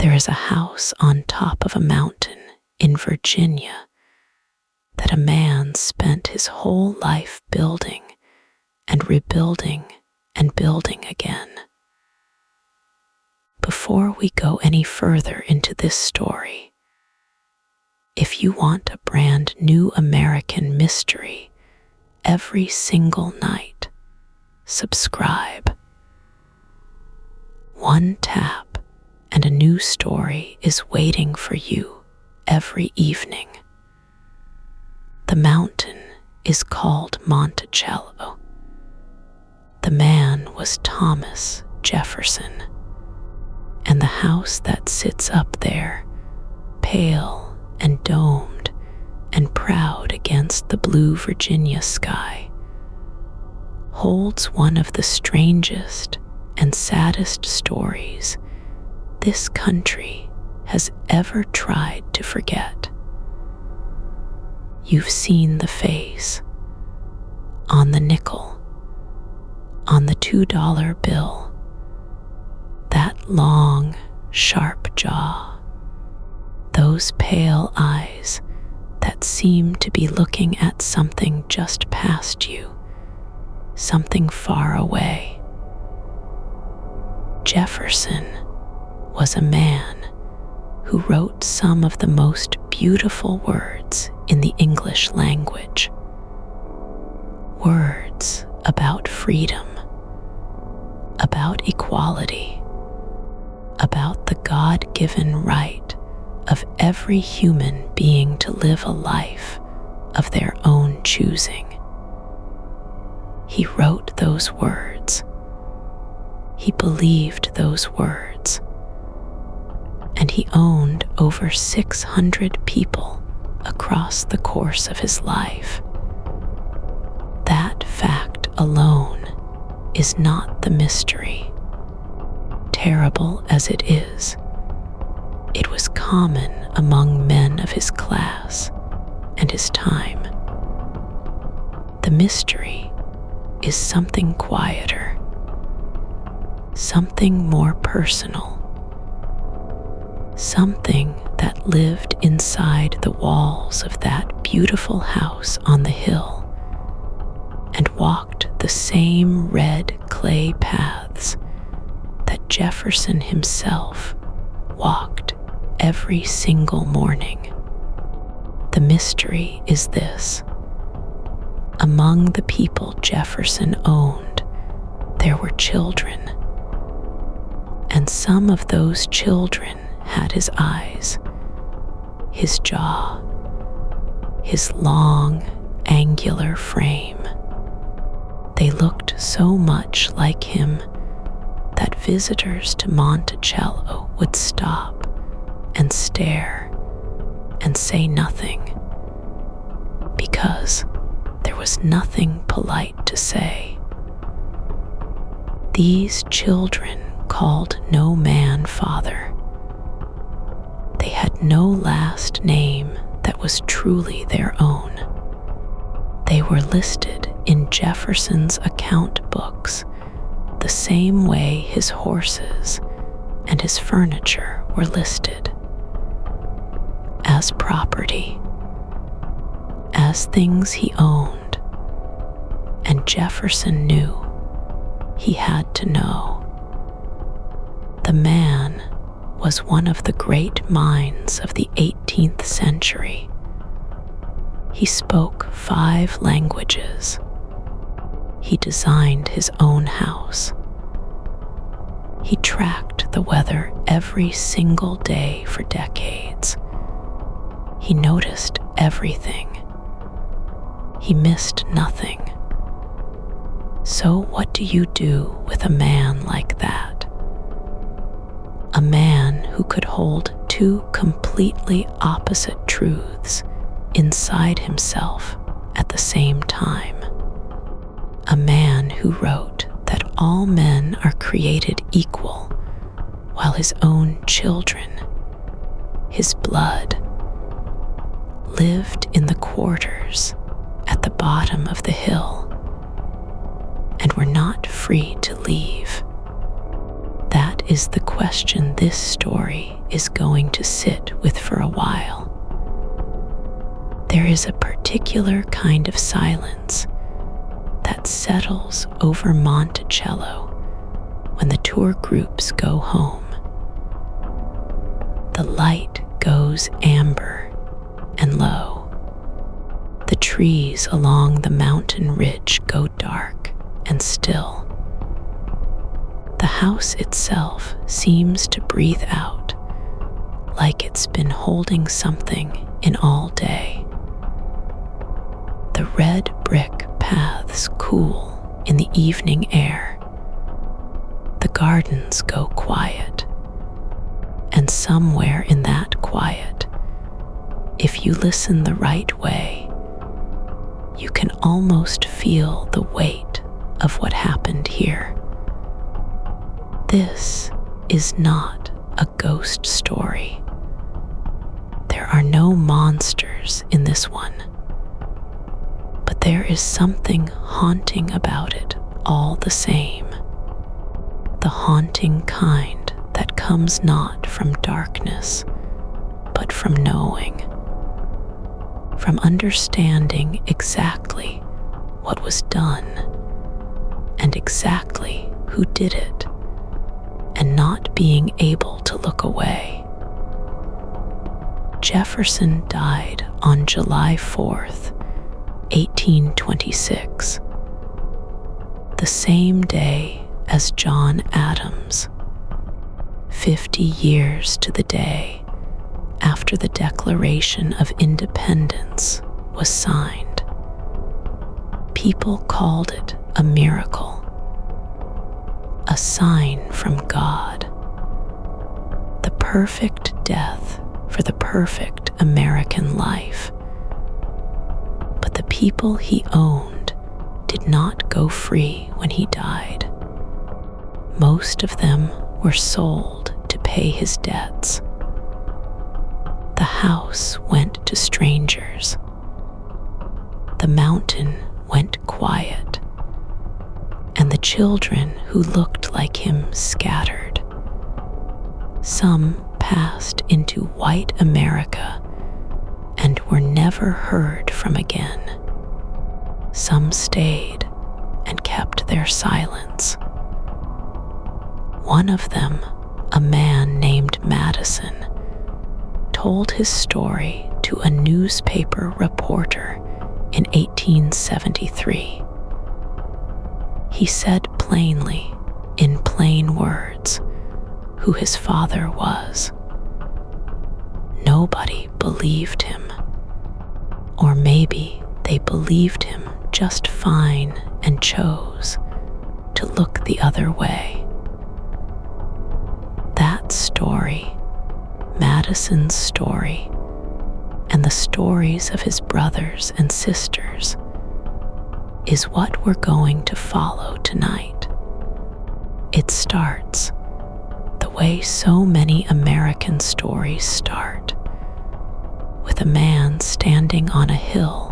There is a house on top of a mountain in Virginia that a man spent his whole life building and rebuilding and building again. Before we go any further into this story, if you want a brand new American mystery every single night, subscribe. One tap and a new story is waiting for you every evening. The mountain is called Monticello. The man was Thomas Jefferson, and the house that sits up there, pale and domed and proud against the blue Virginia sky, holds one of the strangest and saddest stories this country has ever tried to forget. You've seen the face on the nickel, on the $2 bill, that long, sharp jaw, those pale eyes that seem to be looking at something just past you, something far away. Jefferson was a man who wrote some of the most beautiful words in the English language. Words about freedom, about equality, about the God-given right of every human being to live a life of their own choosing. He wrote those words. He believed those words. And he owned over 600 people across the course of his life. That fact alone is not the mystery. Terrible as it is, it was common among men of his class and his time. The mystery is something quieter, something more personal, something that lived inside the walls of that beautiful house on the hill and walked the same red clay paths that Jefferson himself walked every single morning. The mystery is this: among the people Jefferson owned, there were children, and some of those children had his eyes, his jaw, his long, angular frame. They looked so much like him that visitors to Monticello would stop and stare and say nothing, because there was nothing polite to say. These children called no man father. They had no last name that was truly their own. They were listed in Jefferson's account books the same way his horses and his furniture were listed, as property, as things he owned, and Jefferson knew he had to know. The man was one of the great minds of the 18th century. He spoke 5 languages. He designed his own house. He tracked the weather every single day for decades. He noticed everything. He missed nothing. So what do you do with a man like that? A man who could hold 2 completely opposite truths inside himself at the same time. A man who wrote that all men are created equal, while his own children, his blood, lived in the quarters at the bottom of the hill and were not free to leave. That That is the question this story is going to sit with for a while. There is a particular kind of silence that settles over Monticello when the tour groups go home. The light goes amber and low. The trees along the mountain ridge go dark and still. The house itself seems to breathe out, like it's been holding something in all day. The red brick paths cool in the evening air. The gardens go quiet. And somewhere in that quiet, if you listen the right way, you can almost feel the weight of what happened here. This is not a ghost story. There are no monsters in this one, but there is something haunting about it all the same. The haunting kind that comes not from darkness, but from knowing, from understanding exactly what was done and exactly who did it, and not being able to look away. Jefferson died on July 4th, 1826, the same day as John Adams, 50 years to the day after the Declaration of Independence was signed. People called it a miracle, a sign from God, the perfect death for the perfect American life. But the people he owned did not go free when he died. Most of them were sold to pay his debts. The house went to strangers. The mountain went quiet, and the children who looked like him scattered. Some passed into white America and were never heard from again. Some stayed and kept their silence. One of them, a man named Madison, told his story to a newspaper reporter in 1873. He said plainly, in plain words, who his father was. Nobody believed him. Or maybe they believed him just fine and chose to look the other way. That story, Madison's story, and the stories of his brothers and sisters, is what we're going to follow tonight. It starts the way so many American stories start, with a man standing on a hill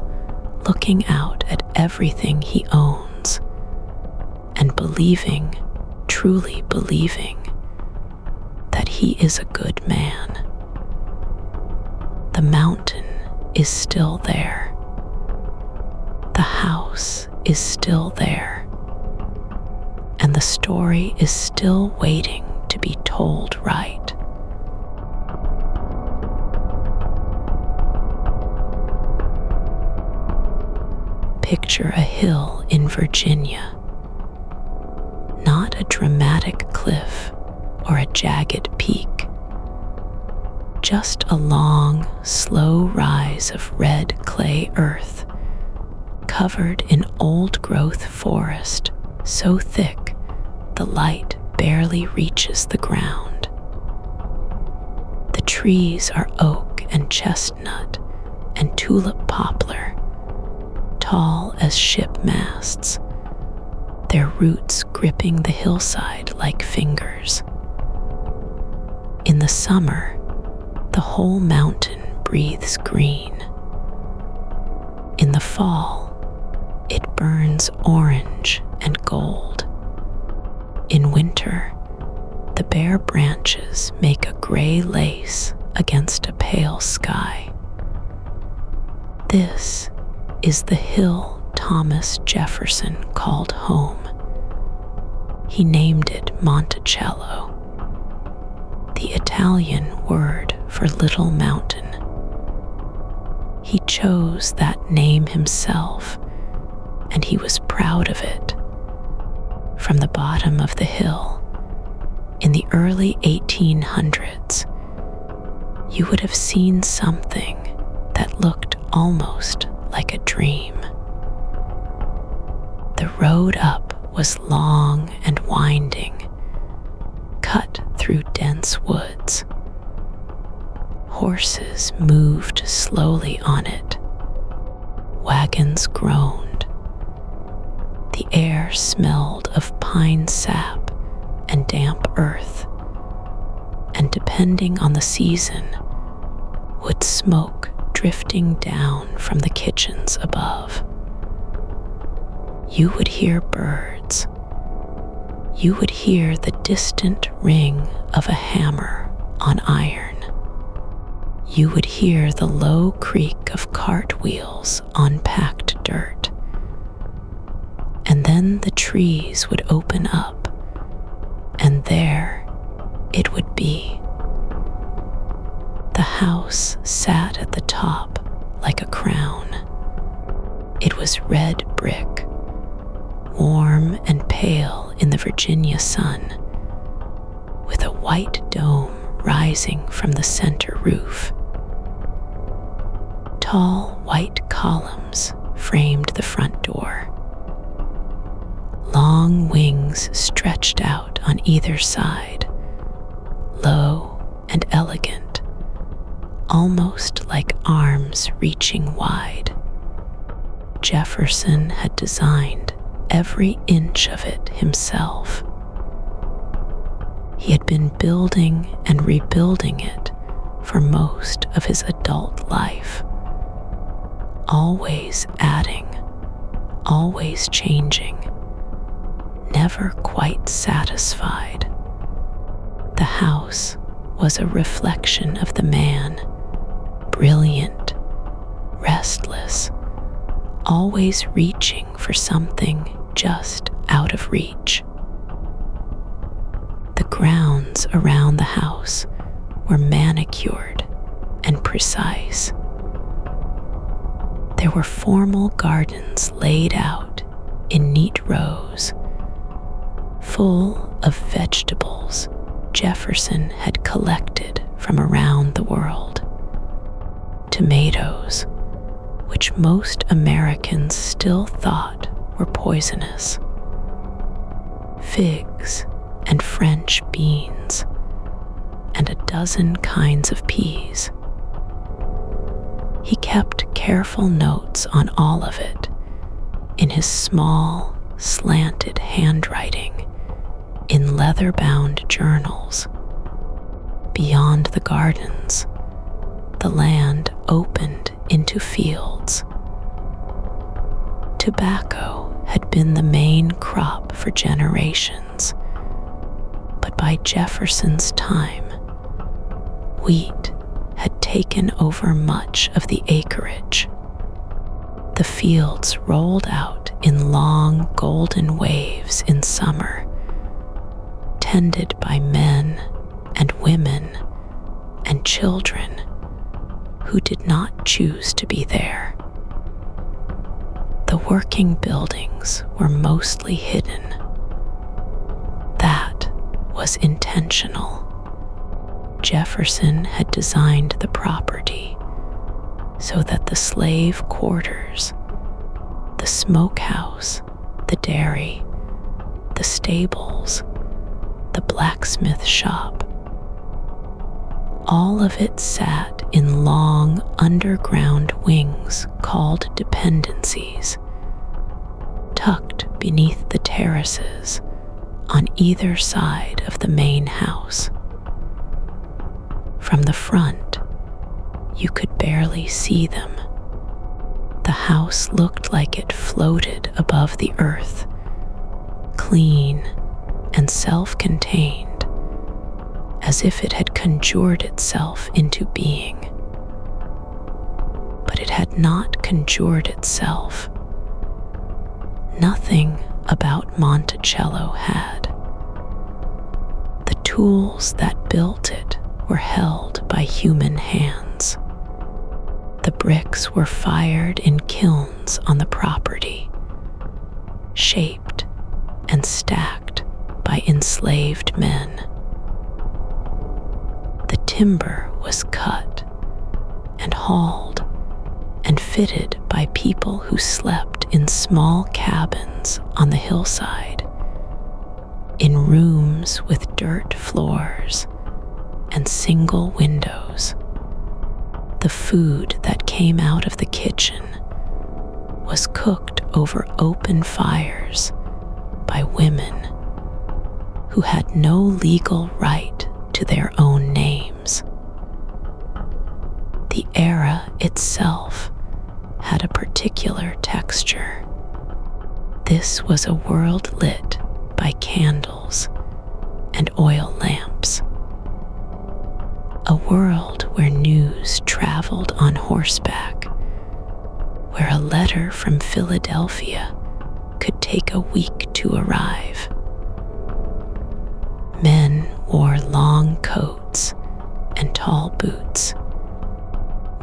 looking out at everything he owns and believing, truly believing, that he is a good man. The mountain is still there. The house is still there. And the story is still waiting to be told right. Picture a hill in Virginia. Not a dramatic cliff or a jagged peak. Just a long, slow rise of red clay earth, covered in old-growth forest so thick the light barely reaches the ground. The trees are oak and chestnut and tulip poplar, tall as ship masts, their roots gripping the hillside like fingers. In the summer, the whole mountain breathes green. In the fall, it burns orange and gold. In winter, the The bare branches make a gray lace against a pale sky. This is the hill Thomas Jefferson called home. He named it Monticello, the Italian word for little mountain. He chose that name himself, and he was proud of it. From the bottom of the hill, in the early 1800s, you would have seen something that looked almost like a dream. The road up was long and winding, cut through dense woods. Horses moved slowly on it. Wagons groaned. The air smelled of pine sap and damp earth, and depending on the season, wood smoke drifting down from the kitchens above. You would hear birds. You would hear the distant ring of a hammer on iron. You would hear the low creak of cartwheels on packed dirt. And then the trees would open up, and there it would be. The house sat at the top like a crown. It was red brick, warm and pale in the Virginia sun, with a white dome rising from the center roof. Tall white columns framed the front door. Long wings stretched out on either side, low and elegant, almost like arms reaching wide. Jefferson had designed every inch of it himself. He had been building and rebuilding it for most of his adult life, always adding, always changing, never quite satisfied. The house was a reflection of the man, brilliant, restless, always reaching for something just out of reach. The grounds around the house were manicured and precise. There were formal gardens laid out in neat rows, full of vegetables Jefferson had collected from around the world. Tomatoes, which most Americans still thought were poisonous. Figs and French beans, and a dozen kinds of peas. He kept careful notes on all of it in his small, slanted handwriting in leather-bound journals. Beyond the gardens, the land opened into fields. Tobacco had been the main crop for generations, but by Jefferson's time, wheat had taken over much of the acreage. The fields rolled out in long golden waves in summer, tended by men and women and children who did not choose to be there. The working buildings were mostly hidden. That was intentional. Jefferson had designed the property so that the slave quarters, the smokehouse, the dairy, the stables, the blacksmith shop, all of it sat in long underground wings called dependencies, tucked beneath the terraces on either side of the main house. From the front, you could barely see them. The house looked like it floated above the earth, clean and self-contained, as if it had conjured itself into being. But it had not conjured itself. Nothing about Monticello had. The tools that built it were held by human hands. The bricks were fired in kilns on the property, shaped and stacked by enslaved men. The timber was cut and hauled and fitted by people who slept in small cabins on the hillside, in rooms with dirt floors and single windows. The food that came out of the kitchen was cooked over open fires by women who had no legal right to their own names. The era itself had a particular texture. This was a world lit by candles and oil lamps. A world where news traveled on horseback, where a letter from Philadelphia could take a week to arrive. Men wore long coats and tall boots.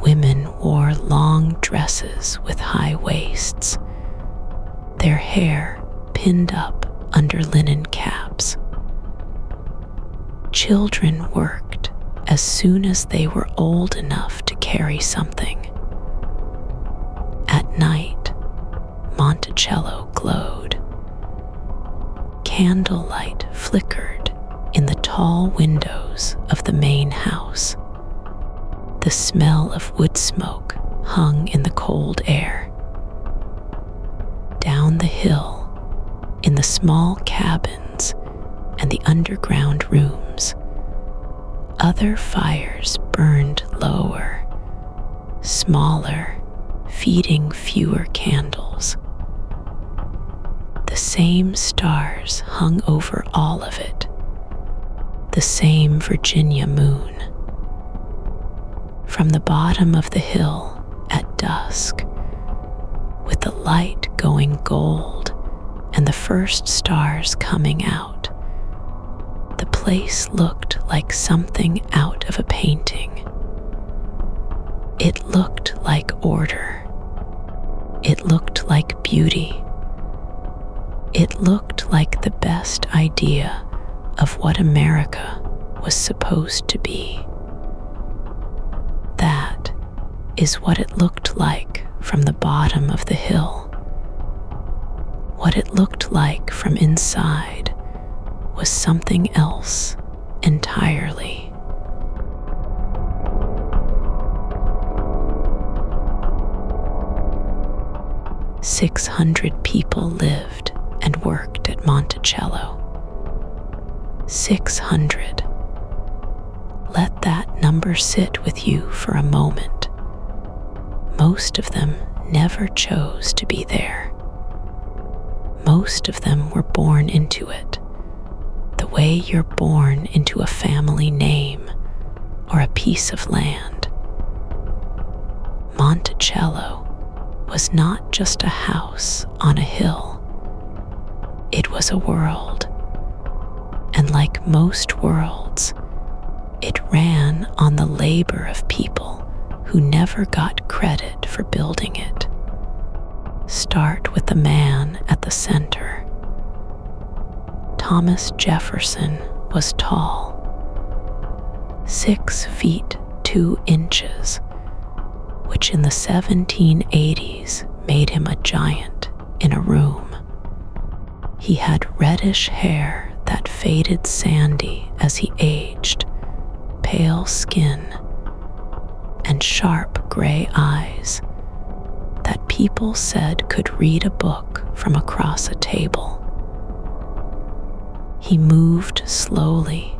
Women wore long dresses with high waists, their hair pinned up under linen caps. Children worked as soon as they were old enough to carry something. At night, Monticello glowed. Candlelight flickered in the tall windows of the main house. The smell of wood smoke hung in the cold air. Down the hill, in the small cabins and the underground rooms, other fires burned lower, smaller, feeding fewer candles. The same stars hung over all of it, the same Virginia moon. From the bottom of the hill at dusk, with the light going gold and the first stars coming out, the place looked like something out of a painting. It looked like order. It looked like beauty. It looked like the best idea of what America was supposed to be. That is what it looked like from the bottom of the hill. What it looked like from inside was something else entirely. "600 people lived and worked at Monticello. 600. Let that number sit with you for a moment. Most of them never chose to be there. Most of them were born into it, the way you're born into a family name or a piece of land. Monticello was not just a house on a hill. It was a world, and like most worlds, it ran on the labor of people who never got credit for building it. Start with the man at the center. Thomas Jefferson was tall, 6 feet 2 inches, which in the 1780s made him a giant in a room. He had reddish hair that faded sandy as he aged, pale skin, and sharp gray eyes that people said could read a book from across a table. He moved slowly,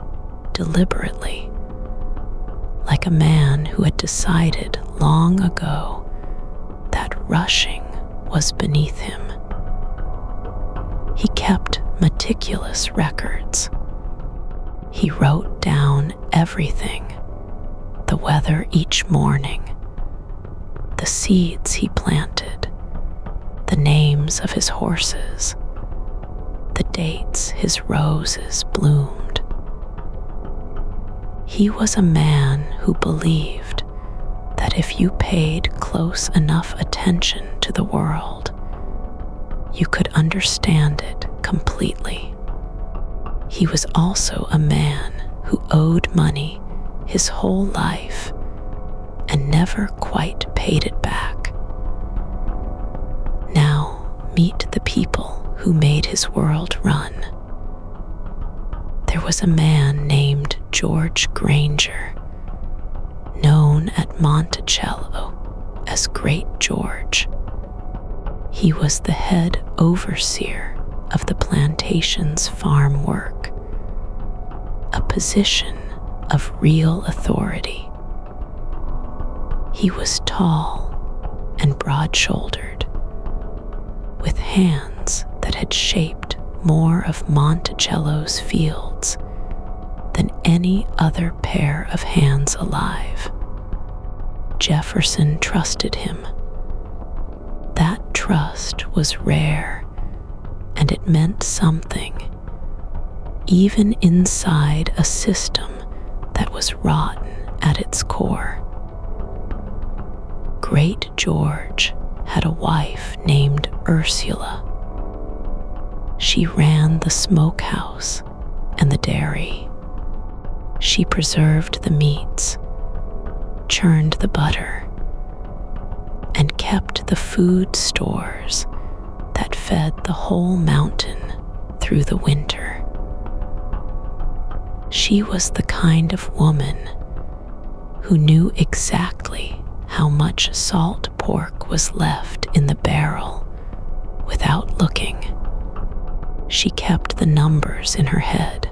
deliberately, like a man who had decided long ago that rushing was beneath him. He kept meticulous records. He wrote down everything: the weather each morning, the seeds he planted, the names of his horses, the dates his roses bloomed. He was a man who believed that if you paid close enough attention to the world, you could understand it completely. He was also a man who owed money his whole life and never quite paid it back. Now meet the people who made his world run. There was a man named George Granger, known at Monticello as Great George. He was the head overseer of the plantation's farm work, a position of real authority. He was tall and broad-shouldered, with hands that had shaped more of Monticello's fields than any other pair of hands alive. Jefferson trusted him. That trust was rare, and it meant something, even inside a system that was rotten at its core. Great George had a wife named Ursula. She ran the smokehouse and the dairy. She preserved the meats, churned the butter, and kept the food stores that fed the whole mountain through the winter. She was the kind of woman who knew exactly how much salt pork was left in the barrel without looking. She kept the numbers in her head.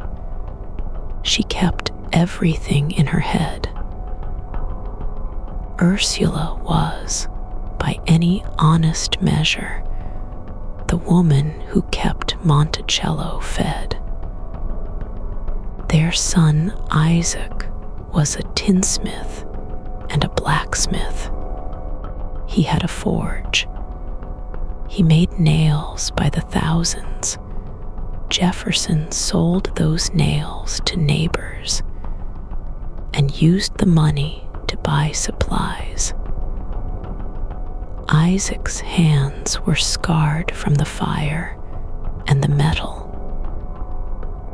She kept everything in her head. Ursula was, by any honest measure, the woman who kept Monticello fed. Their son Isaac was a tinsmith and a blacksmith. He had a forge. He made nails by the thousands. Jefferson sold those nails to neighbors and used the money to buy supplies. Isaac's hands were scarred from the fire and the metal.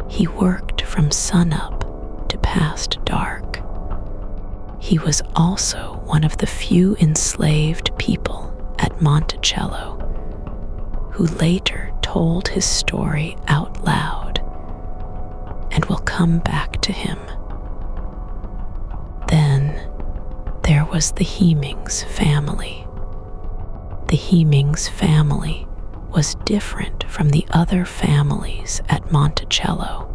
He worked from sunup to past dark. He was also one of the few enslaved people at Monticello who later told his story out loud and will come back to him. Then there was the Hemings family. The Hemings family was different from the other families at Monticello,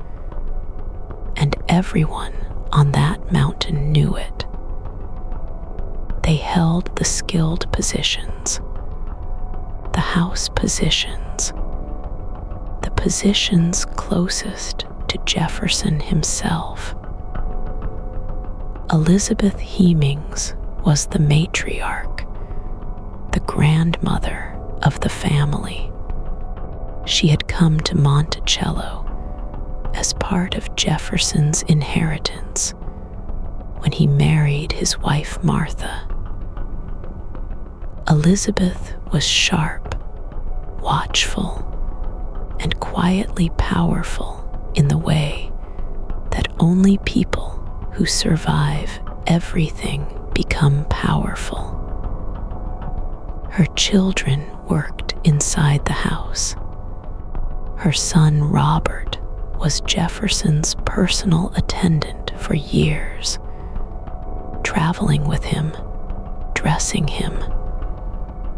and everyone on that mountain knew it. They held the skilled positions, the house positions, the positions closest to Jefferson himself. Elizabeth Hemings was the matriarch, the grandmother of the family. She had come to Monticello as part of Jefferson's inheritance when he married his wife Martha. Elizabeth was sharp, watchful, and quietly powerful in the way that only people who survive everything become powerful. Her children worked inside the house. Her son Robert was Jefferson's personal attendant for years, traveling with him, dressing him,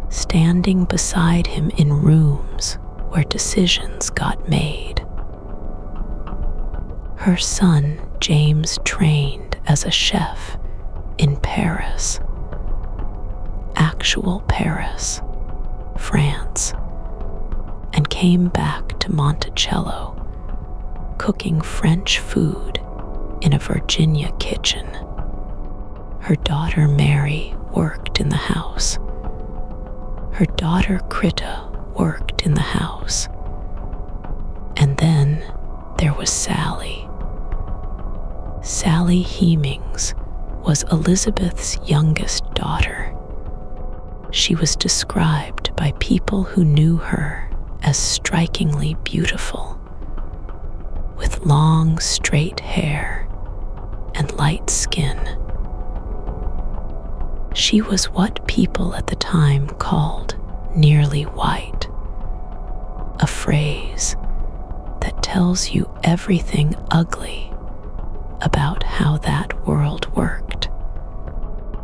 standing beside him in rooms where decisions got made. Her son James trained as a chef in Paris, actual Paris, France, and came back to Monticello, cooking French food in a Virginia kitchen. Her daughter Mary worked in the house. Her daughter Critta worked in the house. And then there was Sally. Sally Hemings was Elizabeth's youngest daughter. She was described by people who knew her as strikingly beautiful, with long, straight hair and light skin. She was what people at the time called nearly white, a phrase that tells you everything ugly about how that world worked.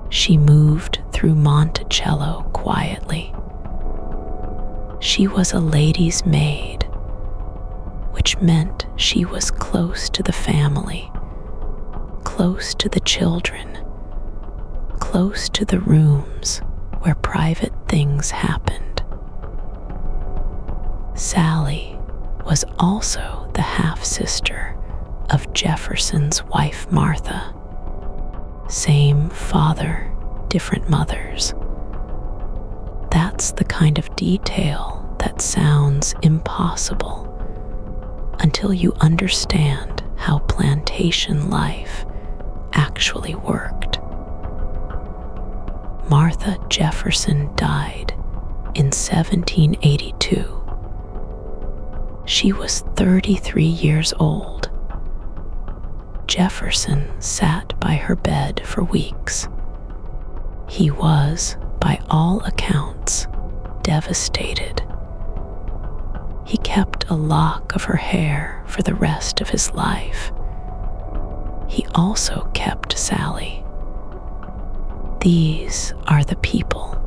She moved through Monticello quietly. She was a lady's maid, which meant she was close to the family, close to the children, close to the rooms where private things happened. Sally was also the half-sister of Jefferson's wife Martha. Same father, different mothers. That's the kind of detail that sounds impossible until you understand how plantation life actually worked. Martha Jefferson died in 1782. She was 33 years old. Jefferson sat by her bed for weeks. He was, by all accounts, devastated. He kept a lock of her hair for the rest of his life. He also kept Sally. These are the people.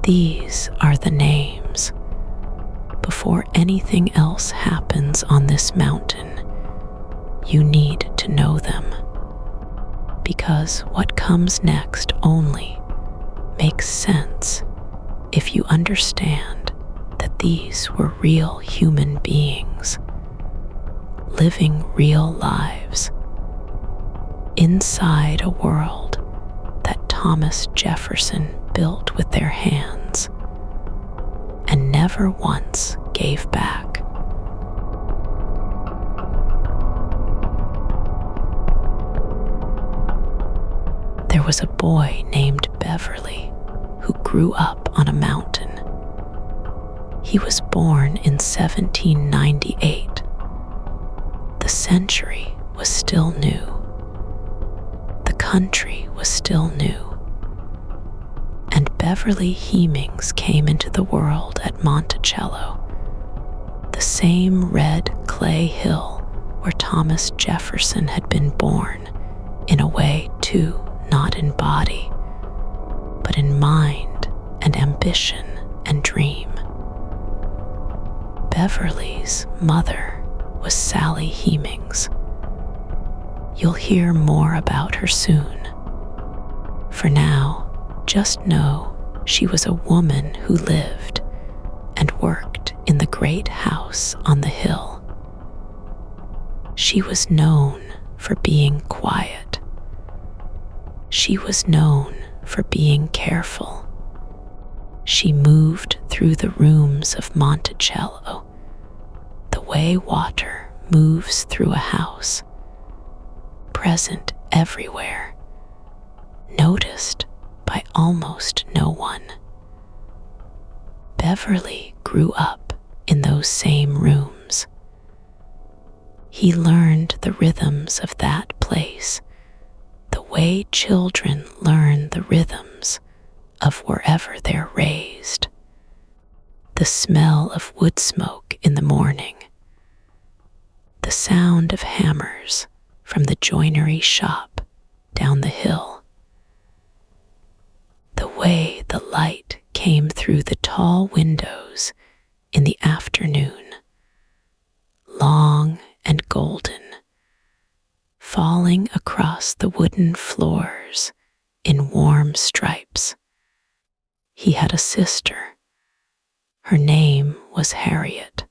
These are the names. Before anything else happens on this mountain, you need to know them, because what comes next only makes sense if you understand that these were real human beings, living real lives, inside a world that Thomas Jefferson built with their hands and never once gave back. There was a boy named Beverly who grew up on a mountain. He was born in 1798. The century was still new. The country was still new. And Beverly Hemings came into the world at Monticello, the same red clay hill where Thomas Jefferson had been born, in a way too, not in body, but in mind and ambition and dream. Beverly's mother was Sally Hemings. You'll hear more about her soon. For now, just know she was a woman who lived and worked in the great house on the hill. She was known for being quiet. She was known for being careful. She moved through the rooms of Monticello the way water moves through a house, present everywhere, noticed by almost no one. Beverly grew up in those same rooms. He learned the rhythms of that place, the way children learn the rhythms of wherever they're raised. The smell of wood smoke in the morning, the sound of hammers from the joinery shop down the hill, the way the light came through the tall windows in the afternoon, long and golden, falling across the wooden floors in warm stripes. He had a sister. Her name was Harriet.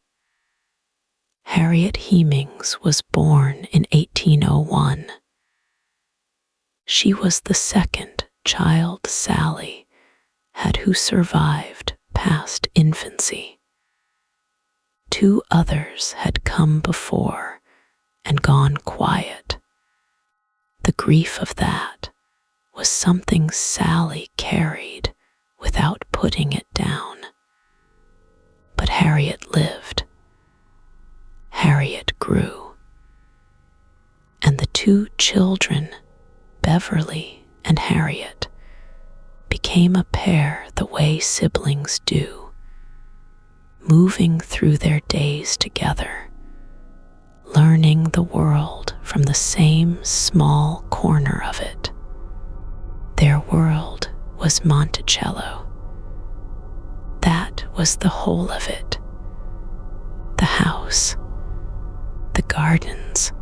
Harriet Hemings was born in 1801. She was the second child Sally had who survived past infancy. Two others had come before and gone quiet. The grief of that was something Sally carried without putting it down. But Harriet lived. Harriet grew. And the two children, Beverly and Harriet, became a pair the way siblings do, moving through their days together, learning the world from the same small corner of it. Their world was Monticello. That was the whole of it. The house, the gardens,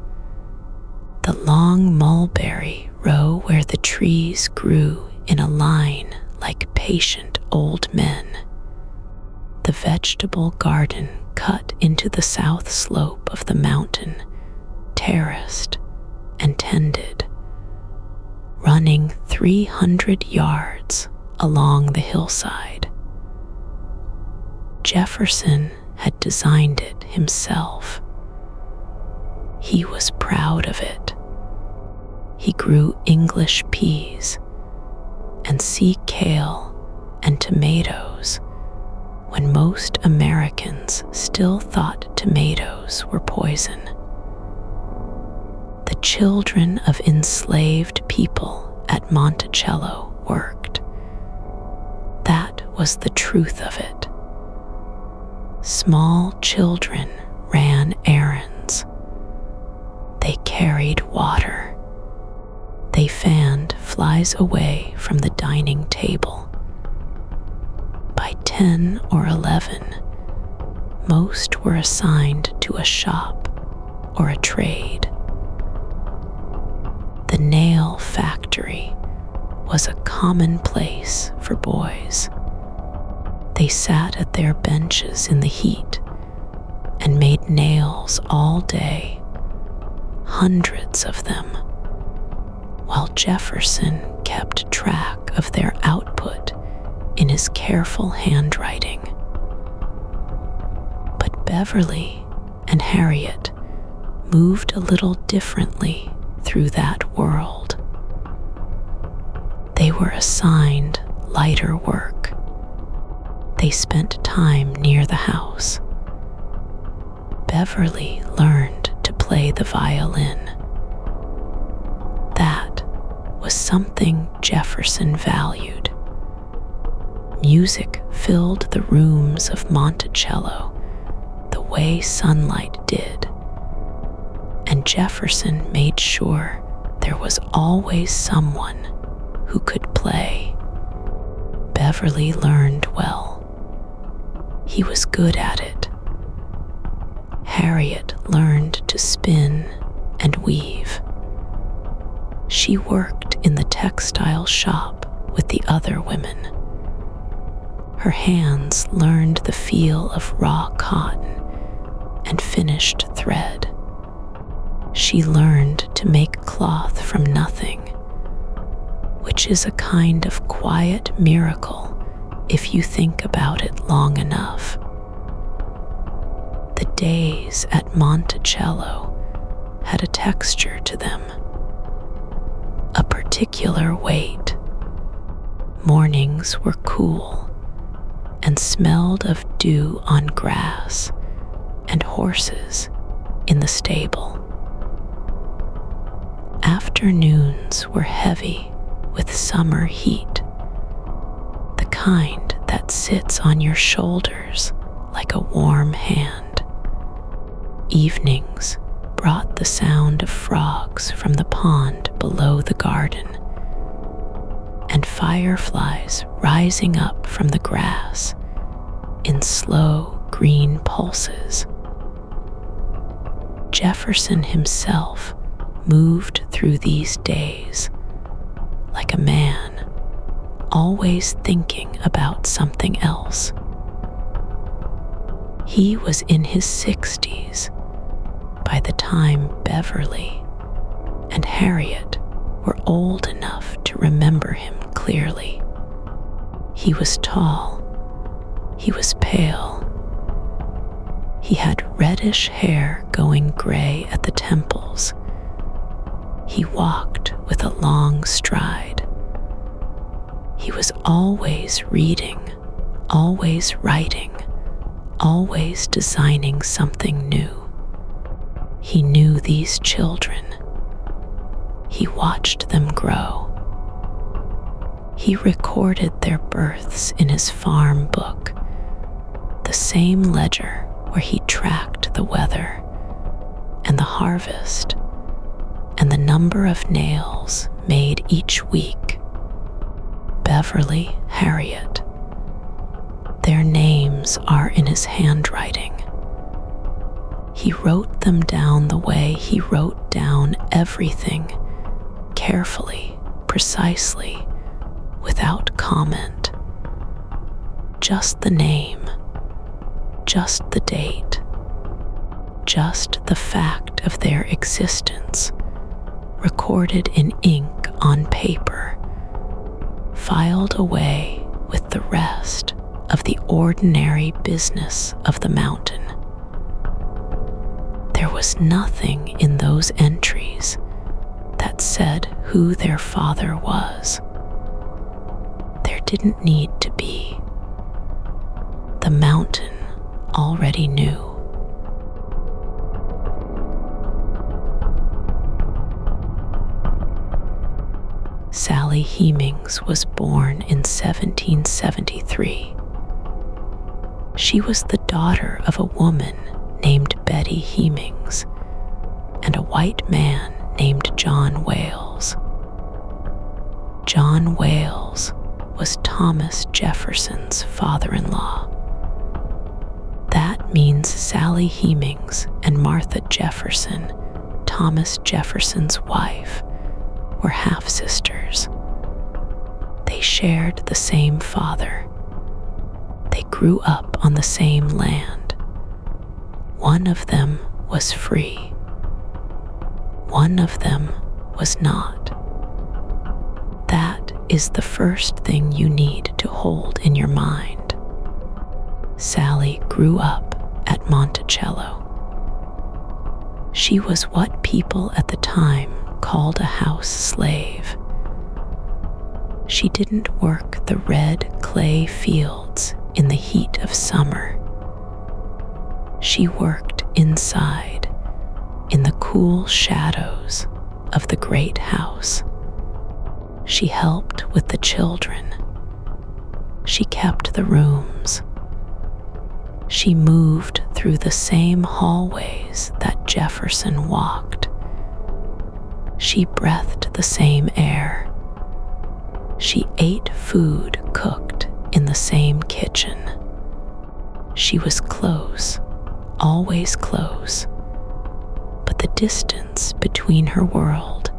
the long mulberry row where the trees grew in a line like patient old men, the vegetable garden cut into the south slope of the mountain, terraced and tended, running 300 yards along the hillside. Jefferson had designed it himself. He was proud of it. He grew English peas and sea kale and tomatoes when most Americans still thought tomatoes were poison. The children of enslaved people at Monticello worked. That was the truth of it. Small children ran errands. They carried water. They fanned flies away from the dining table. By 10 or 11, most were assigned to a shop or a trade. The nail factory was a common place for boys. They sat at their benches in the heat and made nails all day, hundreds of them, while Jefferson kept track of their output in his careful handwriting. But Beverly and Harriet moved a little differently through that world. They were assigned lighter work. They spent time near the house. Beverly learned to play the violin. That was something Jefferson valued. Music filled the rooms of Monticello the way sunlight did, and Jefferson made sure there was always someone who could play. Beverly learned well. He was good at it. Harriet learned to spin and weave. She worked in the textile shop with the other women. Her hands learned the feel of raw cotton and finished thread. She learned to make cloth from nothing, which is a kind of quiet miracle if you think about it long enough. The days at Monticello had a texture to them, a particular weight. Mornings were cool and smelled of dew on grass and horses in the stable. Afternoons were heavy with summer heat, the kind that sits on your shoulders like a warm hand. Evenings brought the sound of frogs from the pond below the garden and fireflies rising up from the grass in slow green pulses. Jefferson himself moved through these days like a man, always thinking about something else. He was in his 60s by the time Beverly and Harriet were old enough to remember him clearly. He was tall. He was pale. He had reddish hair going gray at the temples. He walked with a long stride. He was always reading, always writing, always designing something new. He knew these children. He watched them grow. He recorded their births in his farm book, the same ledger where he tracked the weather and the harvest and the number of nails made each week. Beverly, Harriet. Their names are in his handwriting. He wrote them down the way he wrote down everything, carefully, precisely, without comment. Just the name, just the date, just the fact of their existence, recorded in ink on paper, filed away with the rest of the ordinary business of the mountain. There was nothing in those entries that said who their father was. There didn't need to be. The mountain already knew. Sally Hemings was born in 1773. She was the daughter of a woman named Betty Hemings and a white man named John Wales. John Wales was Thomas Jefferson's father-in-law. That means Sally Hemings and Martha Jefferson, Thomas Jefferson's wife, were half-sisters. They shared the same father. They grew up on the same land. One of them was free. One of them was not. That is the first thing you need to hold in your mind. Sally grew up at Monticello. She was what people at the time called a house slave. She didn't work the red clay fields in the heat of summer. She worked inside, in the cool shadows of the great house. She helped with the children. She kept the rooms. She moved through the same hallways that Jefferson walked. She breathed the same air. She ate food cooked in the same kitchen. She was close, always close, but the distance between her world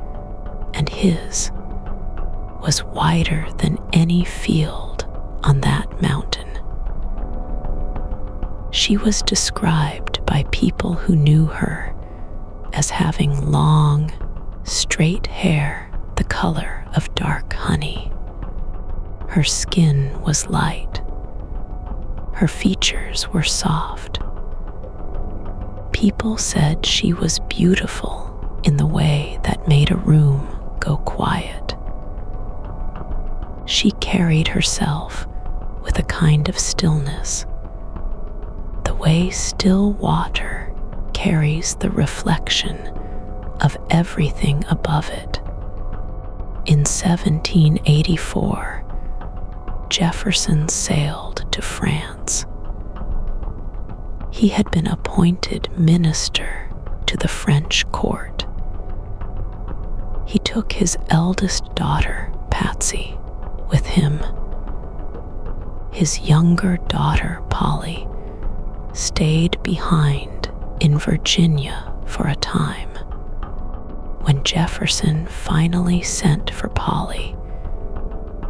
and his was wider than any field on that mountain. She was described by people who knew her as having long, straight hair the color of dark honey. Her skin was light. Her features were soft. People said she was beautiful in the way that made a room go quiet. She carried herself with a kind of stillness, the way still water carries the reflection of everything above it. In 1784, Jefferson sailed to France. He had been appointed minister to the French court. He took his eldest daughter, Patsy, with him. His younger daughter, Polly, stayed behind in Virginia for a time. When Jefferson finally sent for Polly,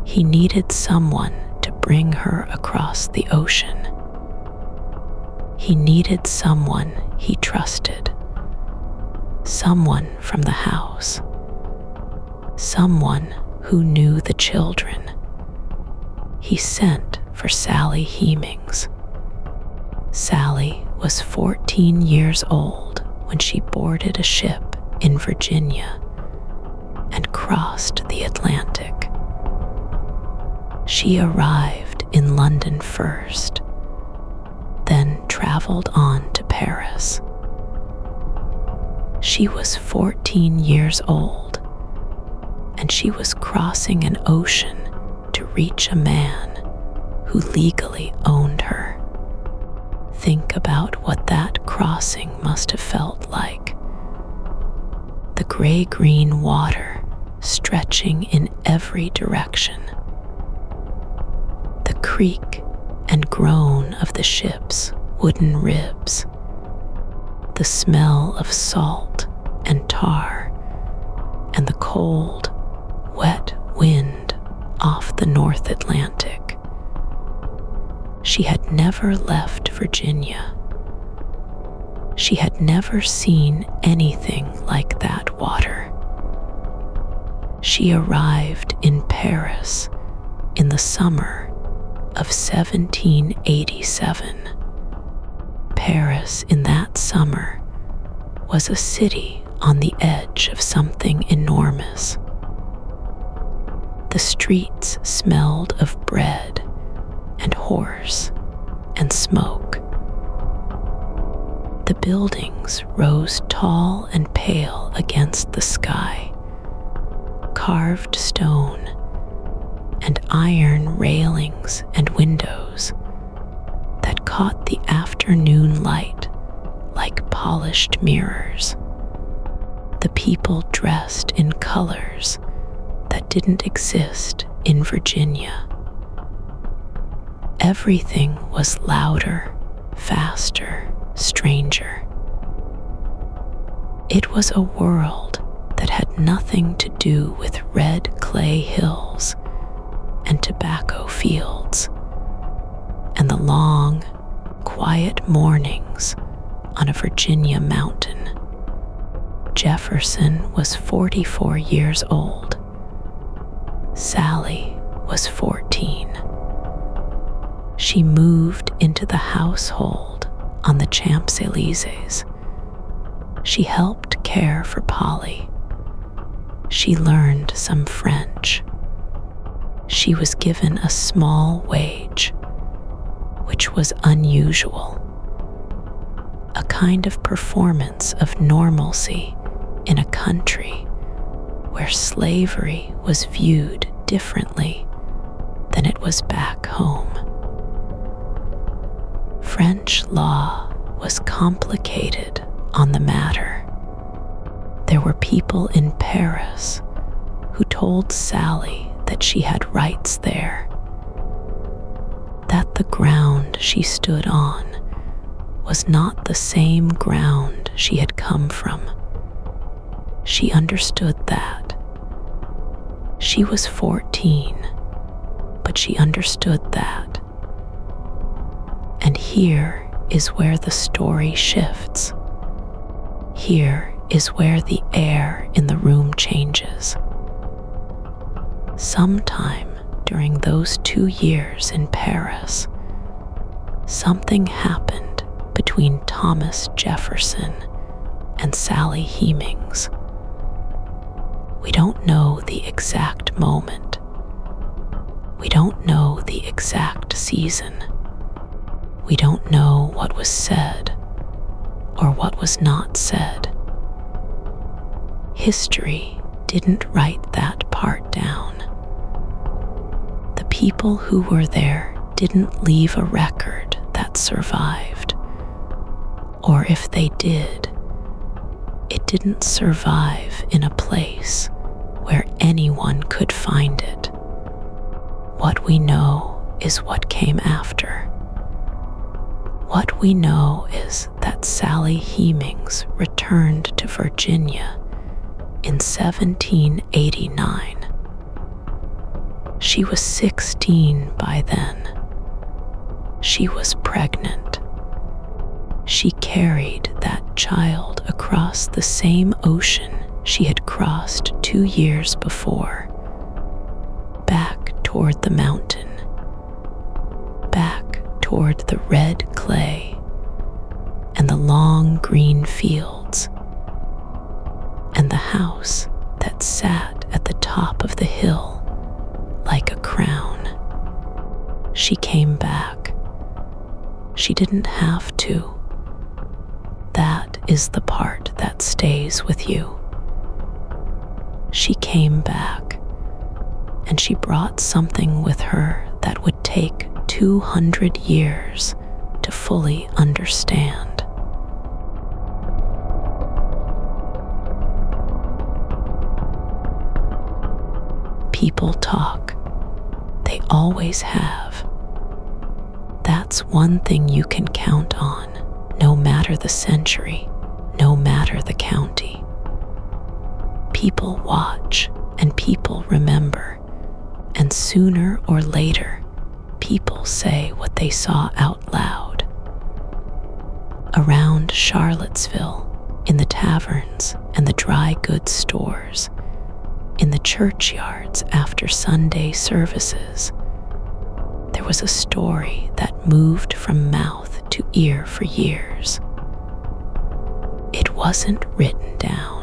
he needed someone to bring her across the ocean. He needed someone he trusted, someone from the house, someone who knew the children. He sent for Sally Hemings. Sally was 14 years old when she boarded a ship in Virginia and crossed the Atlantic. She arrived in London first, then traveled on to Paris. She was 14 years old, and she was crossing an ocean to reach a man who legally owned her. Think about what that crossing must have felt like. The gray-green water stretching in every direction. The creak and groan of the ship's wooden ribs. The smell of salt and tar, and the cold, wet wind off the North Atlantic. She had never left Virginia. She had never seen anything like that water. She arrived in Paris in the summer of 1787. Paris in that summer was a city on the edge of something enormous. The streets smelled of bread and horse and smoke. The buildings rose tall and pale against the sky, carved stone and iron railings and windows that caught the afternoon light like polished mirrors. The people dressed in colors that didn't exist in Virginia. Everything was louder, faster, stranger. It was a world that had nothing to do with red clay hills and tobacco fields and the long, quiet mornings on a Virginia mountain. Jefferson was 44 years old. Sally was 14. She moved into the household on the Champs-Élysées. She helped care for Polly. She learned some French. She was given a small wage, which was unusual, a kind of performance of normalcy in a country where slavery was viewed differently than it was back home. French law was complicated on the matter. There were people in Paris who told Sally that she had rights there, that the ground she stood on was not the same ground she had come from. She understood that. She was 14, but she understood that. And here is where the story shifts. Here is where the air in the room changes. Sometime during those 2 years in Paris, something happened between Thomas Jefferson and Sally Hemings. We don't know the exact moment. We don't know the exact season. We don't know what was said or what was not said. History didn't write that part down. The people who were there didn't leave a record that survived. Or if they did, it didn't survive in a place where anyone could find it. What we know is what came after. What we know is that Sally Hemings returned to Virginia in 1789. She was 16 by then. She was pregnant. She carried that child across the same ocean she had crossed 2 years before, back toward the mountain, back toward the red clay and the long green fields, and the house that sat at the top of the hill like a crown. She came back. She didn't have to. That is the part that stays with you. She came back, and she brought something with her that would take 200 years to fully understand. People talk. They always have. That's one thing you can count on, no matter the century, no matter the county. People watch and people remember, and sooner or later, people say what they saw out loud. Around Charlottesville, in the taverns and the dry goods stores, in the churchyards after Sunday services, there was a story that moved from mouth to ear for years. It wasn't written down.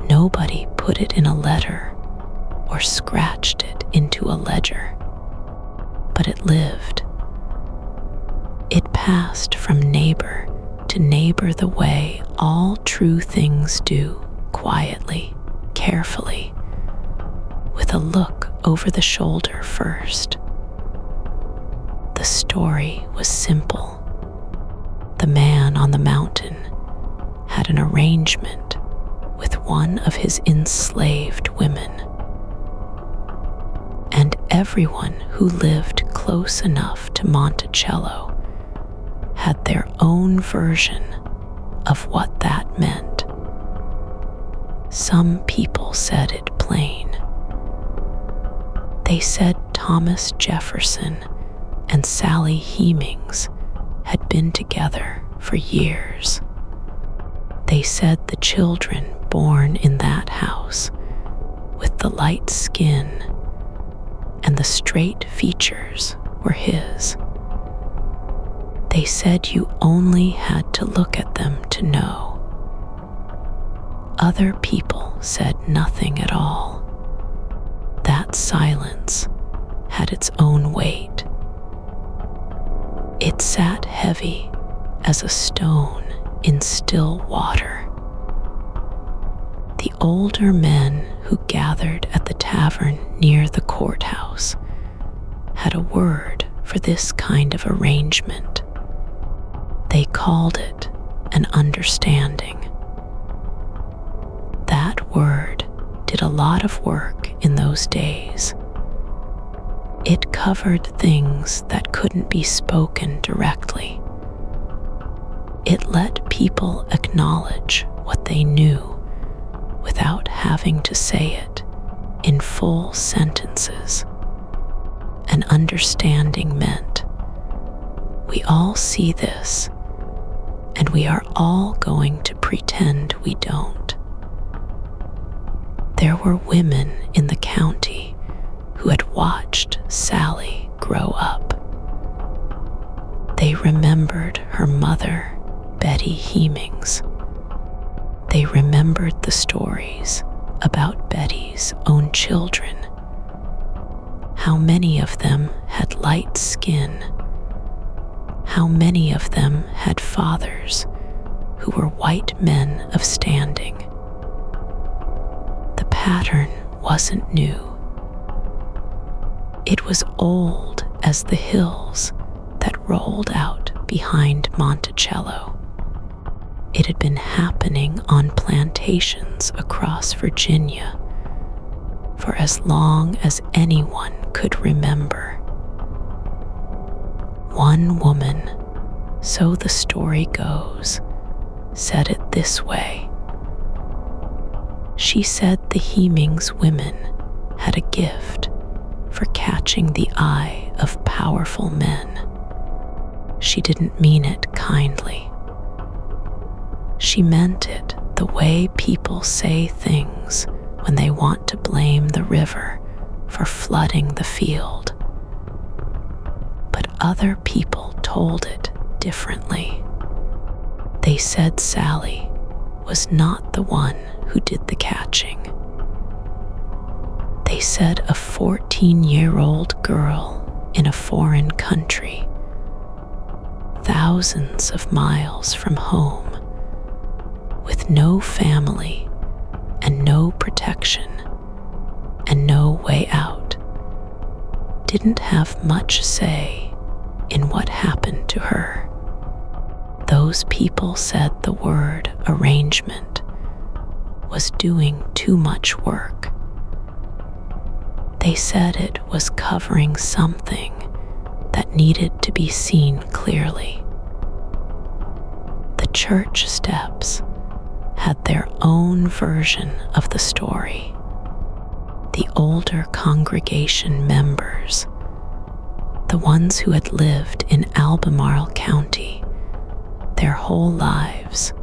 Nobody put it in a letter or scratched it into a ledger, but it lived. It passed from neighbor to neighbor the way all true things do, quietly, carefully, with a look over the shoulder first. The story was simple. The man on the mountain had an arrangement with one of his enslaved women, and everyone who lived close enough to Monticello had their own version of what that meant. Some people said it plain. They said Thomas Jefferson and Sally Hemings had been together for years. They said the children born in that house, with the light skin and the straight features, were his. They said you only had to look at them to know. Other people said nothing at all. That silence had its own weight. It sat heavy as a stone in still water. The older men who gathered at the tavern near the courthouse had a word for this kind of arrangement. They called it an understanding. That word did a lot of work in those days. It covered things that couldn't be spoken directly. It let people acknowledge what they knew without having to say it in full sentences. An understanding meant, we all see this, and we are all going to pretend we don't. There were women in the county who had watched Sally grow up. They remembered her mother, Betty Hemings. They remembered the stories about Betty's own children. How many of them had light skin? How many of them had fathers who were white men of standing? The pattern wasn't new. It was old as the hills that rolled out behind Monticello. It had been happening on plantations across Virginia for as long as anyone could remember. One woman, so the story goes, said it this way. She said the Hemings women had a gift for catching the eye of powerful men. She didn't mean it kindly. She meant it the way people say things when they want to blame the river for flooding the field. But other people told it differently. They said Sally was not the one who did the catching. They said a 14-year-old girl in a foreign country, thousands of miles from home, with no family and no protection and no way out, didn't have much say in what happened to her. Those people said the word arrangement was doing too much work. They said it was covering something that needed to be seen clearly. The church steps had their own version of the story. The older congregation members, the ones who had lived in Albemarle County their whole lives,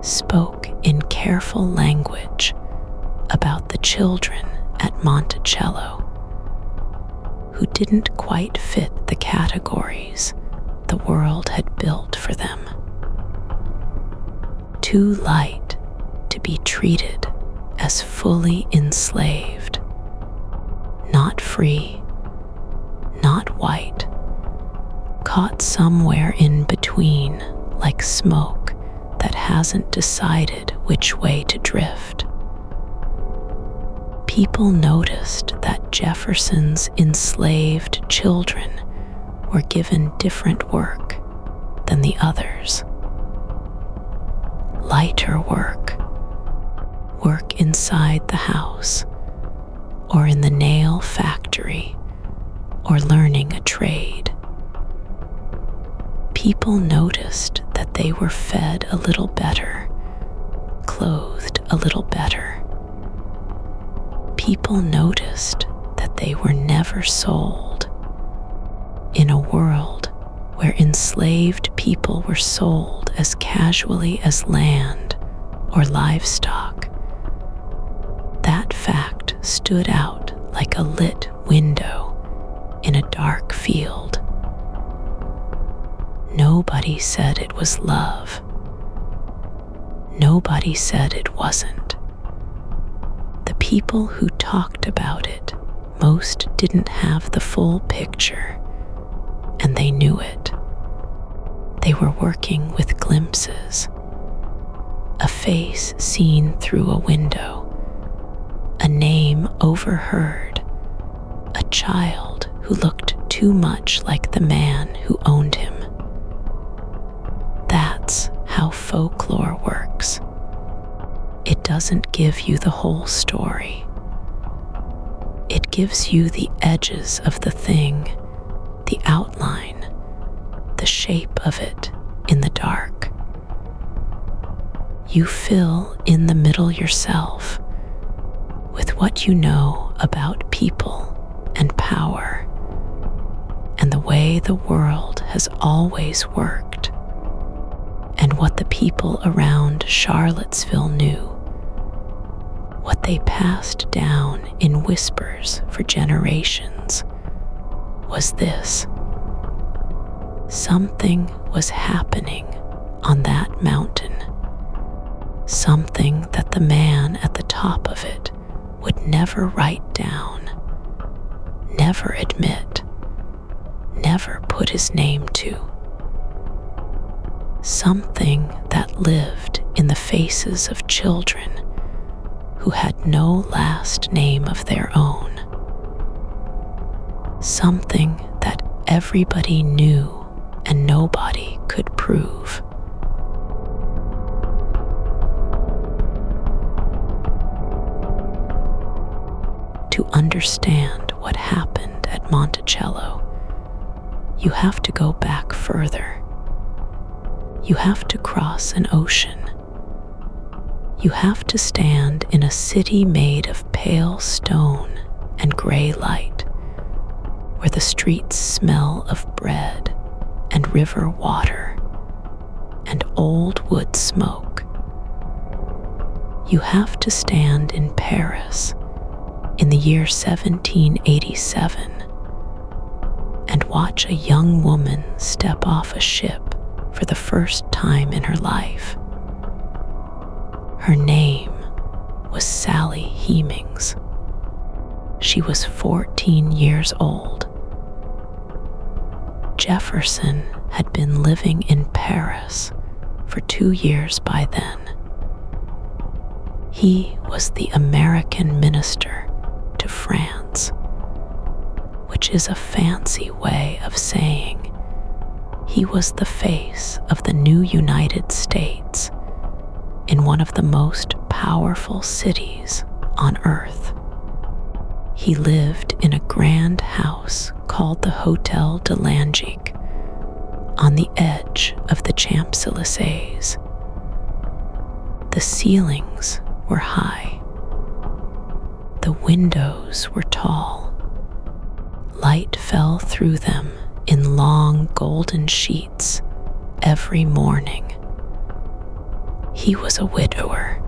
spoke in careful language about the children at Monticello who didn't quite fit the categories the world had built for them. Too light to be treated as fully enslaved, not free, not white, caught somewhere in between like smoke that hasn't decided which way to drift. People noticed that Jefferson's enslaved children were given different work than the others. Lighter work inside the house, or in the nail factory, or learning a trade. People noticed that they were fed a little better, clothed a little better. People noticed that they were never sold. In a world where enslaved people were sold as casually as land or livestock, that fact stood out like a lit window in a dark field. Nobody said it was love. Nobody said it wasn't. The people who talked about it most didn't have the full picture, and they knew it. They were working with glimpses. A face seen through a window, a name overheard, a child who looked too much like the man who owned him. That's how folklore works. It doesn't give you the whole story. It gives you the edges of the thing, the outline, the shape of it in the dark. You fill in the middle yourself with what you know about people and power and the way the world has always worked, and what the people around Charlottesville knew, what they passed down in whispers for generations, was this: something was happening on that mountain, something that the man at the top of it would never write down, never admit, never put his name to. Something that lived in the faces of children who had no last name of their own. Something that everybody knew and nobody could prove. To understand what happened at Monticello, you have to go back further. You have to cross an ocean. You have to stand in a city made of pale stone and gray light, where the streets smell of bread and river water, and old wood smoke. You have to stand in Paris in the year 1787 and watch a young woman step off a ship for the first time in her life. Her name was Sally Hemings. She was 14 years old. Jefferson had been living in Paris for 2 years by then. He was the American minister to France, which is a fancy way of saying he was the face of the new United States in one of the most powerful cities on earth. He lived in a grand house called the Hotel de Langique on the edge of the Champs-Élysées. The ceilings were high. The windows were tall. Light fell through them in long golden sheets every morning. He was a widower.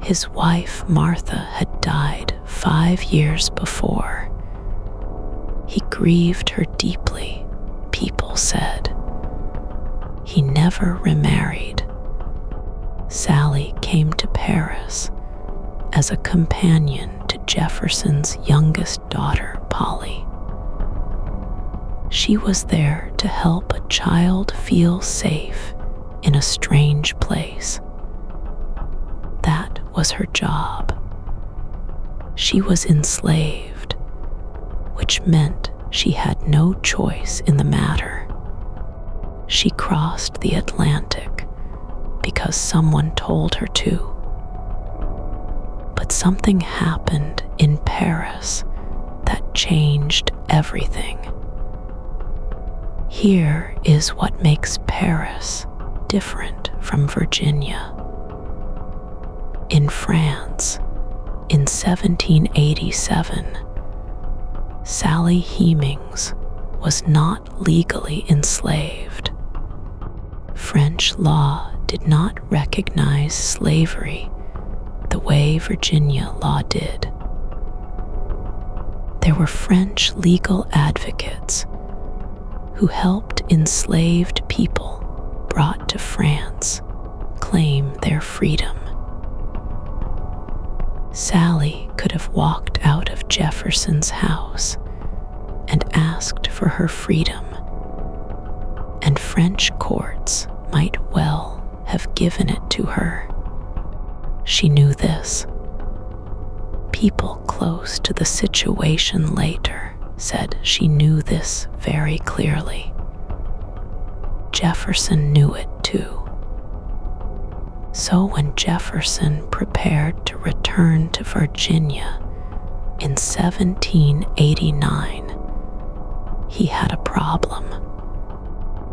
His wife, Martha, had died 5 years before. He grieved her deeply, people said. He never remarried. Sally came to Paris as a companion to Jefferson's youngest daughter, Polly. She was there to help a child feel safe in a strange place. That was her job. She was enslaved, which meant she had no choice in the matter. She crossed the Atlantic because someone told her to. But something happened in Paris that changed everything. Here is what makes Paris different from Virginia. In France, in 1787, Sally Hemings was not legally enslaved. French law did not recognize slavery the way Virginia law did. There were French legal advocates who helped enslaved people brought to France claim their freedom. Sally could have walked out of Jefferson's house and asked for her freedom, and French courts might well have given it to her. She knew this. People close to the situation later said she knew this very clearly. Jefferson knew it too. So when Jefferson prepared to return to Virginia in 1789, he had a problem.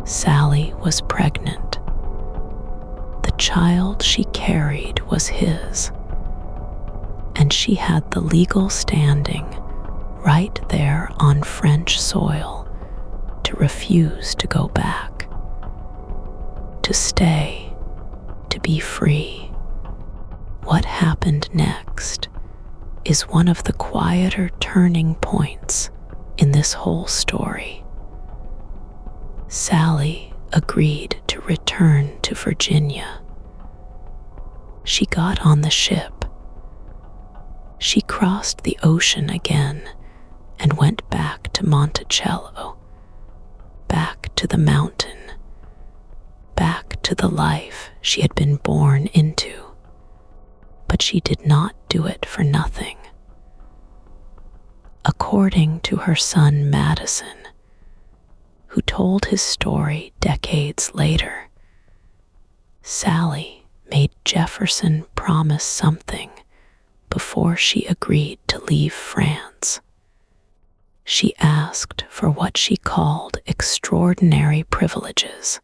Sally was pregnant. The child she carried was his, and she had the legal standing right there on French soil to refuse to go back, to stay, to be free. What happened next is one of the quieter turning points in this whole story. Sally agreed to return to Virginia. She got on the ship. She crossed the ocean again and went back to Monticello, back to the mountain, back to the life she had been born into. But she did not do it for nothing. According to her son Madison, who told his story decades later, Sally made Jefferson promise something before she agreed to leave France. She asked for what she called extraordinary privileges.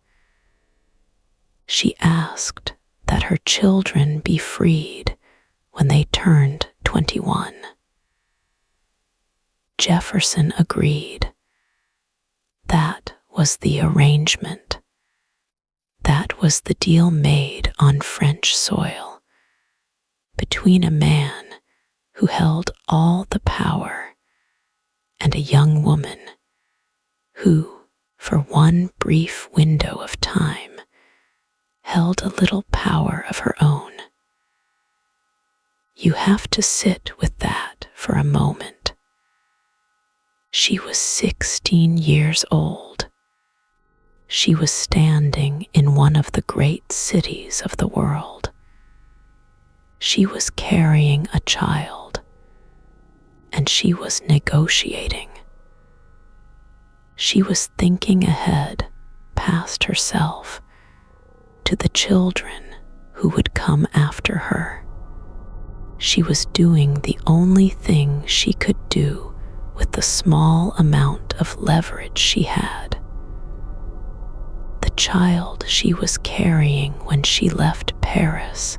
She asked that her children be freed when they turned 21. Jefferson agreed. That was the arrangement. That It was the deal made on French soil between a man who held all the power and a young woman who, for one brief window of time, held a little power of her own. You have to sit with that for a moment. She was 16 years old. She was standing in one of the great cities of the world. She was carrying a child, and she was negotiating. She was thinking ahead, past herself, to the children who would come after her. She was doing the only thing she could do with the small amount of leverage she had. The child she was carrying when she left Paris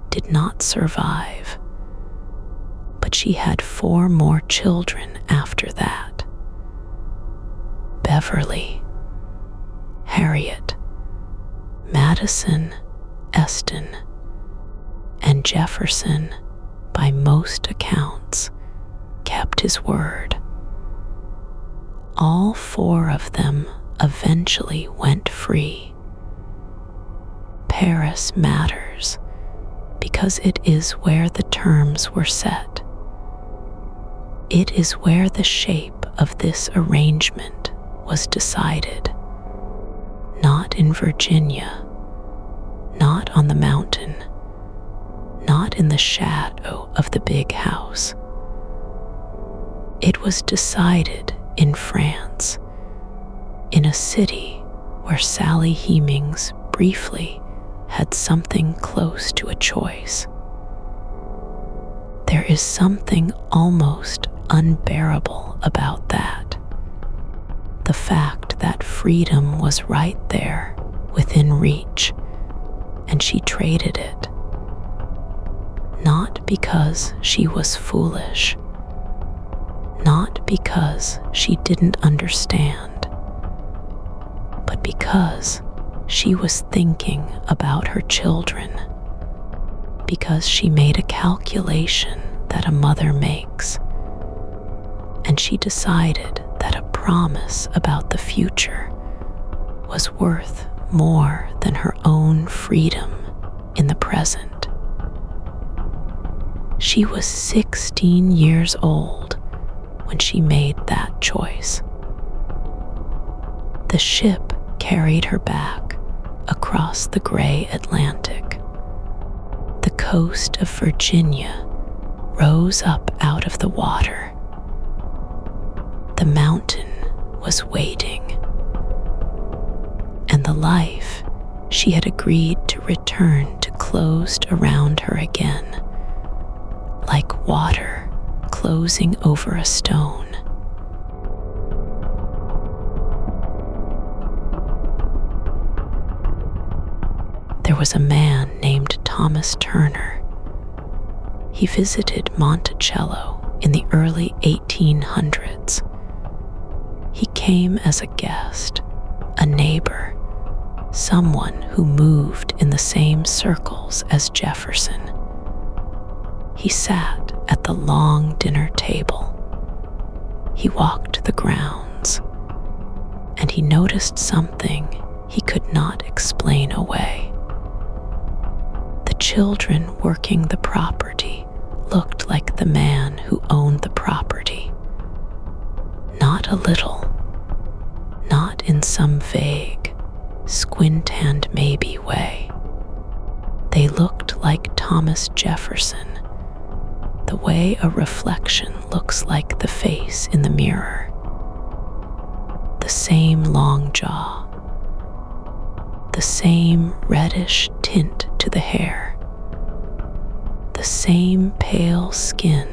did not survive, but she had 4 more children after that. Beverly, Harriet, Madison, Eston, and Jefferson, by most accounts, kept his word. All 4 of them eventually went free. Paris matters because it is where the terms were set. It is where the shape of this arrangement was decided, not in Virginia, not on the mountain, not in the shadow of the big house. It was decided in France, in a city where Sally Hemings briefly had something close to a choice. There is something almost unbearable about that. The fact that freedom was right there within reach, and she traded it. Not because she was foolish, not because she didn't understand, but because she was thinking about her children, because she made a calculation that a mother makes, and she decided that a promise about the future was worth more than her own freedom in the present. She was 16 years old when she made that choice. The ship carried her back across the gray Atlantic. The coast of Virginia rose up out of the water. The mountain was waiting, and the life she had agreed to return to closed around her again, like water closing over a stone. There was a man named Thomas Turner. He visited Monticello in the early 1800s. He came as a guest, a neighbor, someone who moved in the same circles as Jefferson. He sat at the long dinner table. He walked the grounds, and he noticed something he could not explain away. The children working the property looked like the man who owned the property. Not a little, not in some vague, squint-hand maybe way. They looked like Thomas Jefferson, the way a reflection looks like the face in the mirror. The same long jaw, the same reddish tint to the hair, the same pale skin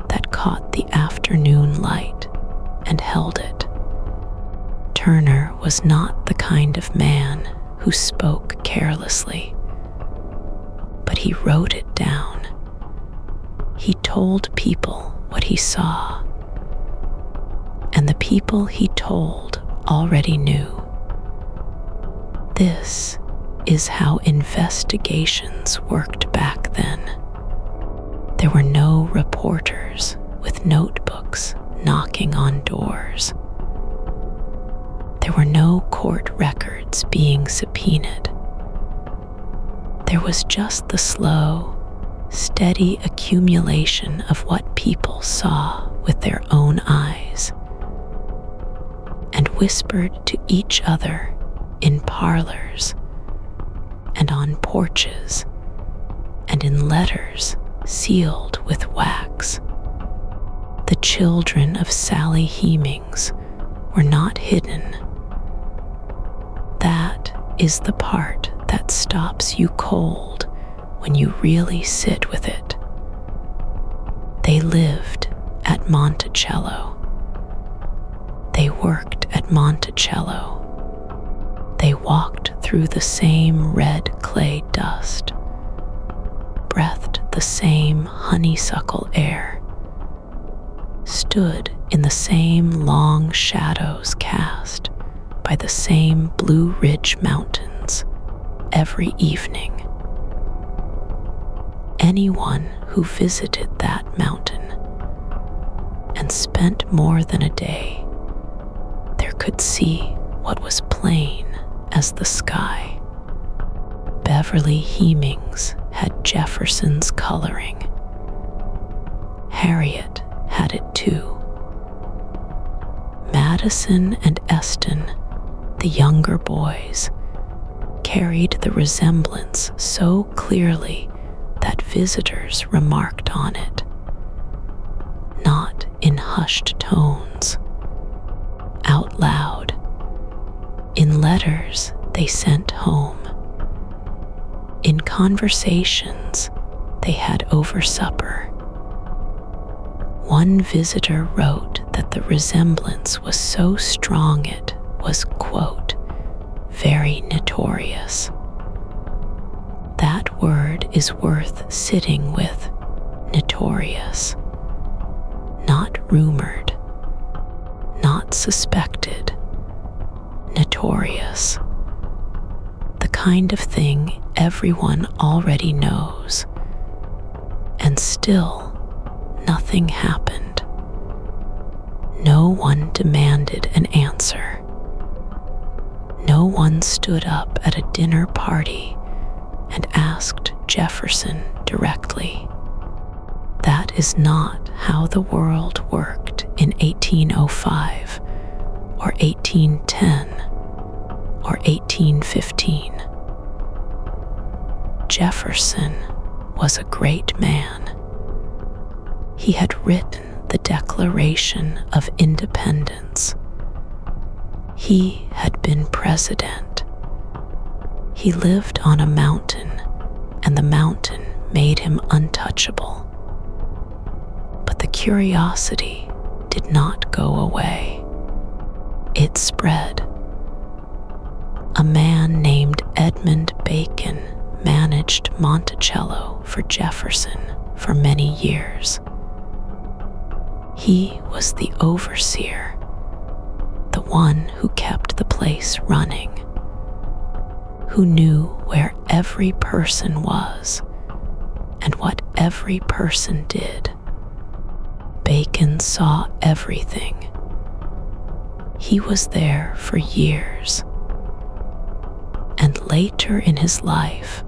that caught the afternoon light and held it. Turner was not the kind of man who spoke carelessly, but he wrote it down. He told people what he saw, and the people he told already knew. This is how investigations worked back then. There were no reporters with notebooks knocking on doors. There were no court records being subpoenaed. There was just the slow, steady accumulation of what people saw with their own eyes and whispered to each other in parlors and on porches and in letters sealed with wax. The children of Sally Hemings were not hidden. That is the part that stops you cold when you really sit with it. They lived at Monticello. They worked at Monticello. They walked through the same red clay dust, breathed the same honeysuckle air, stood in the same long shadows cast by the same Blue Ridge Mountains every evening. Anyone who visited that mountain and spent more than a day there could see what was plain as the sky. Beverly Hemings had Jefferson's coloring. Harriet had it too. Madison and Eston, the younger boys, carried the resemblance so clearly that visitors remarked on it, not in hushed tones, out loud, in letters they sent home, in conversations they had over supper. One visitor wrote that the resemblance was so strong it was, quote, very notorious. That word is worth sitting with, notorious. Not rumored, not suspected, notorious. The kind of thing everyone already knows, and still nothing happened. No one demanded an answer. No one stood up at a dinner party and asked Jefferson directly. That is not how the world worked in 1805 or 1810 or 1815. Jefferson was a great man. He had written the Declaration of Independence. He had been president. He lived on a mountain, and the mountain made him untouchable. But the curiosity did not go away. It spread. A man named Edmund Bacon managed Monticello for Jefferson for many years. He was the overseer, the one who kept the place running, who knew where every person was and what every person did. Bacon saw everything. He was there for years. And later in his life,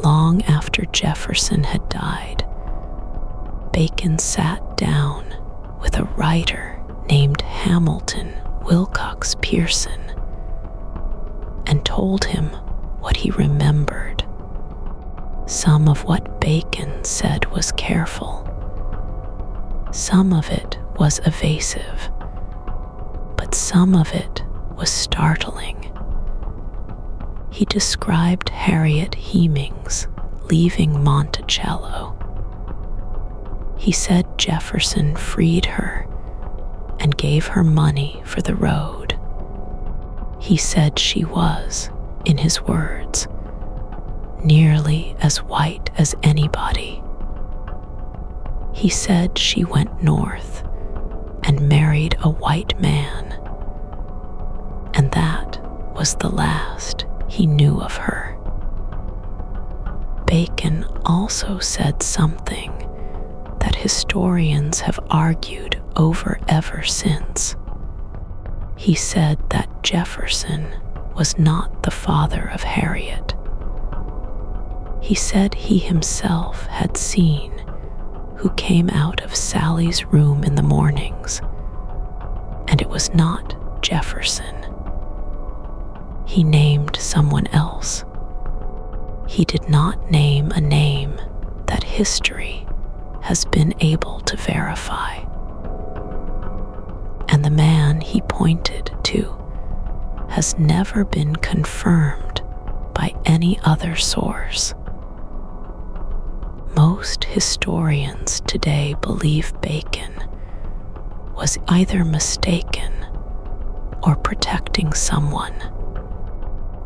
long after Jefferson had died, Bacon sat down with a writer named Hamilton Wilcox Pearson and told him what he remembered. Some of what Bacon said was careful. Some of it was evasive, but some of it was startling. He described Harriet Hemings leaving Monticello. He said Jefferson freed her and gave her money for the road. He said she was, in his words, nearly as white as anybody. He said she went north and married a white man, and that was the last he knew of her. Bacon also said something that historians have argued over ever since. He said that Jefferson was not the father of Harriet. He said he himself had seen who came out of Sally's room in the mornings, and it was not Jefferson. He named someone else. He did not name a name that history has been able to verify. And the man he pointed to has never been confirmed by any other source. Most historians today believe Bacon was either mistaken or protecting someone.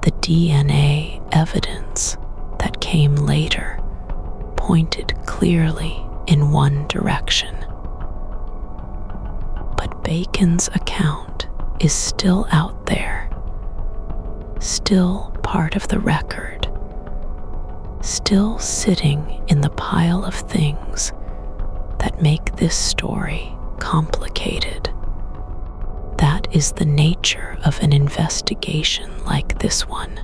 The DNA evidence that came later pointed clearly in one direction. But Bacon's account is still out there, still part of the record, still sitting in the pile of things that make this story complicated. That is the nature of an investigation like this one.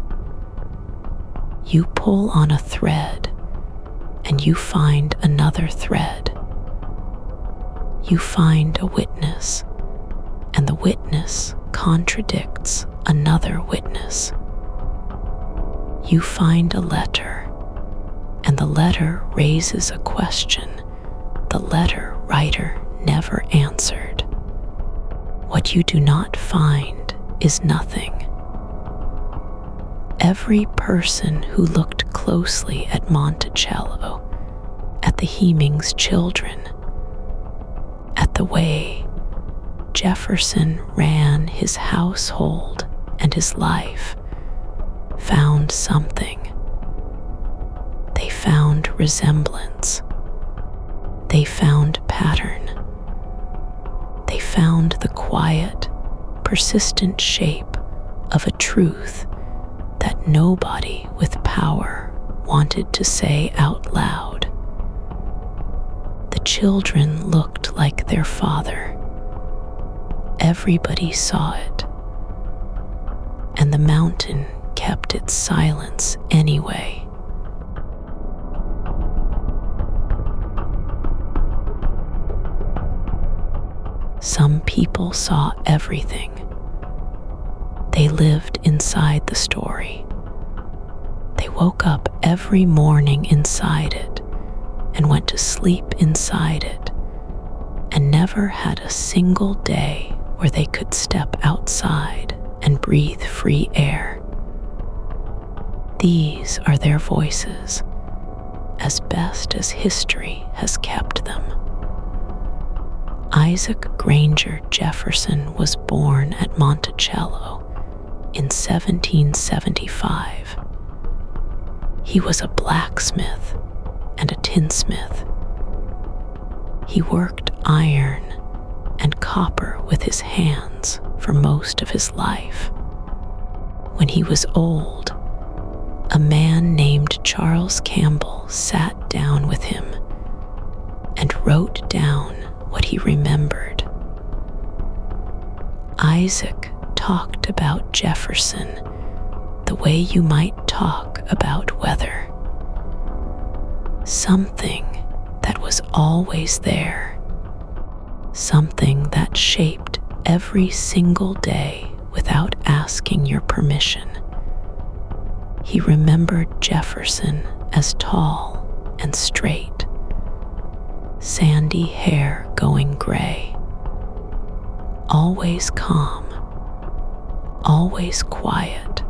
You pull on a thread and you find another thread. You find a witness, and the witness contradicts another witness. You find a letter, and the letter raises a question the letter writer never answered. What you do not find is nothing. Every person who looked closely at Monticello, at the Hemings children, at the way Jefferson ran his household and his life, found something. They found resemblance. They found pattern. They found the quiet, persistent shape of a truth that nobody with power wanted to say out loud. The children looked like their father. Everybody saw it. And the mountain kept its silence anyway. Some people saw everything. They lived inside the story. They woke up every morning inside it and went to sleep inside it, and never had a single day where they could step outside and breathe free air. These are their voices, as best as history has kept them. Isaac Granger Jefferson was born at Monticello in 1775. He was a blacksmith and a tinsmith. He worked iron and copper with his hands for most of his life. When he was old, a man named Charles Campbell sat down with him and wrote down what he remembered. Isaac talked about Jefferson the way you might talk about weather. Something that was always there. Something that shaped every single day without asking your permission. He remembered Jefferson as tall and straight, sandy hair going gray, always calm, always quiet.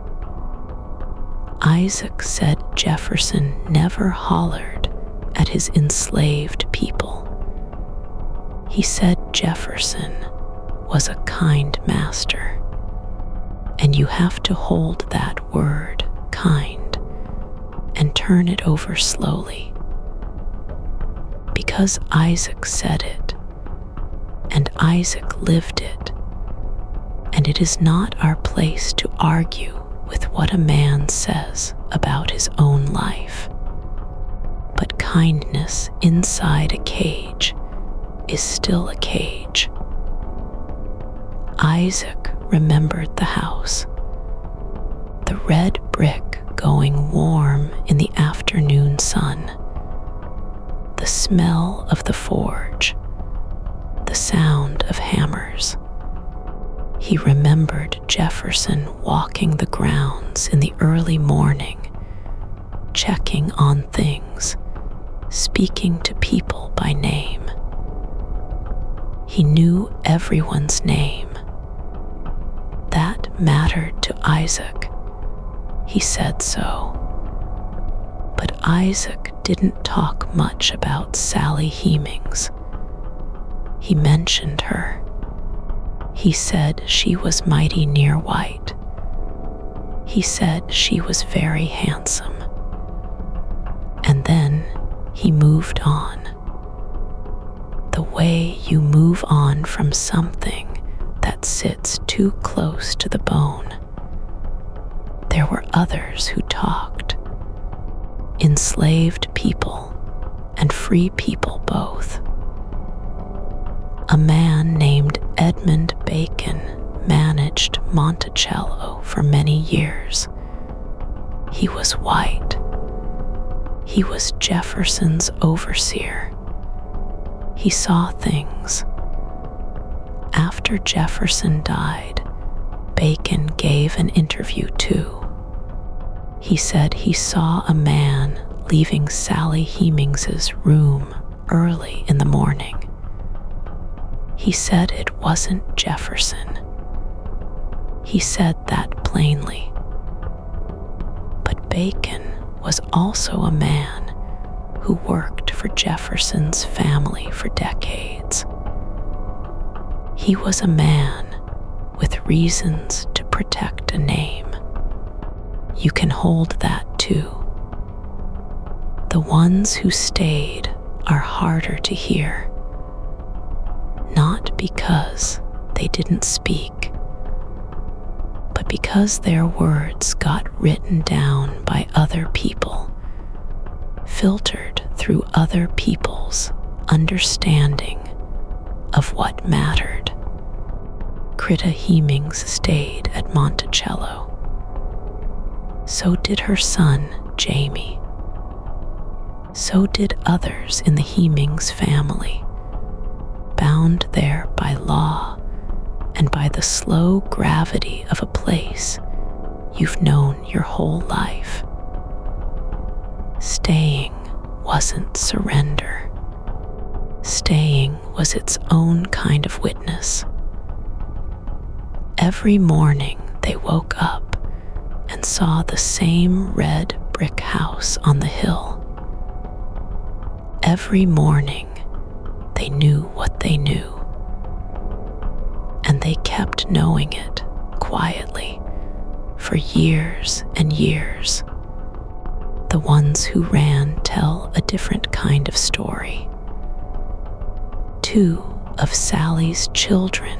Isaac said Jefferson never hollered at his enslaved people. He said Jefferson was a kind master, and you have to hold that word, kind, and turn it over slowly. Because Isaac said it, and Isaac lived it, and it is not our place to argue with what a man says about his own life. kindness inside a cage is still a cage. Isaac remembered the house, the red brick going warm in the afternoon sun, the smell of the forge, the sound of hammers. He remembered Jefferson walking the grounds in the early morning, checking on things, speaking to people by name. He knew everyone's name. That mattered to Isaac. He said so. But Isaac didn't talk much about Sally Hemings. He mentioned her. He said she was mighty near white. He said she was very handsome. And then he moved on. The way you move on from something that sits too close to the bone. There were others who talked. Enslaved people and free people both. A man named Edmund Bacon managed Monticello for many years. He was white. He was Jefferson's overseer. He saw things. After Jefferson died, Bacon gave an interview too. He said he saw a man leaving Sally Hemings's room early in the morning. He said it wasn't Jefferson. He said that plainly. But Bacon was also a man who worked for Jefferson's family for decades. He was a man with reasons to protect a name. You can hold that too. The ones who stayed are harder to hear, not because they didn't speak, but because their words got written down by other people, filtered through other people's understanding of what mattered. Critta Hemings stayed at Monticello. So did her son, Jamie. So did others in the Hemings family, bound there by law and by the slow gravity of a place you've known your whole life. Staying wasn't surrender. Staying was its own kind of witness. Every morning they woke up and saw the same red brick house on the hill. Every morning they knew what they knew, and they kept knowing it quietly for years and years. The ones who ran tell a different kind of story. 2 of Sally's children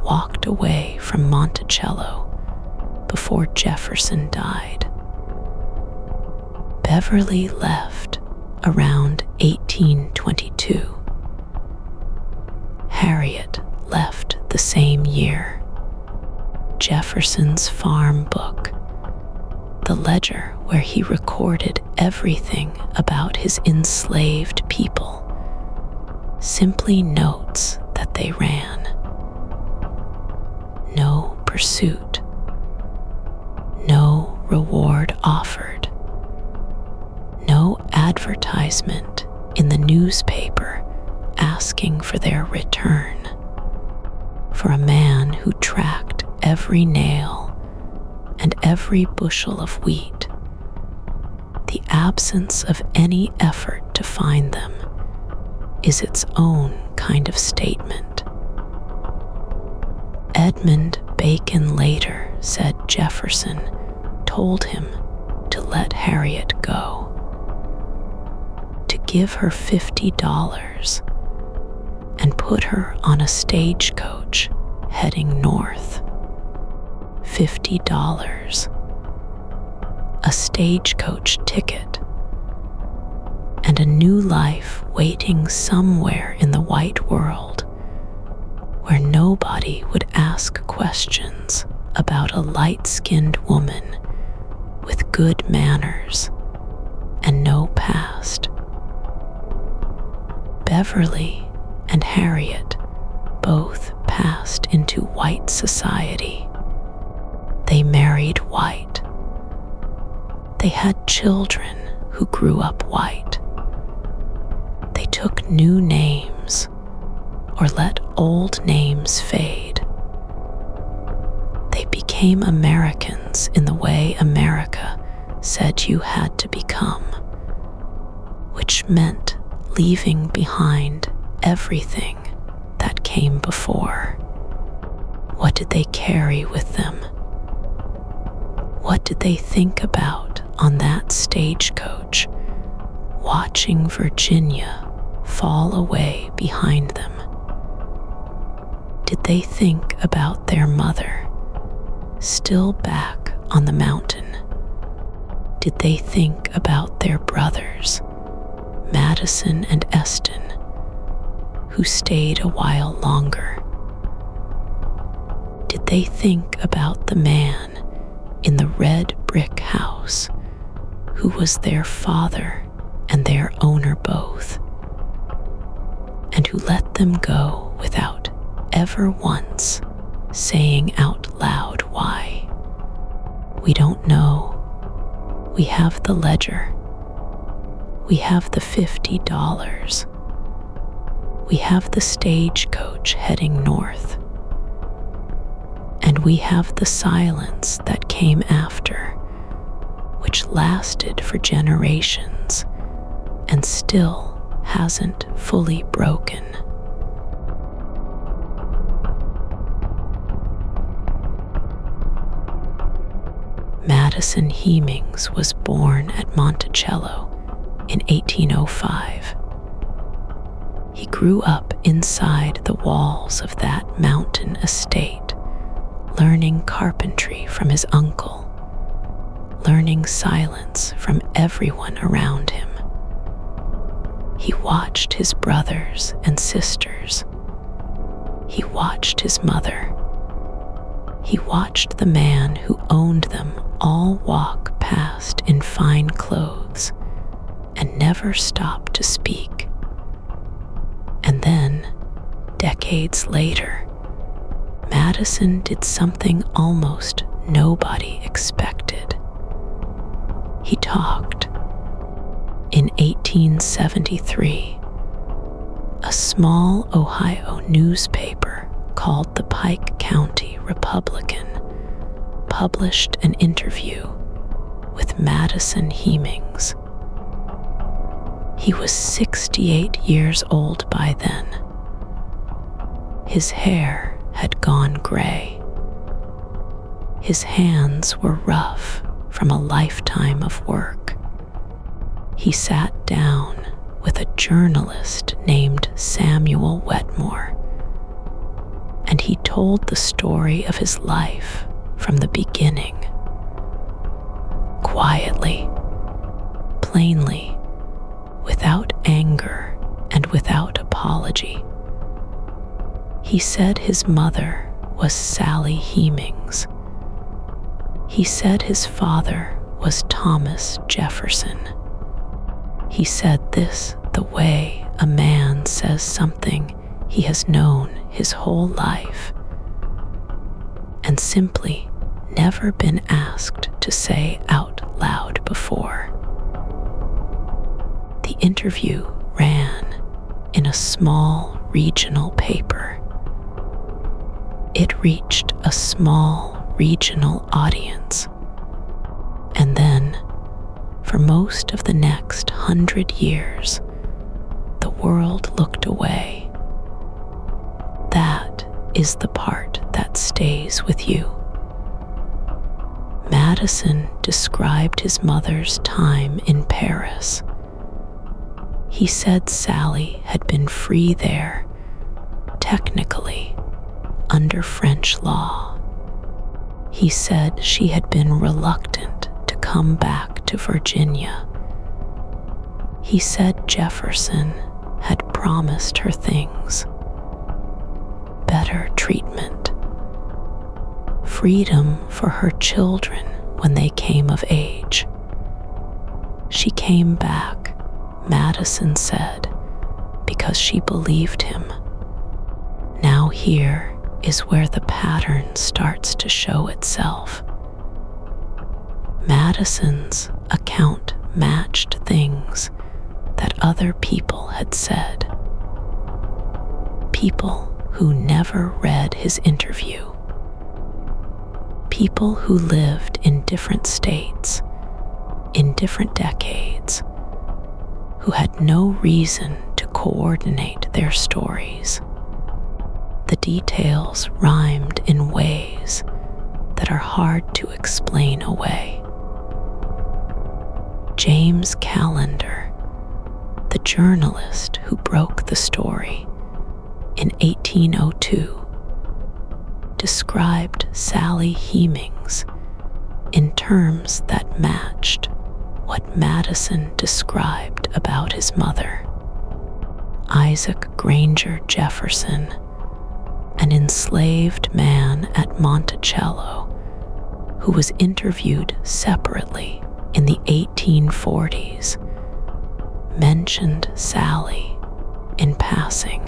walked away from Monticello before Jefferson died. Beverly left around 1822. Harriet left the same year. Jefferson's farm book, the ledger where he recorded everything about his enslaved people, simply notes that they ran. No pursuit. No reward offered. No advertisement in the newspaper asking for their return. For a man who tracked every nail and every bushel of wheat, the absence of any effort to find them is its own kind of statement. Edmund Bacon later said Jefferson told him to let Harriet go, to give her $50 and put her on a stagecoach heading north. $50, a stagecoach ticket, and a new life waiting somewhere in the white world where nobody would ask questions about a light-skinned woman with good manners and no past. Beverly and Harriet both passed into white society. They married white. They had children who grew up white. They took new names or let old names fade. They became Americans in the way America said you had to become, which meant leaving behind everything that came before. What did they carry with them? What did they think about on that stagecoach, watching Virginia fall away behind them? Did they think about their mother, still back on the mountain? Did they think about their brothers, Madison and Eston, who stayed a while longer? Did they think about the man in the red brick house who was their father and their owner both, and who let them go without ever once saying out loud why? We don't know. We have the ledger. We have the $50. We have the stagecoach heading north. And we have the silence that came after, which lasted for generations and still hasn't fully broken. Madison Hemings was born at Monticello in 1805. He grew up inside the walls of that mountain estate, learning carpentry from his uncle, learning silence from everyone around him. He watched his brothers and sisters. He watched his mother. He watched the man who owned them all walk past in fine clothes and never stop to speak. And then, decades later, Madison did something almost nobody expected. He talked. In 1873, a small Ohio newspaper called the Pike County Republican published an interview with Madison Hemings. He was 68 years old by then. His hair had gone gray. His hands were rough from a lifetime of work. He sat down with a journalist named Samuel Wetmore, and he told the story of his life from the beginning. Quietly, plainly, without anger and without apology. He said his mother was Sally Hemings. He said his father was Thomas Jefferson. He said this the way a man says something he has known his whole life and simply never been asked to say out loud before. The interview ran in a small regional paper. It reached a small regional audience, and then, for most of the next 100 years, the world looked away. That is the part that stays with you. Madison described his mother's time in Paris. He said Sally had been free there, technically, under French law. He said she had been reluctant to come back to Virginia. He said Jefferson had promised her things: better treatment, freedom for her children when they came of age. She came back, Madison said, because she believed him. Now here is where the pattern starts to show itself. Madison's account matched things that other people had said. People who never read his interview. People who lived in different states, in different decades, who had no reason to coordinate their stories. The details rhymed in ways that are hard to explain away. James Callender, the journalist who broke the story in 1802, described Sally Hemings in terms that matched what Madison described about his mother. Isaac Granger Jefferson, an enslaved man at Monticello who was interviewed separately in the 1840s, mentioned Sally in passing.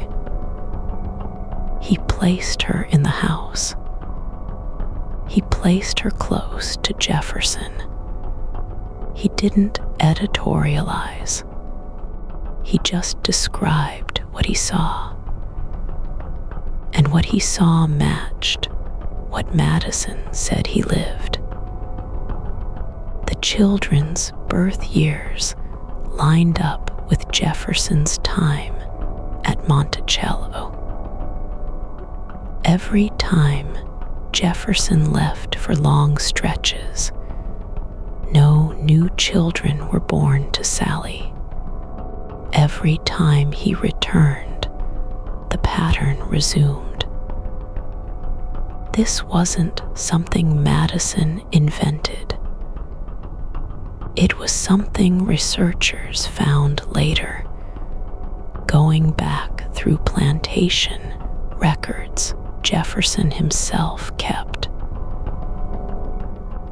He placed her in the house. He placed her close to Jefferson. He didn't editorialize. He just described what he saw. And what he saw matched what Madison said he lived. The children's birth years lined up with Jefferson's time at Monticello. Every time Jefferson left for long stretches, no new children were born to Sally. Every time he returned, the pattern resumed. This wasn't something Madison invented. It was something researchers found later, going back through plantation records Jefferson himself kept.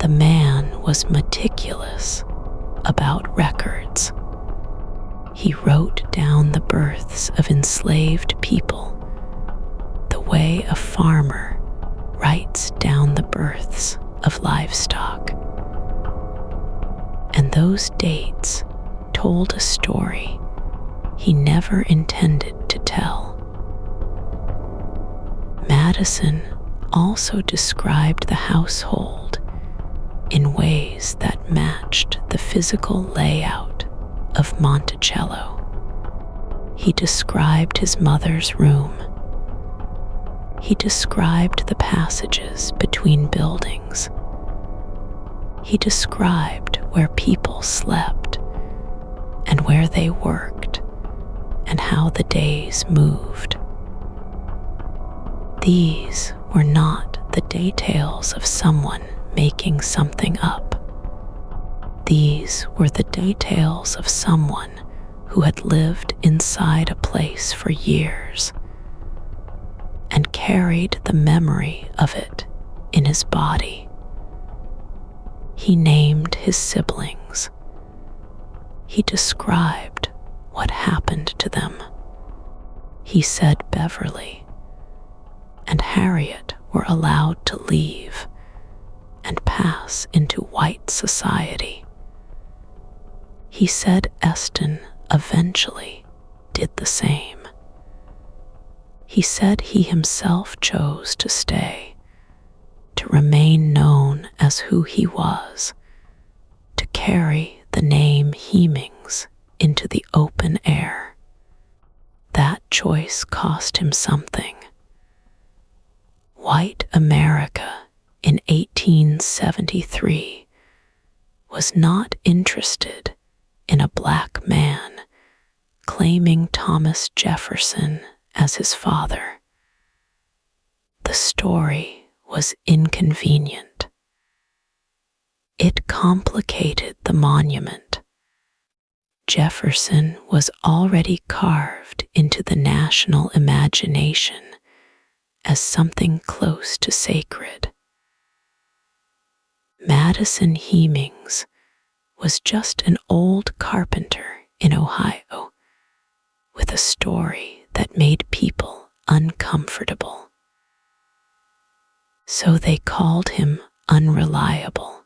The man was meticulous about records. He wrote down the births of enslaved people the way a farmer writes down the births of livestock. And those dates told a story he never intended to tell. Madison also described the household in ways that matched the physical layout of Monticello. He described his mother's room. He described the passages between buildings. He described where people slept and where they worked and how the days moved. These were not the details of someone making something up. These were the details of someone who had lived inside a place for years and carried the memory of it in his body. He named his siblings. He described what happened to them. He said Beverly and Harriet were allowed to leave and pass into white society. He said Eston eventually did the same. He said he himself chose to stay, to remain known as who he was, to carry the name Hemings into the open air. That choice cost him something. White America in 1873 was not interested in a black man claiming Thomas Jefferson as his father. The story was inconvenient. It complicated the monument. Jefferson was already carved into the national imagination as something close to sacred. Madison Hemings was just an old carpenter in Ohio with a story that made people uncomfortable. So they called him unreliable.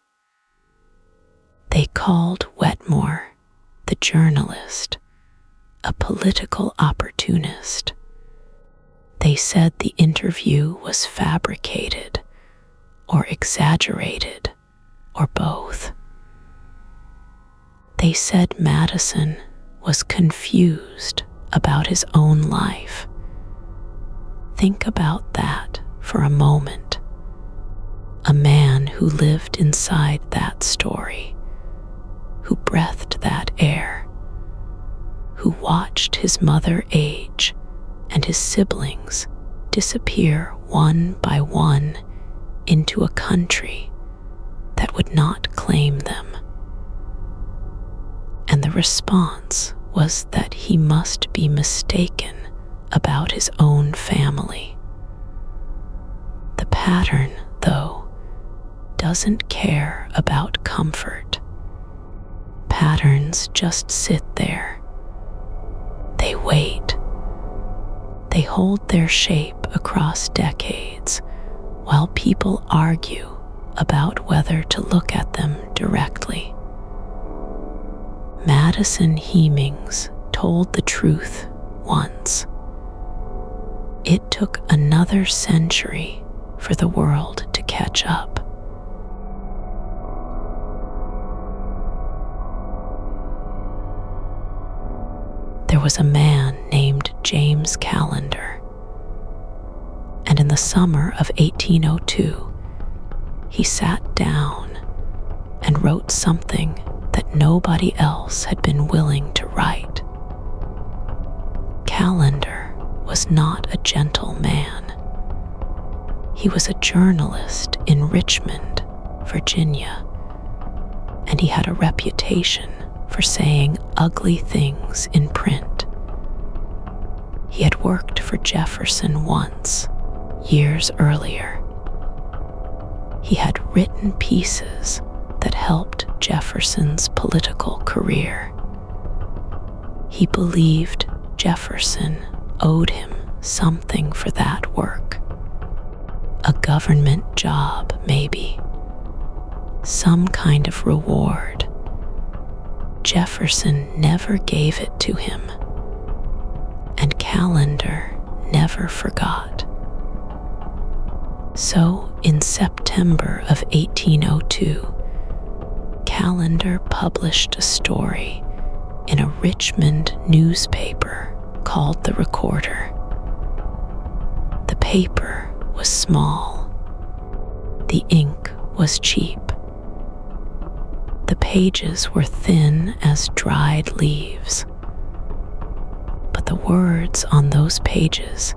They called Wetmore, the journalist, a political opportunist. They said the interview was fabricated or exaggerated or both. They said Madison was confused about his own life. Think about that for a moment. A man who lived inside that story, who breathed that air, who watched his mother age and his siblings disappear one by one into a country that would not claim them. And the response was that he must be mistaken about his own family. The pattern, though, doesn't care about comfort. Patterns just sit there. They wait. They hold their shape across decades while people argue about whether to look at them directly. Madison Hemings told the truth once. It took another century for the world to catch up. There was a man named James Callender, and in the summer of 1802, he sat down and wrote something that nobody else had been willing to write. Callender was not a gentle man. He was a journalist in Richmond, Virginia, and he had a reputation for saying ugly things in print. He had worked for Jefferson once, years earlier. He had written pieces that helped Jefferson's political career. He believed Jefferson owed him something for that work. A government job, maybe. Some kind of reward. Jefferson never gave it to him, and Callender never forgot. So, in September of 1802, Callender published a story in a Richmond newspaper called The Recorder. The paper was small. The ink was cheap. The pages were thin as dried leaves. But the words on those pages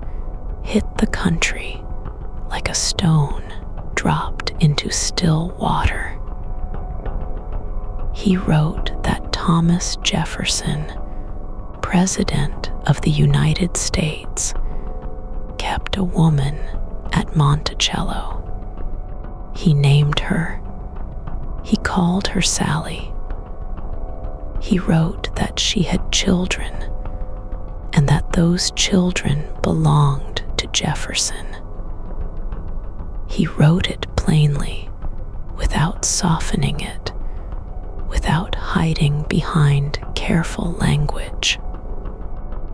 hit the country like a stone dropped into still water. He wrote that Thomas Jefferson, President of the United States, kept a woman at Monticello. He named her. He called her Sally. He wrote that she had children and that those children belonged to Jefferson. He wrote it plainly, without softening it, without hiding behind careful language.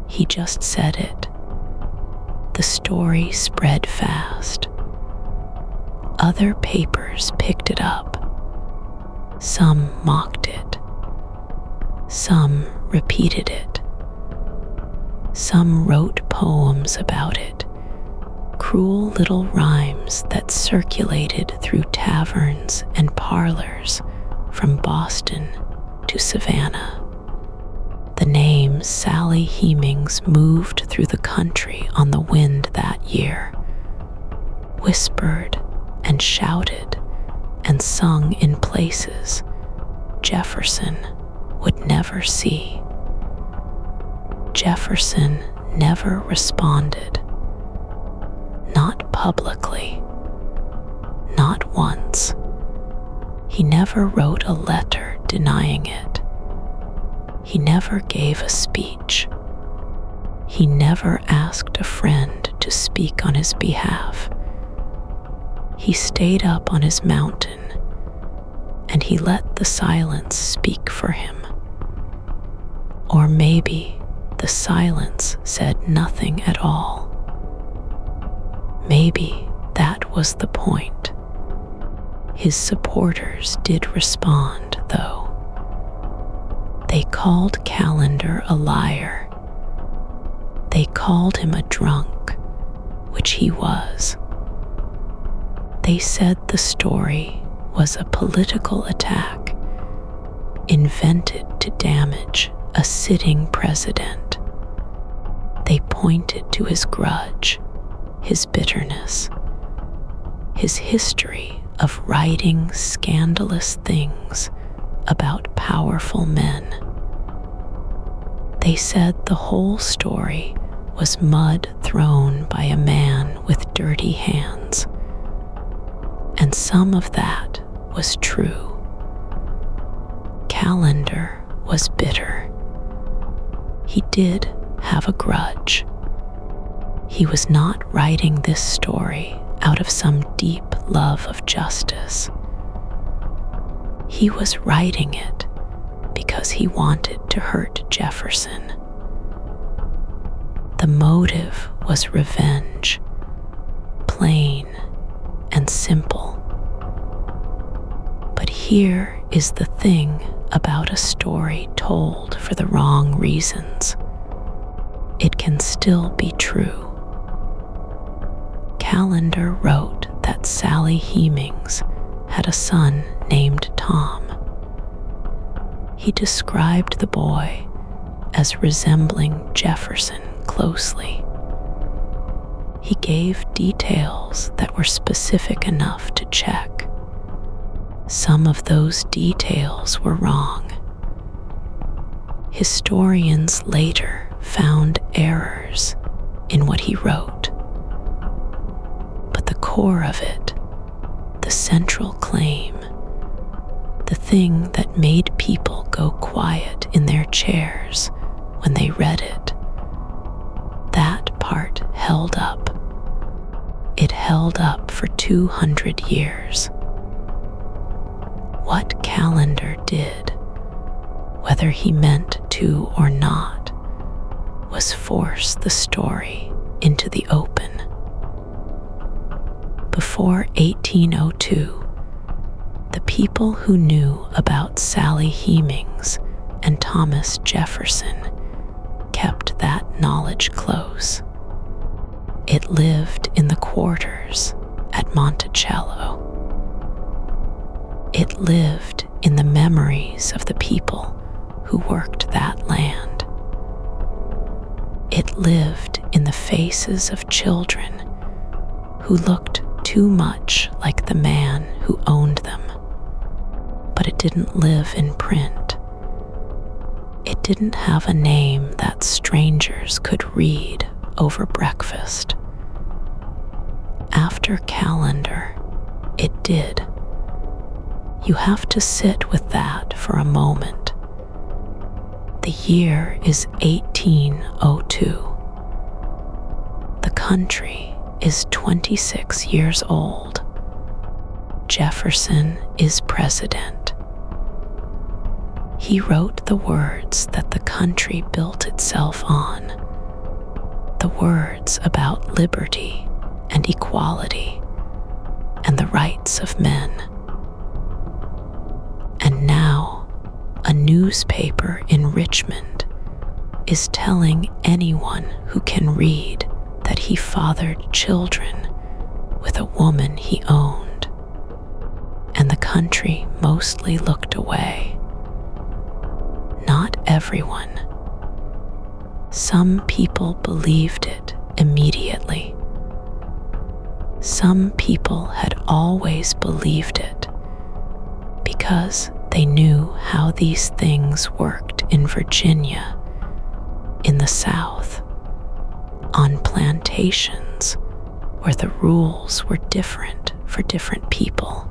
He just said it. The story spread fast. Other papers picked it up. Some mocked it. Some repeated it. Some wrote poems about it, cruel little rhymes that circulated through taverns and parlors from Boston to Savannah. The name Sally Hemings moved through the country on the wind that year, whispered and shouted and sung in places Jefferson would never see. Jefferson never responded. Not publicly. Not once. He never wrote a letter denying it. He never gave a speech. He never asked a friend to speak on his behalf. He stayed up on his mountain, and he let the silence speak for him. Or maybe the silence said nothing at all. Maybe that was the point. His supporters did respond, though. They called Calendar a liar. They called him a drunk, which he was. They said the story was a political attack invented to damage a sitting president. They pointed to his grudge, his bitterness, his history of writing scandalous things about powerful men. They said the whole story was mud thrown by a man with dirty hands. And some of that was true. Calendar was bitter. He did have a grudge. He was not writing this story out of some deep love of justice. He was writing it because he wanted to hurt Jefferson. The motive was revenge, plain and simple. But here is the thing about a story told for the wrong reasons. It can still be true. Calendar wrote that Sally Hemings had a son named Tom. He described the boy as resembling Jefferson closely. He gave details that were specific enough to check. Some of those details were wrong. Historians later found errors in what he wrote. But the core of it, the central claim, the thing that made people go quiet in their chairs when they read it, that part held up. It held up for 200 years. What Calendar did, whether he meant to or not, was force the story into the open. Before 1802, the people who knew about Sally Hemings and Thomas Jefferson kept that knowledge close. It lived in the quarters at Monticello. It lived in the memories of the people who worked that land. It lived in the faces of children who looked too much like the man who owned them. But it didn't live in print. It didn't have a name that strangers could read over breakfast. After Calendar, it did. You have to sit with that for a moment. The year is 1802. The country is 26 years old. Jefferson is president. He wrote the words that the country built itself on, the words about liberty and equality and the rights of men. And now, a newspaper in Richmond is telling anyone who can read that he fathered children with a woman he owned. And the country mostly looked away. Not everyone. Some people believed it immediately. Some people had always believed it because they knew how these things worked in Virginia, in the South, on plantations where the rules were different for different people.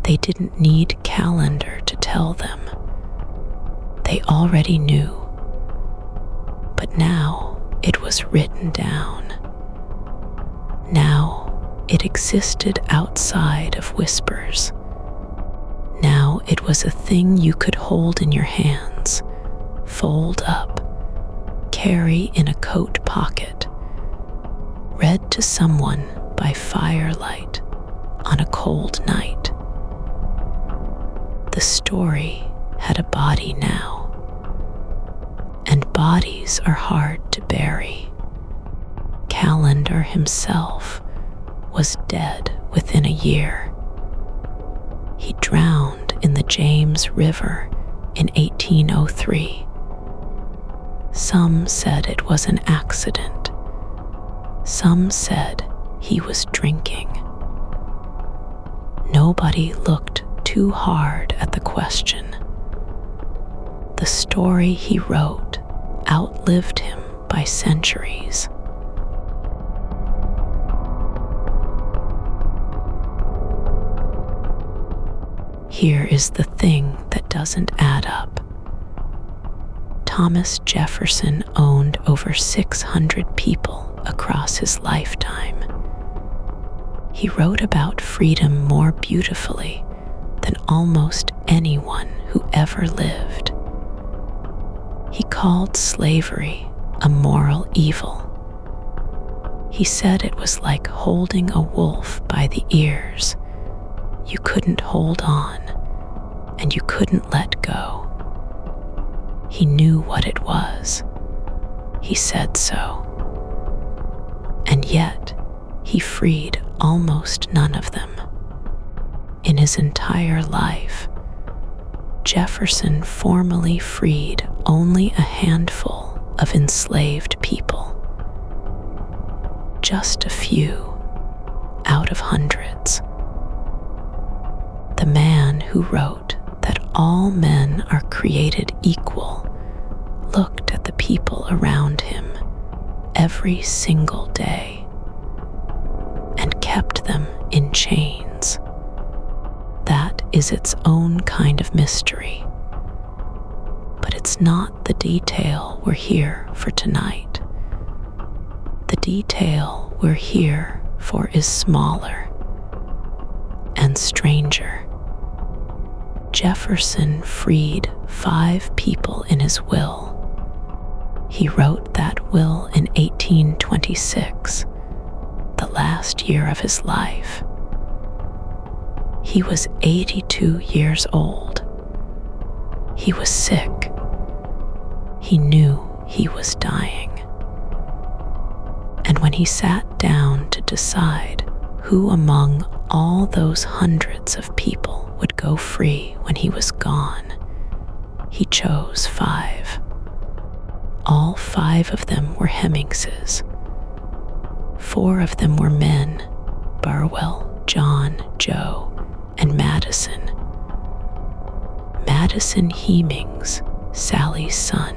They didn't need calendar to tell them. They already knew. But now it was written down. Now it existed outside of whispers. Now it was a thing you could hold in your hands, fold up, carry in a coat pocket, read to someone by firelight on a cold night. The story had a body now, and bodies are hard to bury. Calendar himself was dead within a year. He drowned in the James River in 1803. Some said it was an accident. Some said he was drinking. Nobody looked too hard at the question. The story he wrote outlived him by centuries. Here is the thing that doesn't add up. Thomas Jefferson owned over 600 people across his lifetime. He wrote about freedom more beautifully than almost anyone who ever lived. He called slavery a moral evil. He said it was like holding a wolf by the ears. You couldn't hold on, and you couldn't let go. He knew what it was. He said so. And yet, he freed almost none of them. In his entire life, Jefferson formally freed only a handful of enslaved people. Just a few out of hundreds. The man who wrote that all men are created equal looked at the people around him every single day and kept them in chains. That is its own kind of mystery. But it's not the detail we're here for tonight. The detail we're here for is smaller and stranger. Jefferson freed 5 people in his will. He wrote that will in 1826, the last year of his life. He was 82 years old. He was sick. He knew he was dying. And when he sat down to decide who among all those hundreds of people would go free when he was gone, he chose 5. All 5 of them were Hemingses. 4 of them were men: Burwell, John, Joe, and Madison. Madison Hemings, Sally's son,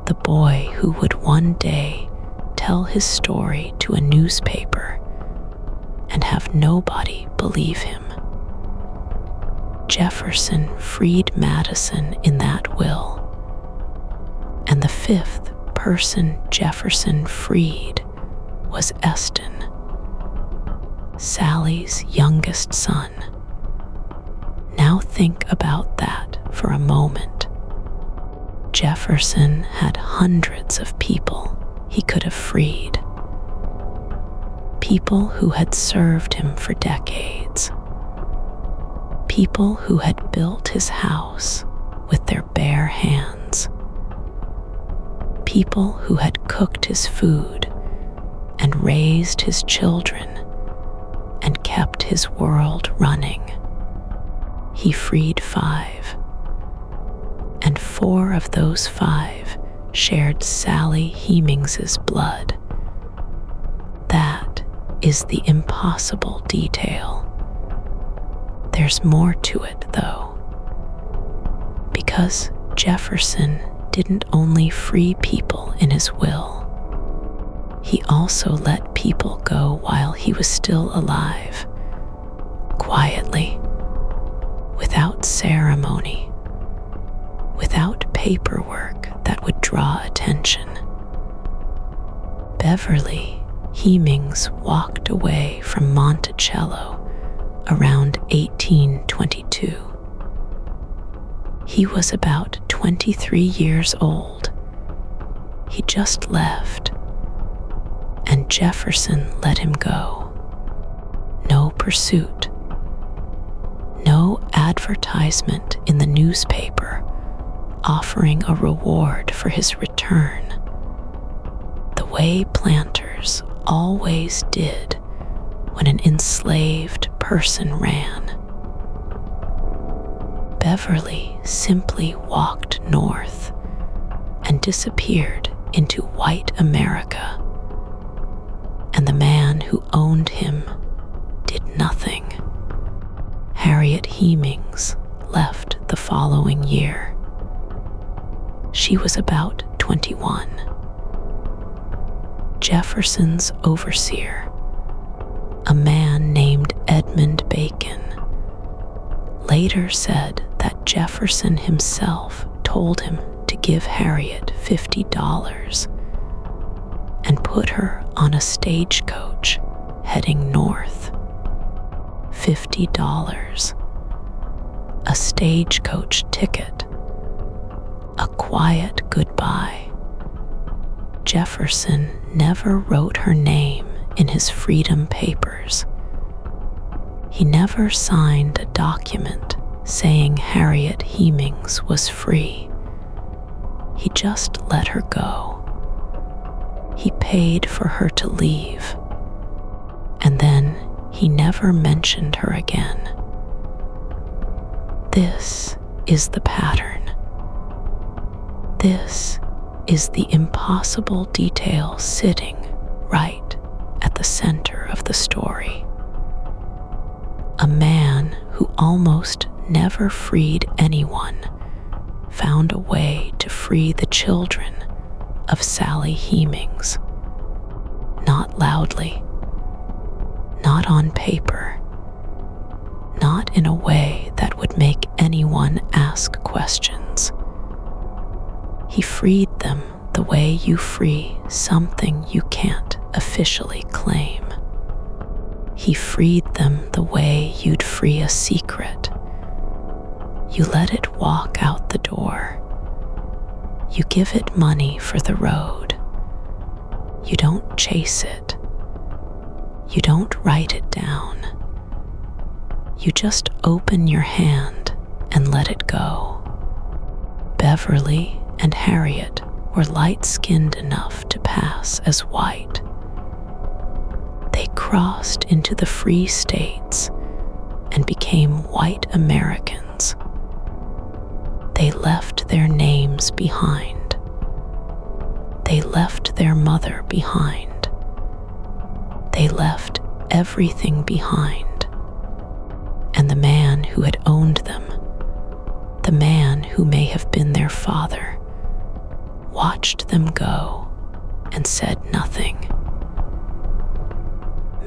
the boy who would one day tell his story to a newspaper and have nobody believe him. Jefferson freed Madison in that will, and the 5th person Jefferson freed was Eston, Sally's youngest son. Now think about that for a moment. Jefferson had hundreds of people he could have freed. People who had served him for decades. People who had built his house with their bare hands. People who had cooked his food and raised his children and kept his world running. He freed 5, and 4 of those 5 shared Sally Hemings's blood. That is the impossible detail. There's more to it, though, because Jefferson didn't only free people in his will, he also let people go while he was still alive, quietly, without ceremony, without paperwork that would draw attention. Beverly Hemings walked away from Monticello around 1822. He was about 23 years old. He just left, and Jefferson let him go. No pursuit, no advertisement in the newspaper offering a reward for his return, the way planters always did when an enslaved person ran. Beverly simply walked north and disappeared into white America, and the man who owned him did nothing. Harriet Hemings left the following year. She was about 21. Jefferson's overseer, a man named Edmund Bacon, later said that Jefferson himself told him to give Harriet $50 and put her on a stagecoach heading north. $50. A stagecoach ticket. A quiet goodbye. Jefferson never wrote her name in his freedom papers. He never signed a document saying Harriet Hemings was free. He just let her go. He paid for her to leave, and then he never mentioned her again. This is the pattern. This is the impossible detail sitting right at the center of the story. A man who almost never freed anyone found a way to free the children of Sally Hemings. Not loudly, not on paper, not in a way that would make anyone ask questions. He freed them the way you free something you can't officially claim. He freed them the way you'd free a secret. You let it walk out the door. You give it money for the road. You don't chase it. You don't write it down. You just open your hand and let it go. Beverly and Harriet were light-skinned enough to pass as white. They crossed into the free states and became white Americans. They left their names behind. They left their mother behind. They left everything behind. And the man who had owned them, the man who may have been their father, watched them go and said nothing.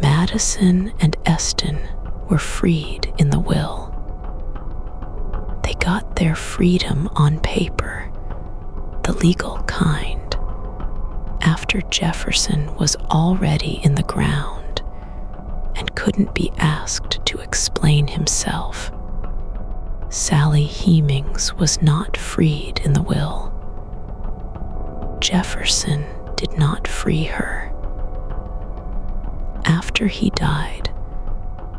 Madison and Eston were freed in the will. They got their freedom on paper, the legal kind, after Jefferson was already in the ground and couldn't be asked to explain himself. Sally Hemings was not freed in the will. Jefferson did not free her. After he died,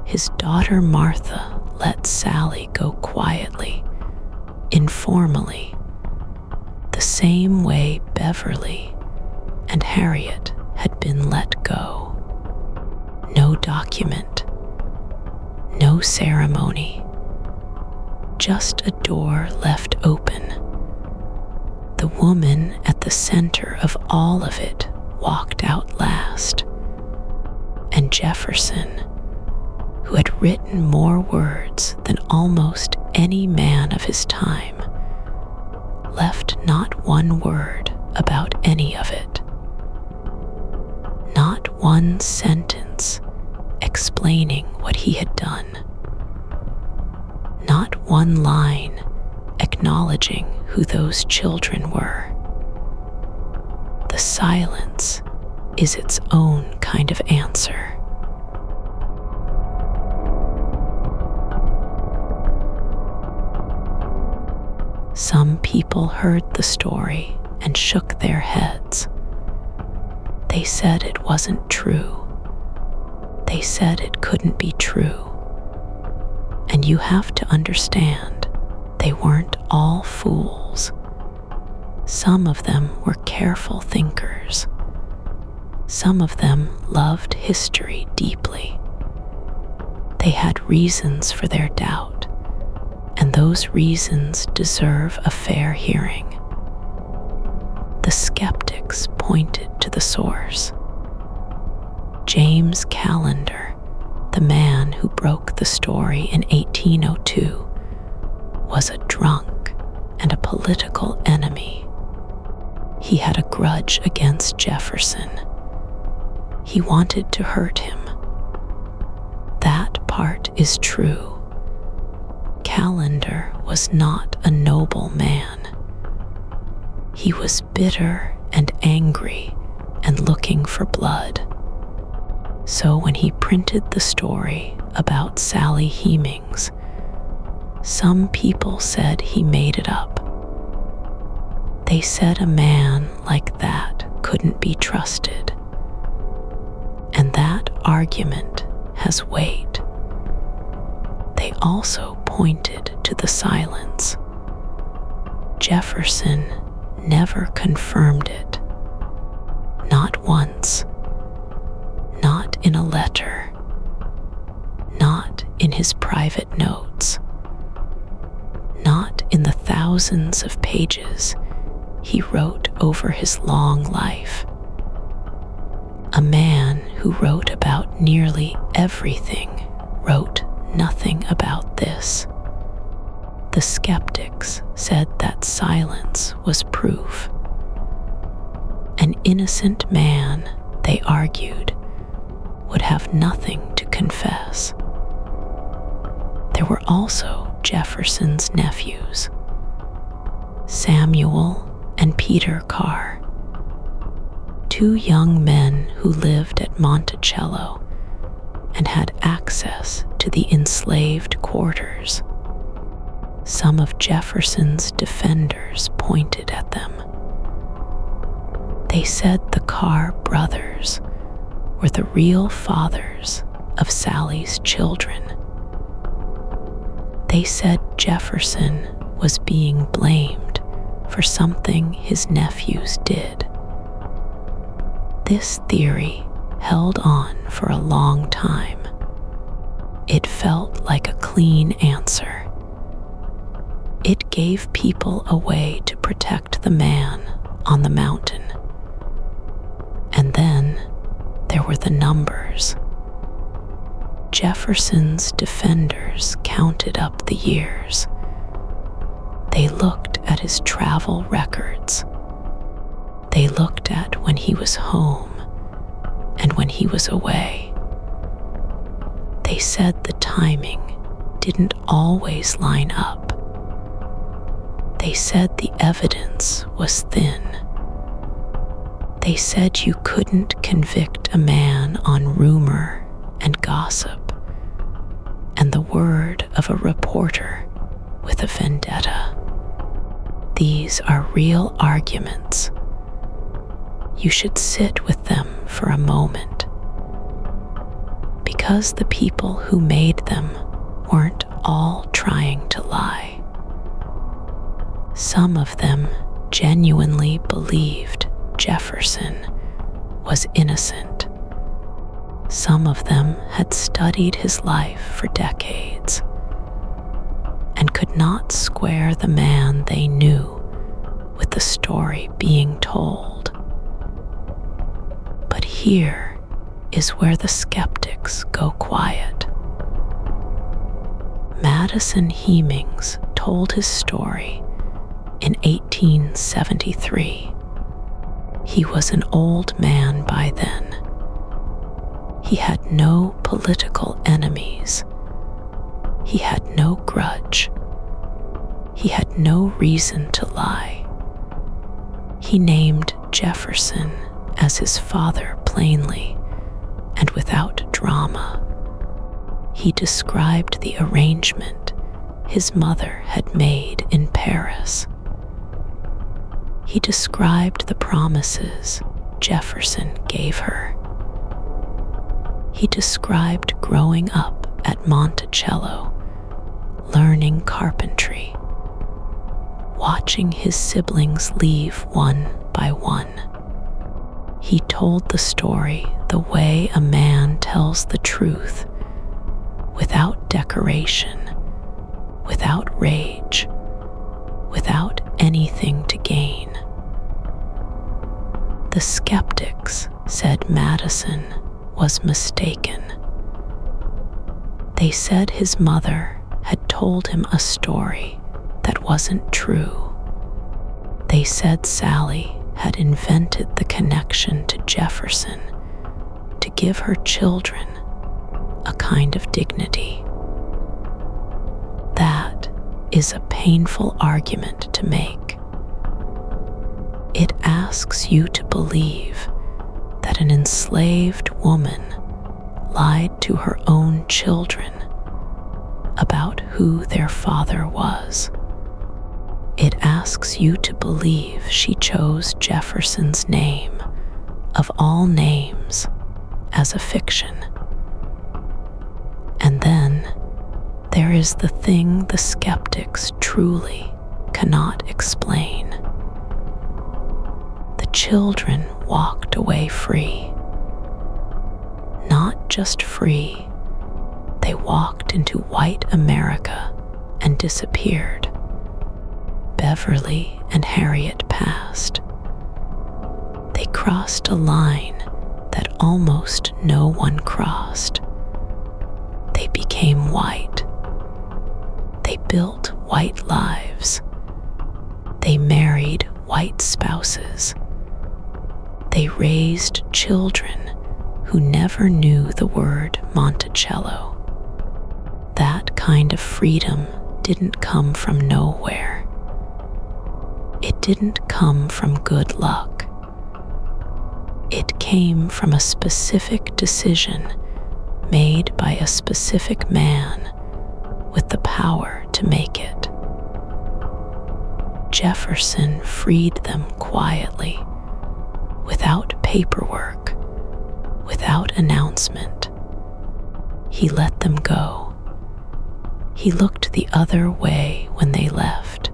his daughter Martha let Sally go quietly, informally, the same way Beverly and Harriet had been let go. No document, no ceremony, just a door left open. The woman at the center of all of it walked out last, and Jefferson, who had written more words than almost any man of his time, left not one word about any of it. Not one sentence explaining what he had done. Not one line acknowledging who those children were. The silence is its own kind of answer. Some people heard the story and shook their heads. They said it wasn't true. They said it couldn't be true. And you have to understand, they weren't all fools. Some of them were careful thinkers. Some of them loved history deeply. They had reasons for their doubt, and those reasons deserve a fair hearing. The skeptics pointed to the source. James Callender, the man who broke the story in 1802, was a drunk and a political enemy. He had a grudge against Jefferson. He wanted to hurt him. That part is true. Callender was not a noble man. He was bitter and angry and looking for blood. So when he printed the story about Sally Hemings, some people said he made it up. They said a man like that couldn't be trusted. And that argument has weight. They also pointed to the silence. Jefferson never confirmed it. Not once. Not in a letter. Not in his private notes. Not in the thousands of pages he wrote over his long life. A man who wrote about nearly everything wrote nothing about this. The skeptics said that silence was proof. An innocent man, they argued, would have nothing to confess. There were also Jefferson's nephews, Samuel and Peter Carr, two young men who lived at Monticello and had access to the enslaved quarters. Some of Jefferson's defenders pointed at them. They said the Carr brothers were the real fathers of Sally's children. They said Jefferson was being blamed for something his nephews did. This theory held on for a long time. It felt like a clean answer. It gave people a way to protect the man on the mountain. And then there were the numbers. Jefferson's defenders counted up the years. They looked at his travel records. They looked at when he was home and when he was away. They said the timing didn't always line up. They said the evidence was thin. They said you couldn't convict a man on rumor and gossip and the word of a reporter with a vendetta. These are real arguments. You should sit with them for a moment. Because the people who made them weren't all trying to lie. Some of them genuinely believed Jefferson was innocent. Some of them had studied his life for decades and could not square the man they knew with the story being told. But here is where the skeptics go quiet. Madison Hemings told his story in 1873. He was an old man by then. He had no political enemies. He had no grudge. He had no reason to lie. He named Jefferson as his father plainly and without drama. He described the arrangement his mother had made in Paris. He described the promises Jefferson gave her. He described growing up at Monticello, learning carpentry, watching his siblings leave one by one. He told the story the way a man tells the truth, without decoration, without rage, without anything to gain. The skeptics said Madison was mistaken. They said his mother had told him a story that wasn't true. They said Sally had invented the connection to Jefferson to give her children a kind of dignity. That is a painful argument to make. It asks you to believe that an enslaved woman lied to her own children about who their father was. It asks you to believe she chose Jefferson's name, of all names, as a fiction. And then there is the thing the skeptics truly cannot explain. The children walked away free. Not just free, they walked into white America and disappeared. Beverly and Harriet passed. They crossed a line that almost no one crossed. They became white. They built white lives. They married white spouses. They raised children who never knew the word Monticello. That kind of freedom didn't come from nowhere. It didn't come from good luck. It came from a specific decision made by a specific man with the power to make it. Jefferson freed them quietly, without paperwork, without announcement. He let them go. He looked the other way when they left.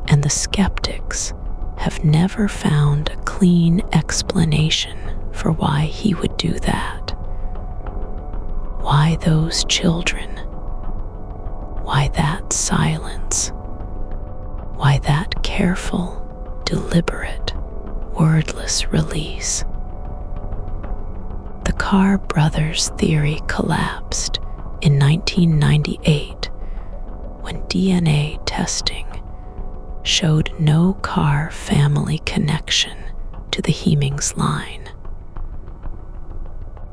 And the skeptics have never found a clean explanation for why he would do that. Why those children? Why that silence? Why that careful, deliberate, wordless release? The Carr brothers' theory collapsed in 1998 when DNA testing showed no Carr family connection to the Hemings line.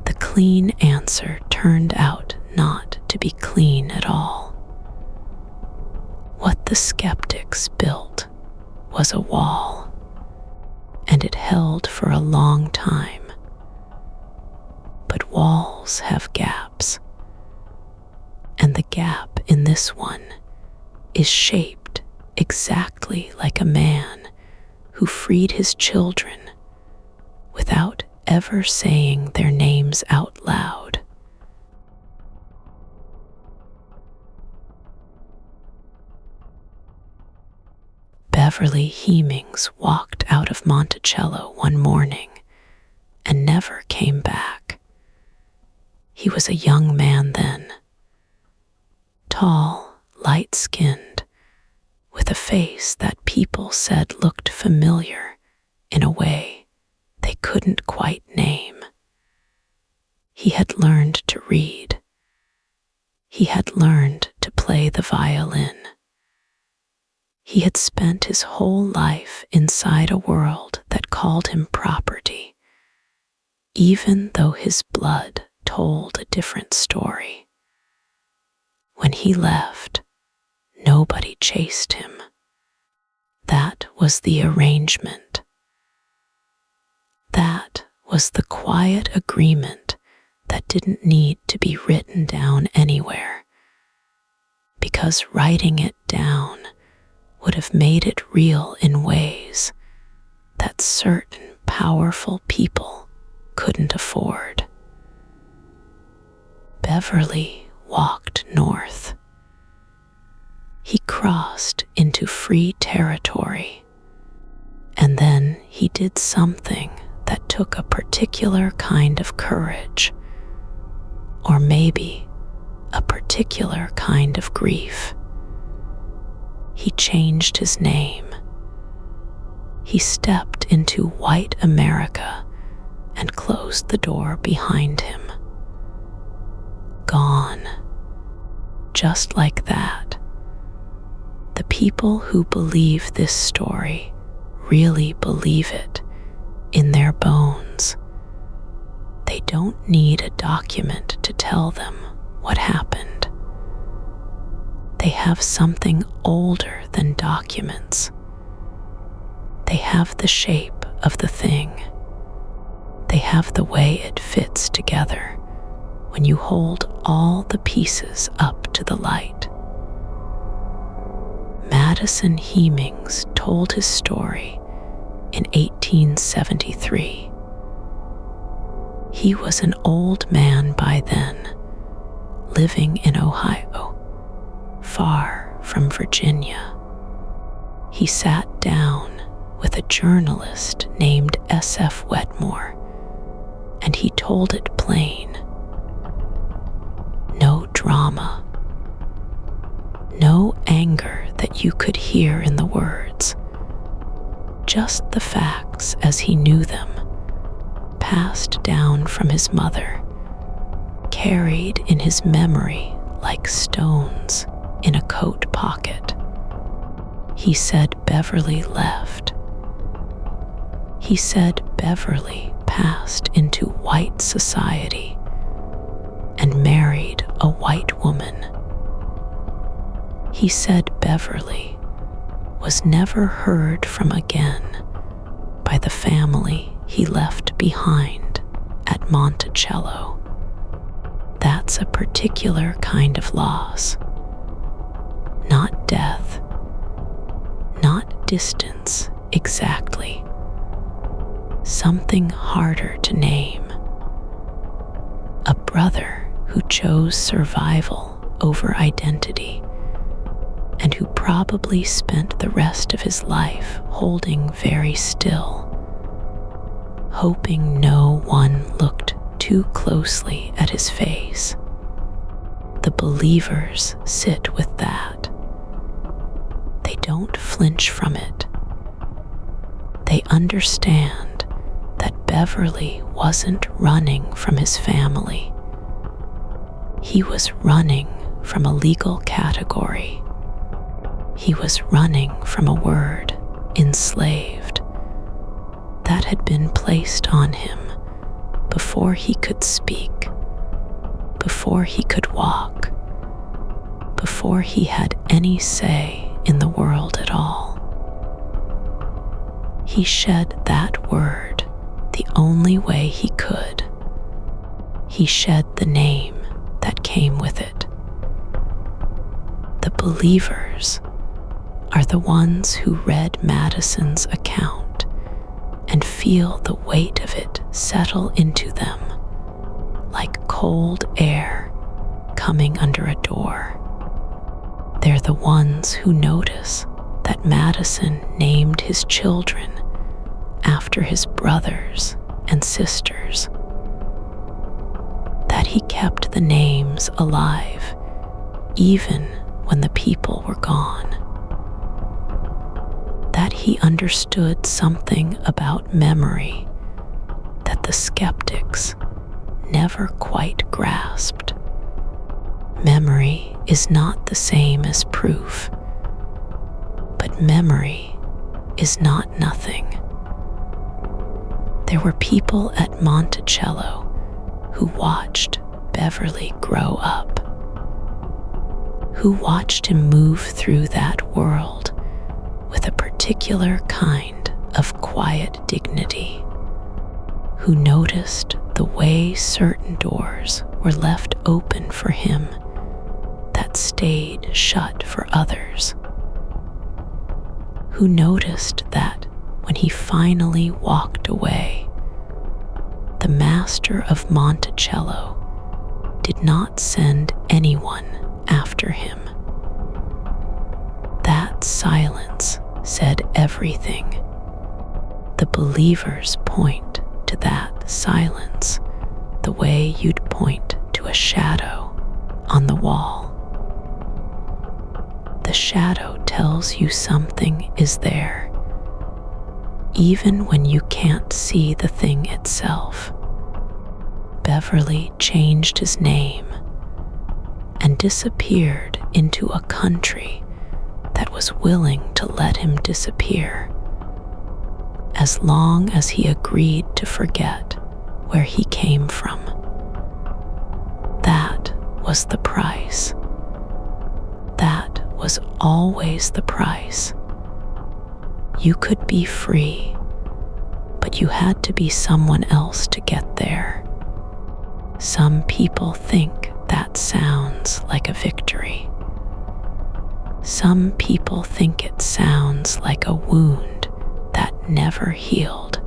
The clean answer turned out not to be clean at all. What the skeptics built was a wall, and it held for a long time. But walls have gaps, and the gap in this one is shaped exactly like a man who freed his children without ever saying their names out loud. Beverly Hemings walked out of Monticello one morning and never came back. He was a young man then, tall, light-skinned, with a face that people said looked familiar in a way they couldn't quite name. He had learned to read. He had learned to play the violin. He had spent his whole life inside a world that called him property, even though his blood told a different story. When he left, nobody chased him. That was the arrangement. That was the quiet agreement that didn't need to be written down anywhere, because writing it down would have made it real in ways that certain powerful people couldn't afford. Beverly walked north. He crossed into free territory, and then he did something that took a particular kind of courage, or maybe a particular kind of grief. He changed his name. He stepped into white America and closed the door behind him. Gone. Just like that. The people who believe this story really believe it in their bones. They don't need a document to tell them what happened. They have something older than documents. They have the shape of the thing. They have the way it fits together when you hold all the pieces up to the light. Madison Hemings told his story in 1873. He was an old man by then, living in Ohio, far from Virginia. He sat down with a journalist named S.F. Wetmore, and he told it plain. No drama. No anger that you could hear in the words. Just the facts as he knew them, passed down from his mother, carried in his memory like stones in a coat pocket. He said Beverly left. He said Beverly passed into white society and married a white woman. He said Beverly was never heard from again by the family he left behind at Monticello. That's a particular kind of loss. Not death, not distance exactly. Something harder to name. A brother who chose survival over identity, and who probably spent the rest of his life holding very still, hoping no one looked too closely at his face. The believers sit with that. They don't flinch from it. They understand that Beverly wasn't running from his family. He was running from a legal category. He was running from a word, enslaved, that had been placed on him before he could speak, before he could walk, before he had any say in the world at all. He shed that word the only way he could. He shed the name that came with it. The believers are the ones who read Madison's account and feel the weight of it settle into them like cold air coming under a door. They're the ones who notice that Madison named his children after his brothers and sisters, that he kept the names alive even when the people were gone, that he understood something about memory that the skeptics never quite grasped. Memory is not the same as proof, but But memory is not nothing. There were people at Monticello who watched Beverly grow up, who watched him move through that world with a particular kind of quiet dignity, who noticed the way certain doors were left open for him that stayed shut for others, who noticed that when he finally walked away, the master of Monticello did not send anyone after him. That silence said everything. The believers point to that silence the way you'd point to a shadow on the wall. The shadow tells you something is there, even when you can't see the thing itself. Beverly changed his name and disappeared into a country that was willing to let him disappear, as long as he agreed to forget where he came from. That was the price. That was always the price. You could be free, but you had to be someone else to get there. Some people think that sounds like a victory. Some people think it sounds like a wound that never healed.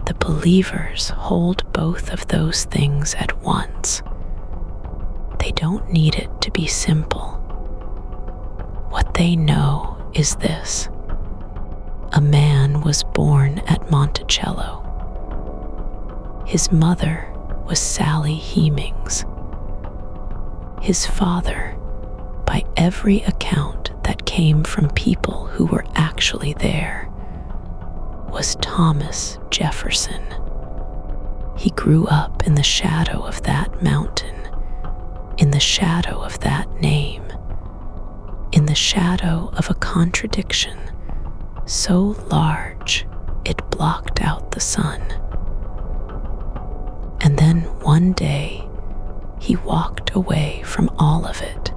The believers hold both of those things at once. They don't need it to be simple. What they know is this: a man was born at Monticello. His mother was Sally Hemings. His father, by every account that came from people who were actually there, was Thomas Jefferson. He grew up in the shadow of that mountain, in the shadow of that name, in the shadow of a contradiction so large it blocked out the sun. And then one day, he walked away from all of it.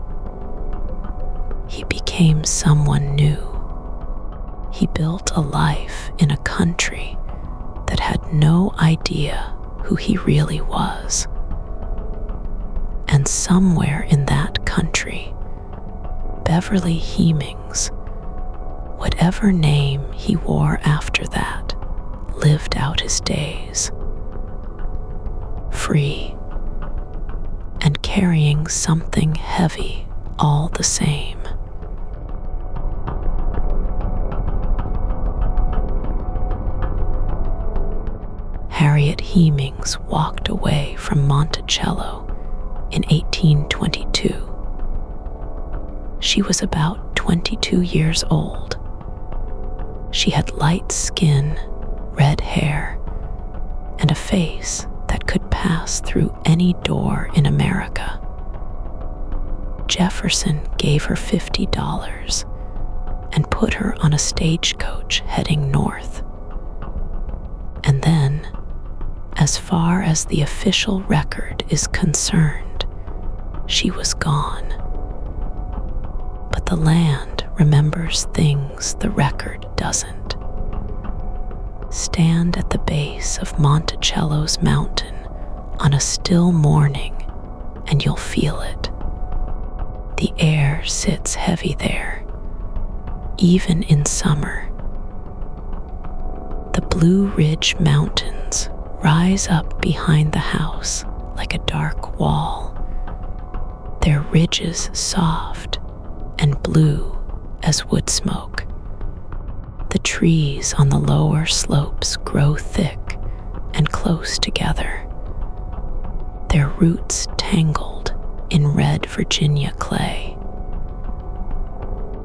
He became someone new. He built a life in a country that had no idea who he really was. And somewhere in that country, Beverly Hemings, whatever name he wore after that, lived out his days, free and carrying something heavy all the same. Harriet Hemings walked away from Monticello in 1822. She was about 22 years old. She had light skin, red hair, and a face that could pass through any door in America. Jefferson gave her $50 and put her on a stagecoach heading north. And then, as far as the official record is concerned, she was gone. But the land remembers things the record doesn't. Stand at the base of Monticello's mountain on a still morning and you'll feel it. The air sits heavy there, even in summer. The Blue Ridge Mountains rise up behind the house like a dark wall, their ridges soft and blue as wood smoke. The trees on the lower slopes grow thick and close together, their roots tangled in red Virginia clay.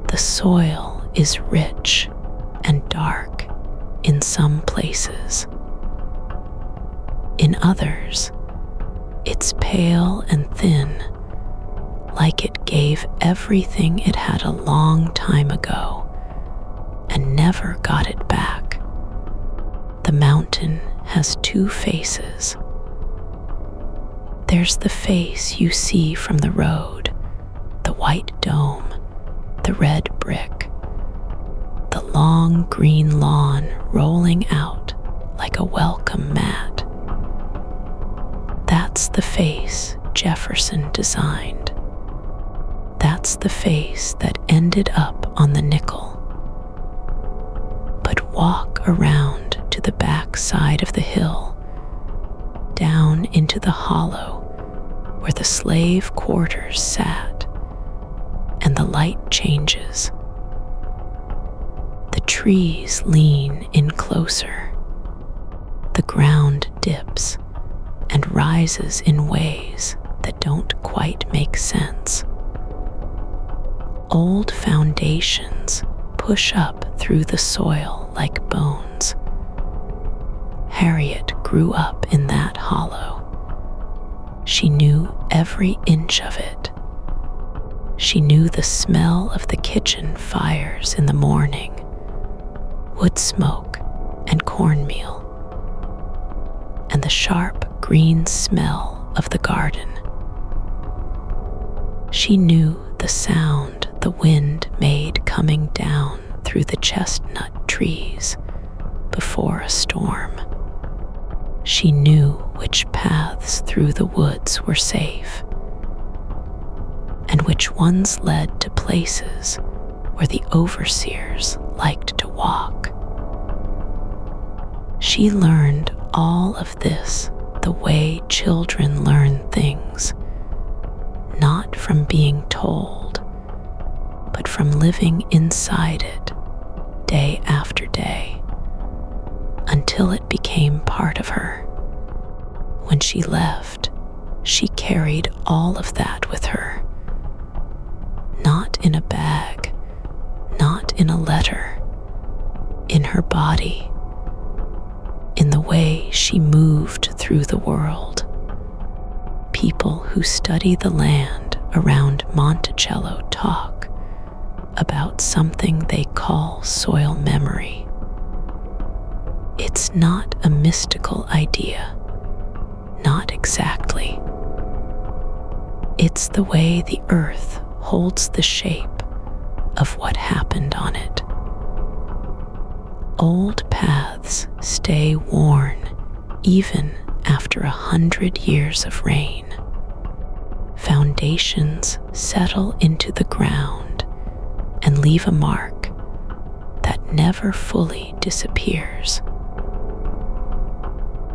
The soil is rich and dark in some places. In others, it's pale and thin, like it gave everything it had a long time ago and never got it back. The mountain has two faces. There's the face you see from the road, the white dome, the red brick, the long green lawn rolling out like a welcome mat. That's the face Jefferson designed. That's the face that ended up on the nickel. But walk around to the back side of the hill, down into the hollow where the slave quarters sat, and the light changes. The trees lean in closer. The ground dips and rises in ways that don't quite make sense. Old foundations push up through the soil like bones. Harriet grew up in that hollow. She knew every inch of it. She knew the smell of the kitchen fires in the morning, wood smoke and cornmeal, and the sharp green smell of the garden. She knew the sound the wind made coming down through the chestnut trees before a storm. She knew which paths through the woods were safe, and which ones led to places where the overseers liked to walk. She learned all of this the way children learn things, not from being told, but from living inside it day after day, until it became part of her. When she left, she carried all of that with her. Not in a bag, not in a letter, in her body, in the way she moved through the world. People who study the land around Monticello talk about something they call soil memory. It's not a mystical idea, not exactly. It's the way the earth holds the shape of what happened on it. Old paths stay worn even after 100 years of rain. Foundations settle into the ground and leave a mark that never fully disappears.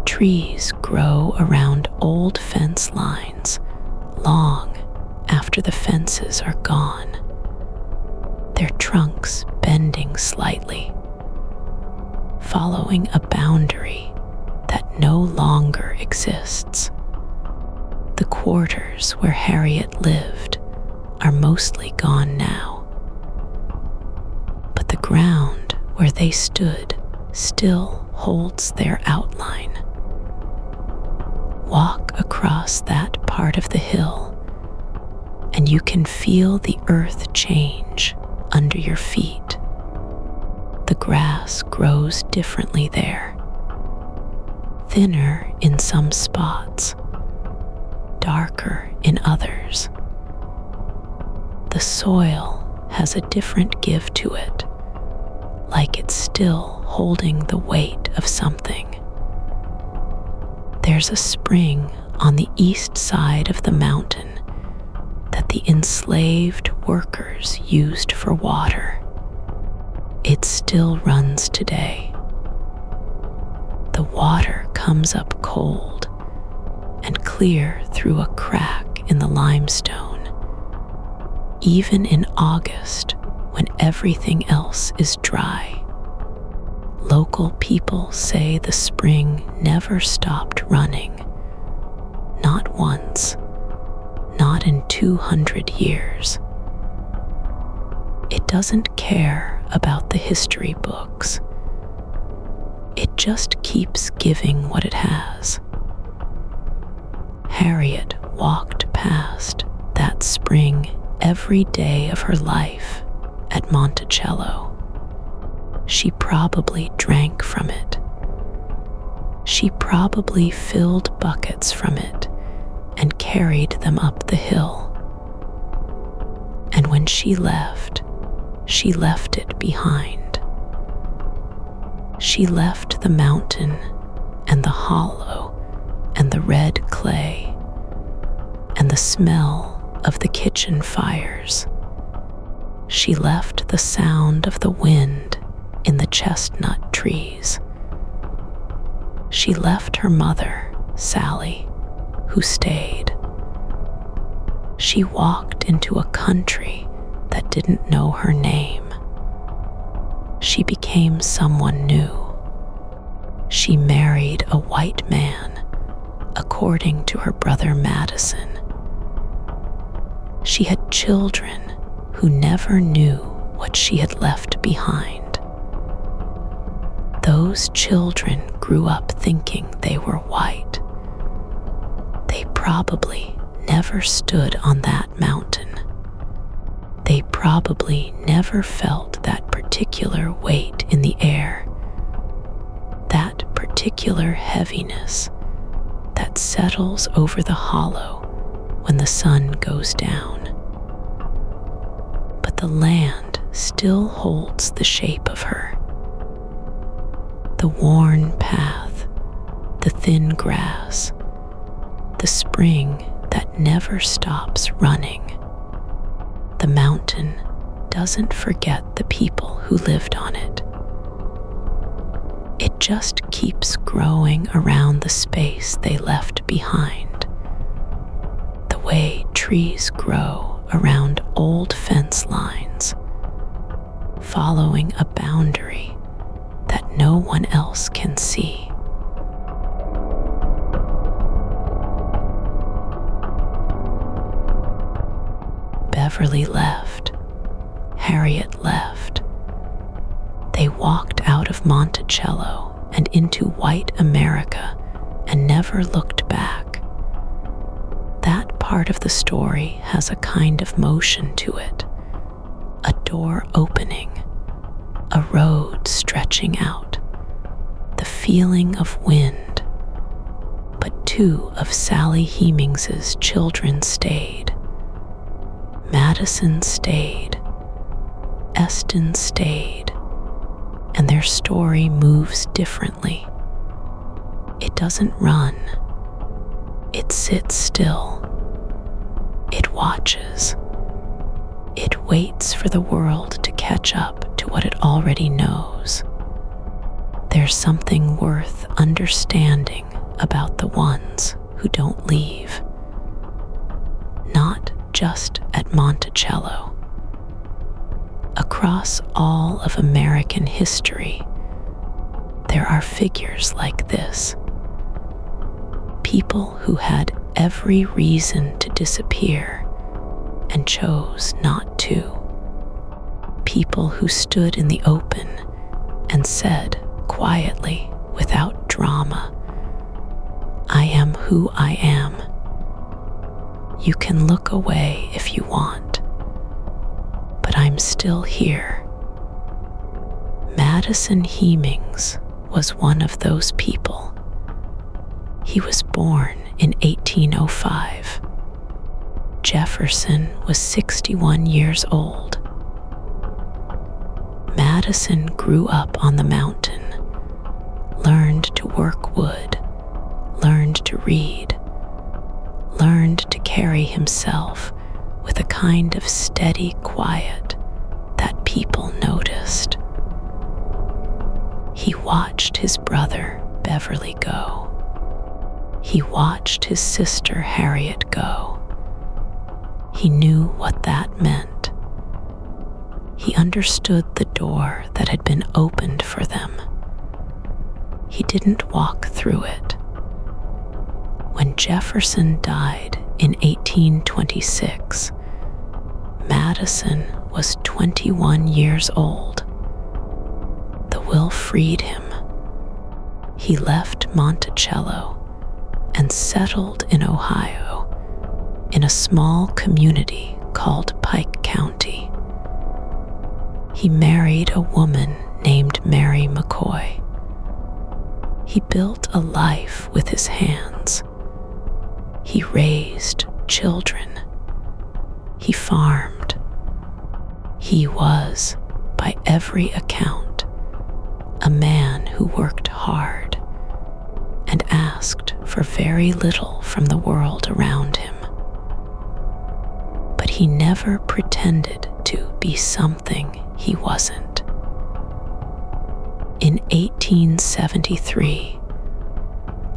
Trees grow around old fence lines long after the fences are gone, their trunks bending slightly, following a boundary that no longer exists. The quarters where Harriet lived are mostly gone now, but the ground where they stood still holds their outline. Walk across that part of the hill, and you can feel the earth change under your feet. The grass grows differently there, thinner in some spots, darker in others. The soil has a different give to it, like it's still holding the weight of something. There's a spring on the east side of the mountain that the enslaved workers used for water. It still runs today. The water comes up cold and clear through a crack in the limestone, even in August when everything else is dry. Local people say the spring never stopped running. Not once, not in 200 years. It doesn't care about the history books. It just keeps giving what it has. Harriet walked past that that spring every day of her life at Monticello. She probably drank from it. She probably filled buckets from it and carried them up the hill. And when she left it behind. She left the mountain and the hollow and the red clay and the smell of the kitchen fires. She left the sound of the wind in the chestnut trees. She left her mother, Sally, who stayed. She walked into a country that didn't know her name. She became someone new. She married a white man, according to her brother Madison. She had children who never knew what she had left behind. Those children grew up thinking they were white. They probably never stood on that mountain. They probably never felt that particular weight in the air, that particular heaviness that settles over the hollow when the sun goes down. But the land still holds the shape of her. The worn path, the thin grass, the spring that never stops running. The mountain doesn't forget the people who lived on it. It just keeps growing around the space they left behind, the way trees grow around old fence lines, following a boundary that no one else can see. Beverly left. Harriet left. They walked out of Monticello and into white America and never looked back. That part of the story has a kind of motion to it, a door opening, a road stretching out, the feeling of wind. But two of Sally Hemings's children stayed. Madison stayed, Eston stayed, and their story moves differently. It doesn't run. It sits still. It watches. It waits for the world to catch up to what it already knows. There's something worth understanding about the ones who don't leave. Not just at Monticello. Across all of American history, there are figures like this. People who had every reason to disappear and chose not to. People who stood in the open and said quietly, without drama, "I am who I am. You can look away if you want, but I'm still here." Madison Hemings was one of those people. He was born in 1805. Jefferson was 61 years old. Madison grew up on the mountain, learned to work wood, learned to read, learned to carry himself with a kind of steady quiet that people noticed. He watched his brother Beverly go. He watched his sister Harriet go. He knew what that meant. He understood the door that had been opened for them. He didn't walk through it. When Jefferson died in 1826, Madison was 21 years old. The will freed him. He left Monticello and settled in Ohio in a small community called Pike County. He married a woman named Mary McCoy. He built a life with his hands. He raised children. He farmed. He was, by every account, a man who worked hard and asked for very little from the world around him. But he never pretended to be something he wasn't. In 1873,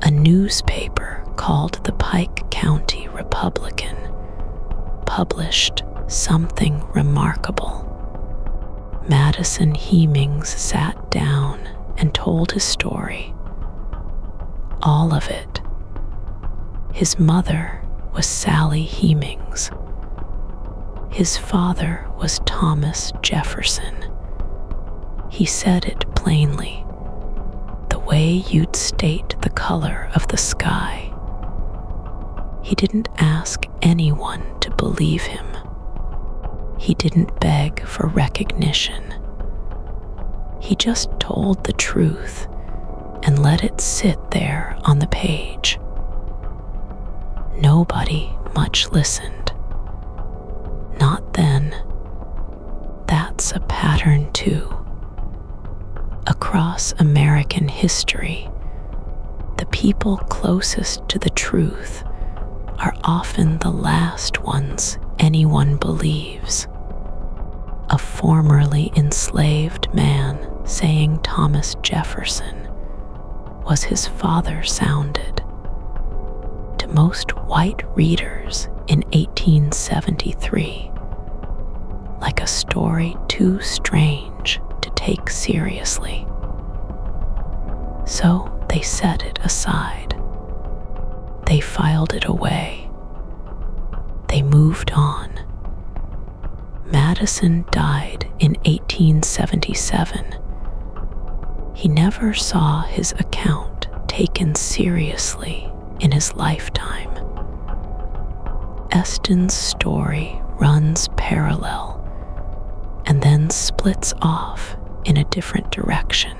a newspaper called the Pike County Republican published something remarkable. Madison Hemings sat down and told his story. All of it. His mother was Sally Hemings. His father was Thomas Jefferson. He said it plainly, the way you'd state the color of the sky. He didn't ask anyone to believe him. He didn't beg for recognition. He just told the truth and let it sit there on the page. Nobody much listened. Not then. That's a pattern too. Across American history, the people closest to the truth are often the last ones anyone believes. A formerly enslaved man saying Thomas Jefferson was his father sounded. To most white readers in 1873, like a story too strange to take seriously. So they set it aside. They filed it away. They moved on. Madison died in 1877. He never saw his account taken seriously in his lifetime. Eston's story runs parallel and then splits off in a different direction.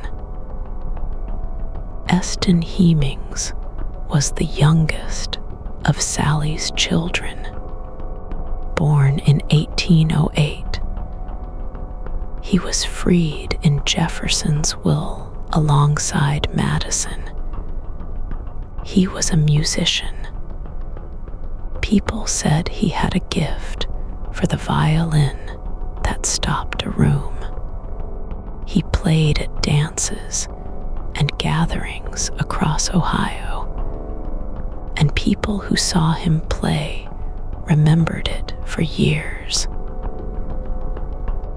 Eston Hemings was the youngest of Sally's children, born in 1808. He was freed in Jefferson's will alongside Madison. He was a musician. People said he had a gift for the violin that stopped a room. He played at dances and gatherings across Ohio, and people who saw him play remembered it for years.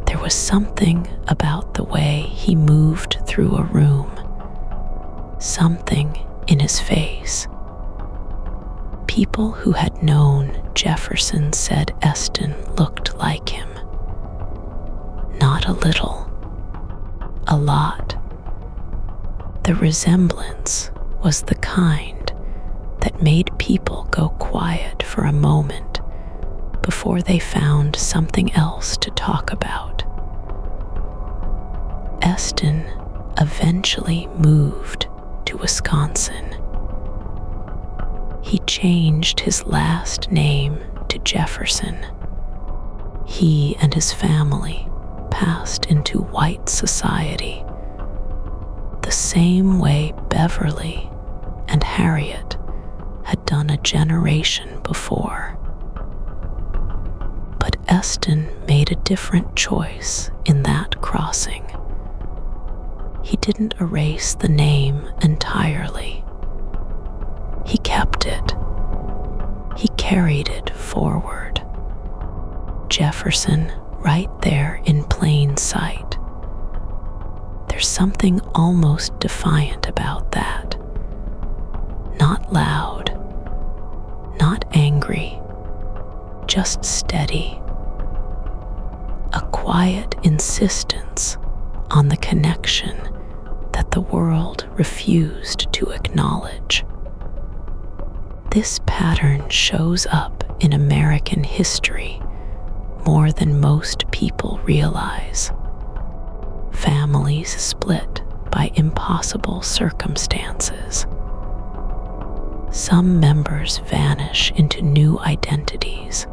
There was something about the way he moved through a room, something in his face. People who had known Jefferson said Eston looked like him. Not a little, a lot. The resemblance was the kind that made people go quiet for a moment before they found something else to talk about. Eston eventually moved to Wisconsin. He changed his last name to Jefferson. He and his family passed into white society, the same way Beverly and Harriet had done a generation before. But Eston made a different choice in that crossing. He didn't erase the name entirely. He kept it. He carried it forward. Jefferson right there in plain sight. There's something almost defiant about that. Not loud, not angry, just steady. A quiet insistence on the connection that the world refused to acknowledge. This pattern shows up in American history more than most people realize. Families split by impossible circumstances. Some members vanish into new identities.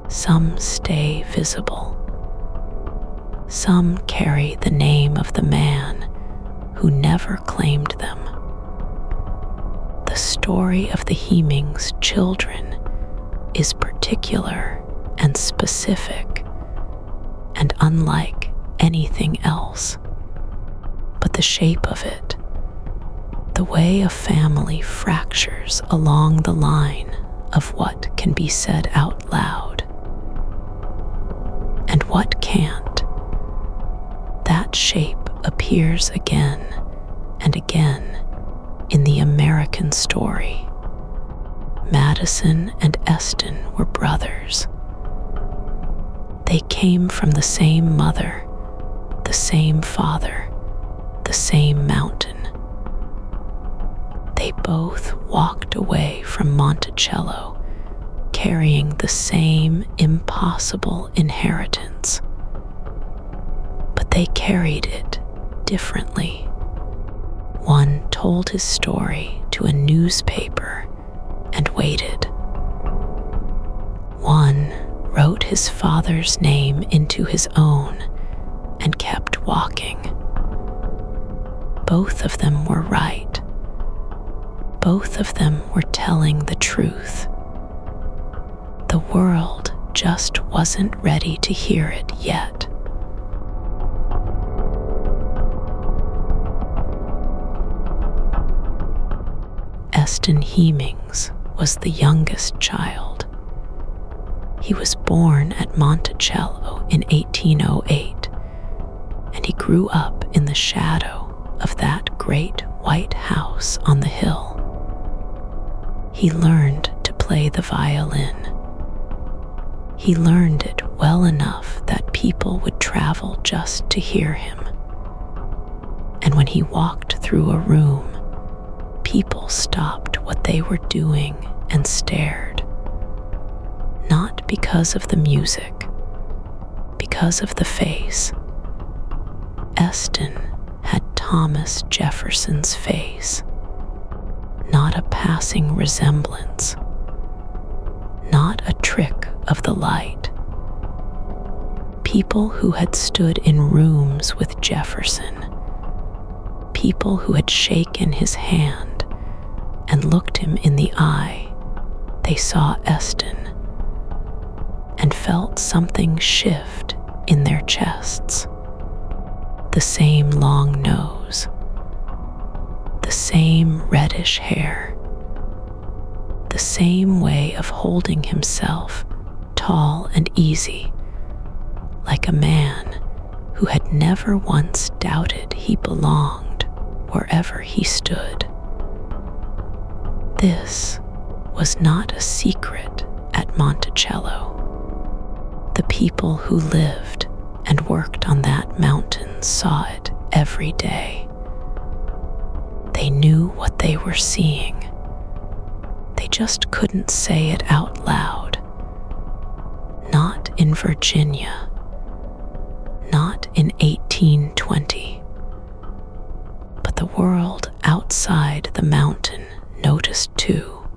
Some stay visible. Some carry the name of the man who never claimed them. The story of the Hemings children is particular and specific and unlike anything else. But the shape of it, the way a family fractures along the line of what can be said out loud and what can't, that shape appears again and again in the American story. Madison and Eston were brothers. They came from the same mother, the same father, the same mountain. They both walked away from Monticello carrying the same impossible inheritance. But they carried it differently. One told his story to a newspaper and waited. One wrote his father's name into his own and kept walking. Both of them were right. Both of them were telling the truth. The world just wasn't ready to hear it yet. Eston Hemings was the youngest child. He was born at Monticello in 1808, and he grew up in the shadow of that great white house on the hill. He learned to play the violin. He learned it well enough that people would travel just to hear him. And when he walked through a room, people stopped what they were doing and stared. Not because of the music, because of the face. Eston had Thomas Jefferson's face. Not a passing resemblance. Not a trick of the light. People who had stood in rooms with Jefferson, people who had shaken his hand and looked him in the eye, they saw Eston and felt something shift in their chests. The same long nose, the same reddish hair, the same way of holding himself tall and easy, like a man who had never once doubted he belonged wherever he stood. This was not a secret at Monticello. The people who lived and worked on that mountain saw it every day. They knew what they were seeing. They just couldn't say it out loud. Not in Virginia. Not in 1820. But the world outside the mountain noticed too.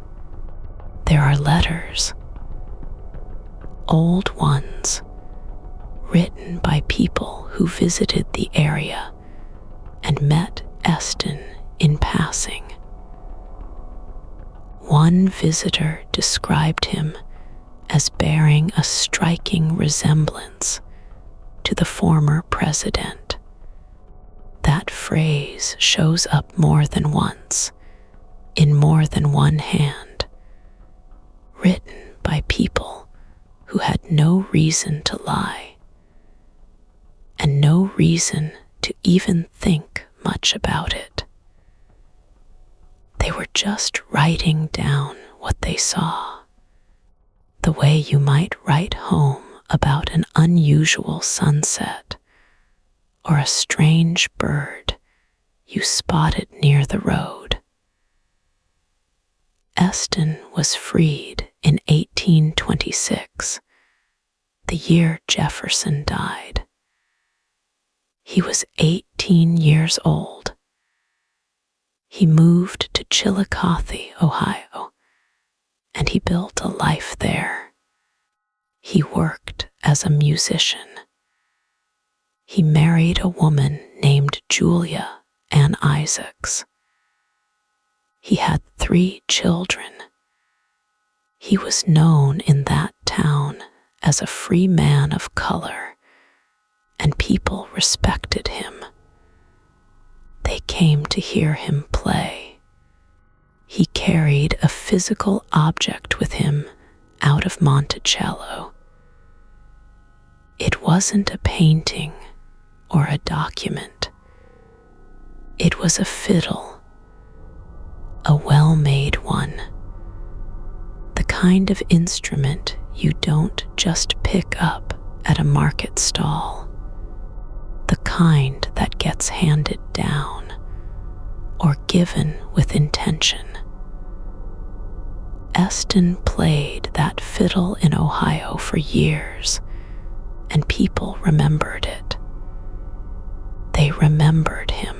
There are letters. Old ones, written by people who visited the area and met Eston in passing. One visitor described him as bearing a striking resemblance to the former president. That phrase shows up more than once, in more than one hand, written by people who had no reason to lie, and no reason to even think much about it. They were just writing down what they saw, the way you might write home about an unusual sunset or a strange bird you spotted near the road. Eston was freed in 1826, the year Jefferson died. He was 18 years old. He moved to Chillicothe, Ohio, and he built a life there. He worked as a musician. He married a woman named Julia Ann Isaacs. He had 3 children. He was known in that town as a free man of color, and people respected him. They came to hear him play. He carried a physical object with him out of Monticello. It wasn't a painting or a document. It was a fiddle, a well-made one, the kind of instrument you don't just pick up at a market stall, the kind that gets handed down or given with intention. Eston played that fiddle in Ohio for years, and people remembered it. They remembered him.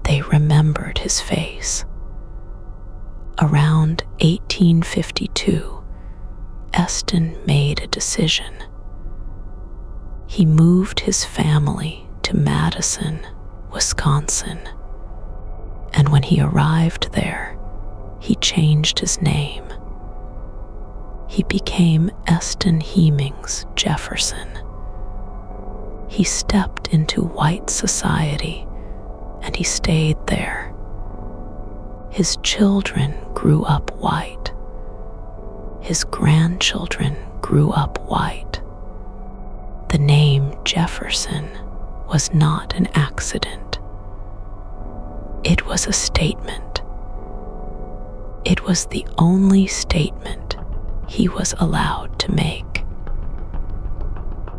They remembered his face. Around 1852, Eston made a decision. He moved his family to Madison, Wisconsin, and when he arrived there, he changed his name. He became Eston Hemings Jefferson. He stepped into white society, and he stayed there. His children grew up white. His grandchildren grew up white. The name Jefferson was not an accident. It was a statement. It was the only statement he was allowed to make.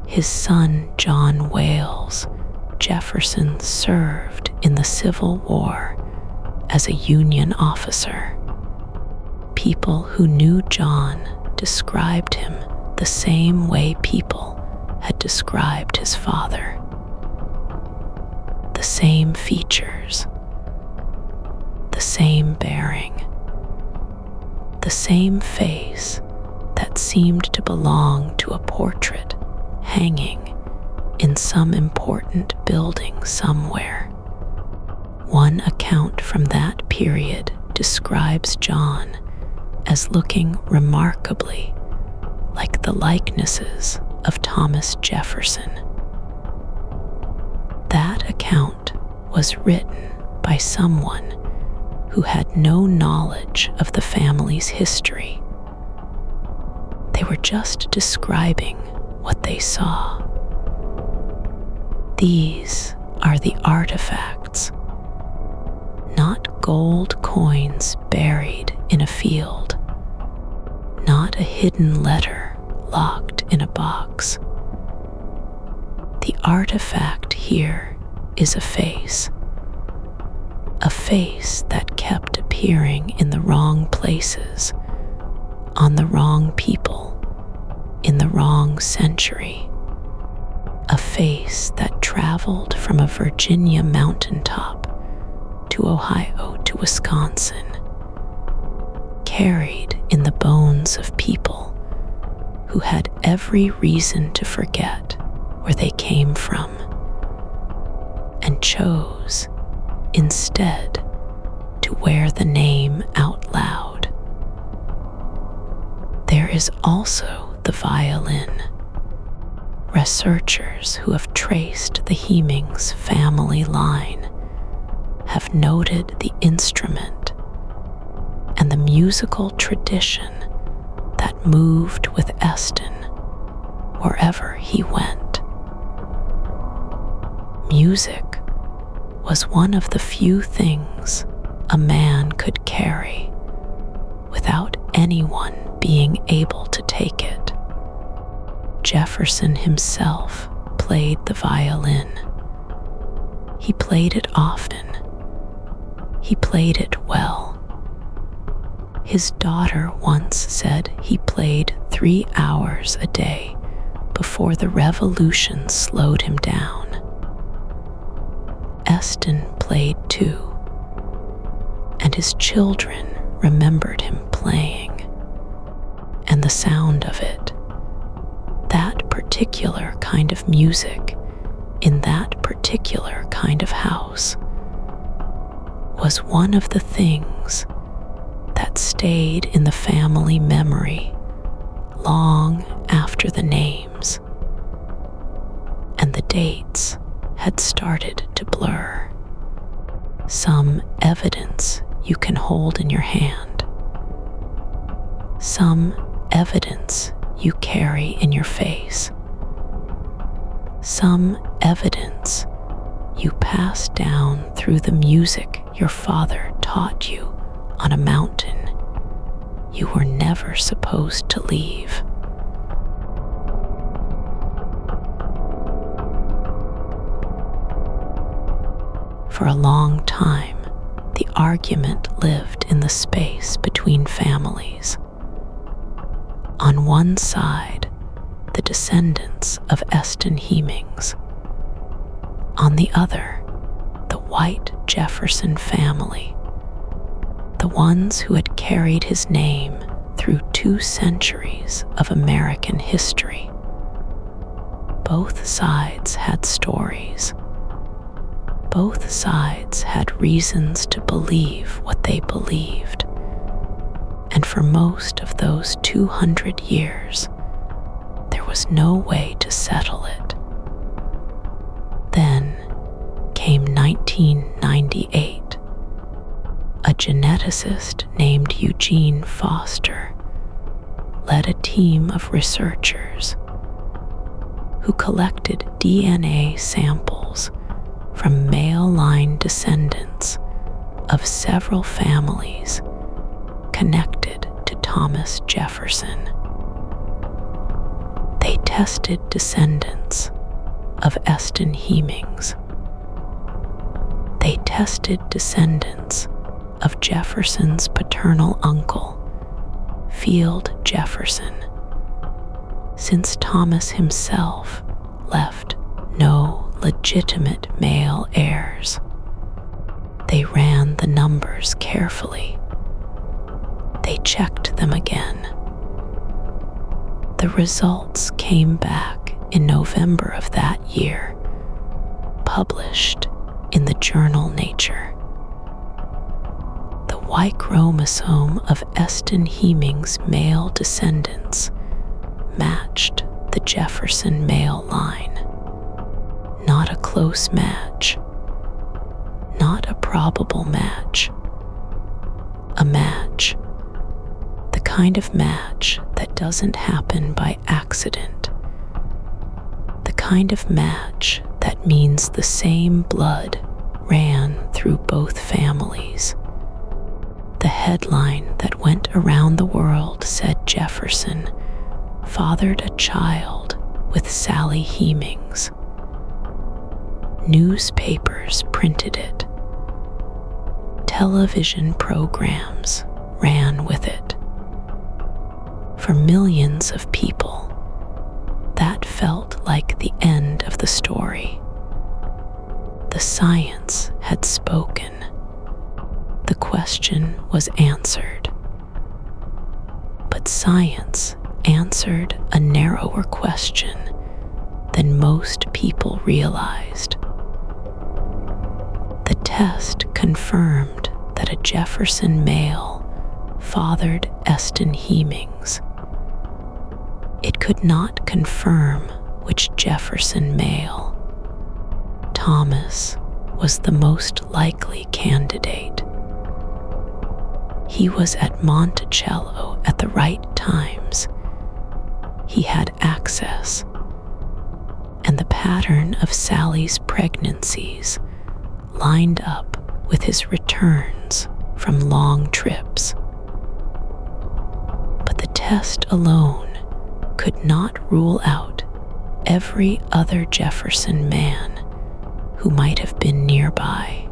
His son, John Wales Jefferson, served in the Civil War as a Union officer. People who knew John described him the same way people had described his father. The same features, the same bearing, the same face that seemed to belong to a portrait hanging in some important building somewhere. One account from that period describes John as looking remarkably like the likenesses of Thomas Jefferson. That account was written by someone who had no knowledge of the family's history. They were just describing what they saw. These are the artifacts, not gold coins buried in a field, not a hidden letter locked in a box. The artifact here is a face that kept appearing in the wrong places, on the wrong people, in the wrong century. A face that traveled from a Virginia mountaintop to Ohio to Wisconsin, carried in the bones of people who had every reason to forget where they came from, and chose instead to wear the name out loud. There is also the violin. Researchers who have traced the Hemings family line have noted the instrument and the musical tradition that moved with Eston wherever he went. Music was one of the few things a man could carry without anyone being able to take it. Jefferson himself played the violin. He played it often. He played it well. His daughter once said he played 3 hours a day before the revolution slowed him down. Eston played too, and his children remembered him playing, and the sound of it, that particular kind of music in that particular kind of house, was one of the things that stayed in the family memory long after the names and the dates had started to blur. Some evidence you can hold in your hand, some evidence you carry in your face, some evidence you pass down through the music your father taught you on a mountain you were never supposed to leave. For a long time, the argument lived in the space between families. On one side, the descendants of Eston Hemings. On the other, the white Jefferson family, the ones who had carried his name through 2 centuries of American history. Both sides had stories. Both sides had reasons to believe what they believed. And for most of those 200 years, there was no way to settle it. Then came 1998. A geneticist named Eugene Foster led a team of researchers who collected DNA samples from male line descendants of several families connected to Thomas Jefferson. They tested descendants of Eston Hemings. They tested descendants of Jefferson's paternal uncle, Field Jefferson, since Thomas himself left no legitimate male heirs. They ran the numbers carefully. They checked them again. The results came back in November of that year, published in the journal Nature. The Y chromosome of Eston Hemings' male descendants matched the Jefferson male line. Not a close match, not a probable match, a match, the kind of match that doesn't happen by accident, the kind of match that means the same blood ran through both families. The headline that went around the world said Jefferson fathered a child with Sally Hemings. Newspapers printed it. Television programs ran with it. For millions of people, that felt like the end of the story. The science had spoken. The question was answered. But science answered a narrower question than most people realized. The test confirmed that a Jefferson male fathered Eston Hemings. It could not confirm which Jefferson male. Thomas was the most likely candidate. He was at Monticello at the right times. He had access, and the pattern of Sally's pregnancies lined up with his returns from long trips. But the test alone could not rule out every other Jefferson man who might have been nearby.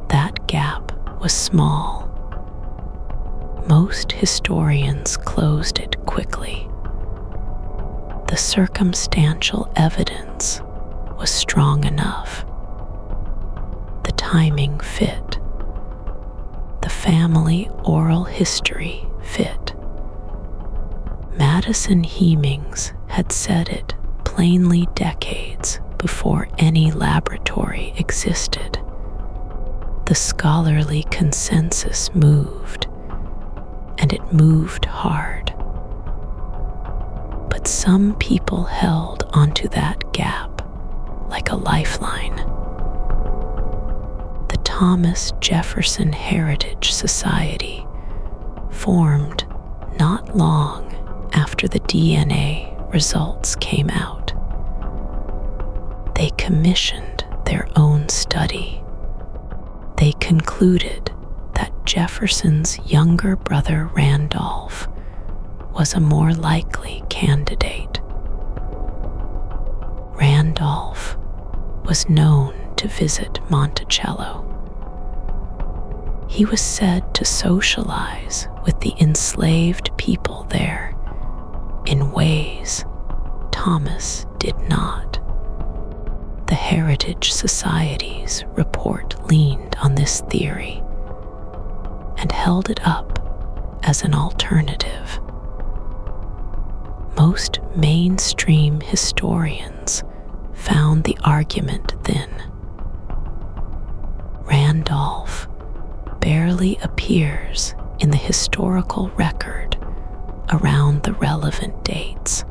That gap was small. most historians closed it quickly. The circumstantial evidence was strong enough. The timing fit. The family oral history fit. Madison Hemings had said it plainly decades before any laboratory existed. The scholarly consensus moved, and it moved hard. But some people held onto that gap like a lifeline. The Thomas Jefferson Heritage Society formed not long after the DNA results came out. They commissioned their own study. They concluded that Jefferson's younger brother Randolph was a more likely candidate. Randolph was known to visit Monticello. He was said to socialize with the enslaved people there in ways Thomas did not. The Heritage Society's report leaned on this theory and held it up as an alternative. Most mainstream historians found the argument thin. Randolph barely appears in the historical record around the relevant dates.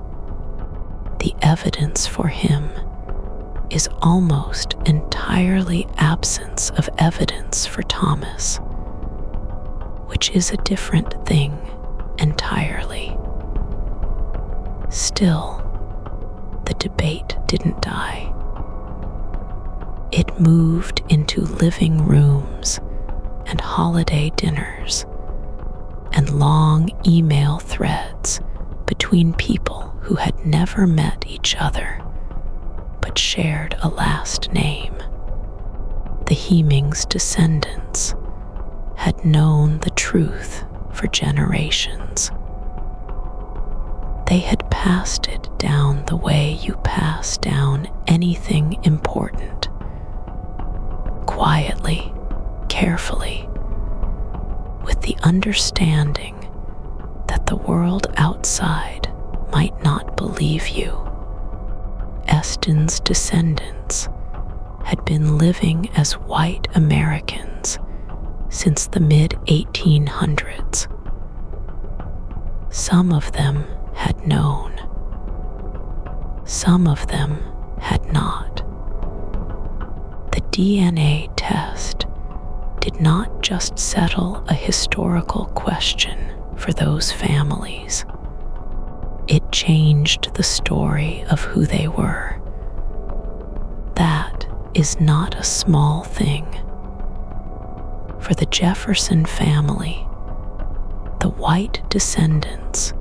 The evidence for him is almost entirely absence of evidence for Thomas, which is a different thing entirely. Still, the debate didn't die. It moved into living rooms and holiday dinners and long email threads between people who had never met each other but shared a last name. The Hemings descendants had known the truth for generations. They had passed it down the way you pass down anything important. Quietly, carefully, with the understanding that the world outside might not believe you. Eston's descendants had been living as white Americans since the mid-1800s. Some of them had known. Some of them had not. The DNA test did not just settle a historical question for those families. It changed the story of who they were. That is not a small thing. For the Jefferson family, the white descendants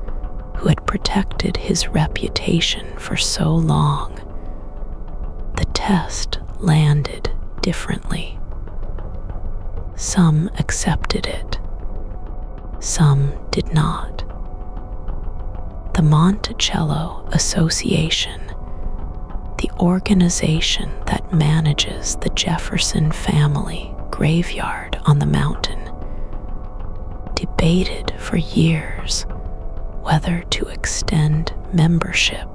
who had protected his reputation for so long, the test landed differently. Some accepted it. Some did not. The Monticello Association, the organization that manages the Jefferson family graveyard on the mountain, debated for years whether to extend membership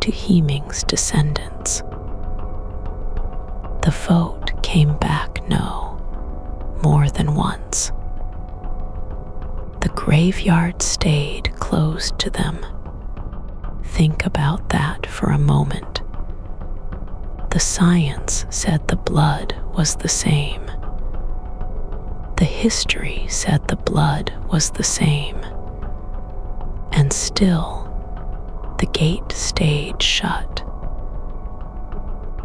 to Hemings' descendants. The vote came back no more than once. The graveyard stayed closed to them. Think about that for a moment. The science said the blood was the same. The history said the blood was the same. And still, the gate stayed shut.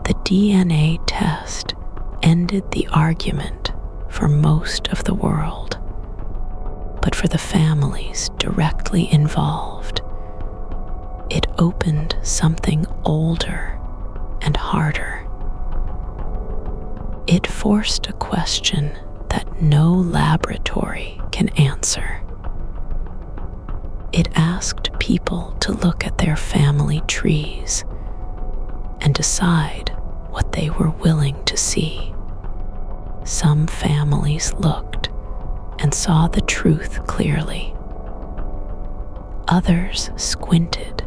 The DNA test ended the argument for most of the world, but for the families directly involved, it opened something older and harder. It forced a question that no laboratory can answer. It asked people to look at their family trees and decide what they were willing to see. Some families looked and saw the truth clearly. Others squinted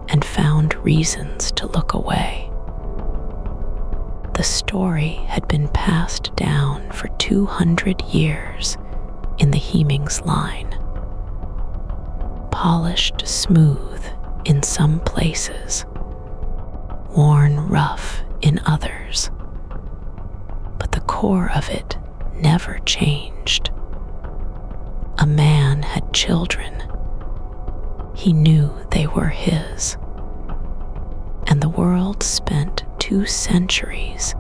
and found reasons to look away. The story had been passed down for 200 years in the Hemings line, polished smooth in some places, worn rough in others, but the core of it never changed. A man had children. He knew they were his, and the world spent 2 centuries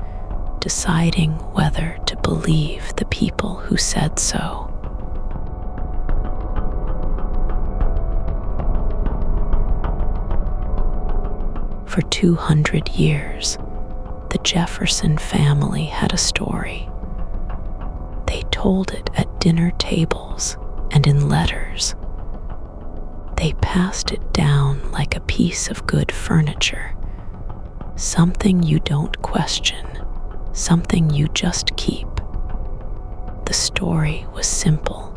deciding whether to believe the people who said so. For 200 years, the Jefferson family had a story. They told it at dinner tables and in letters. They passed it down like a piece of good furniture, something you don't question, something you just keep. The story was simple.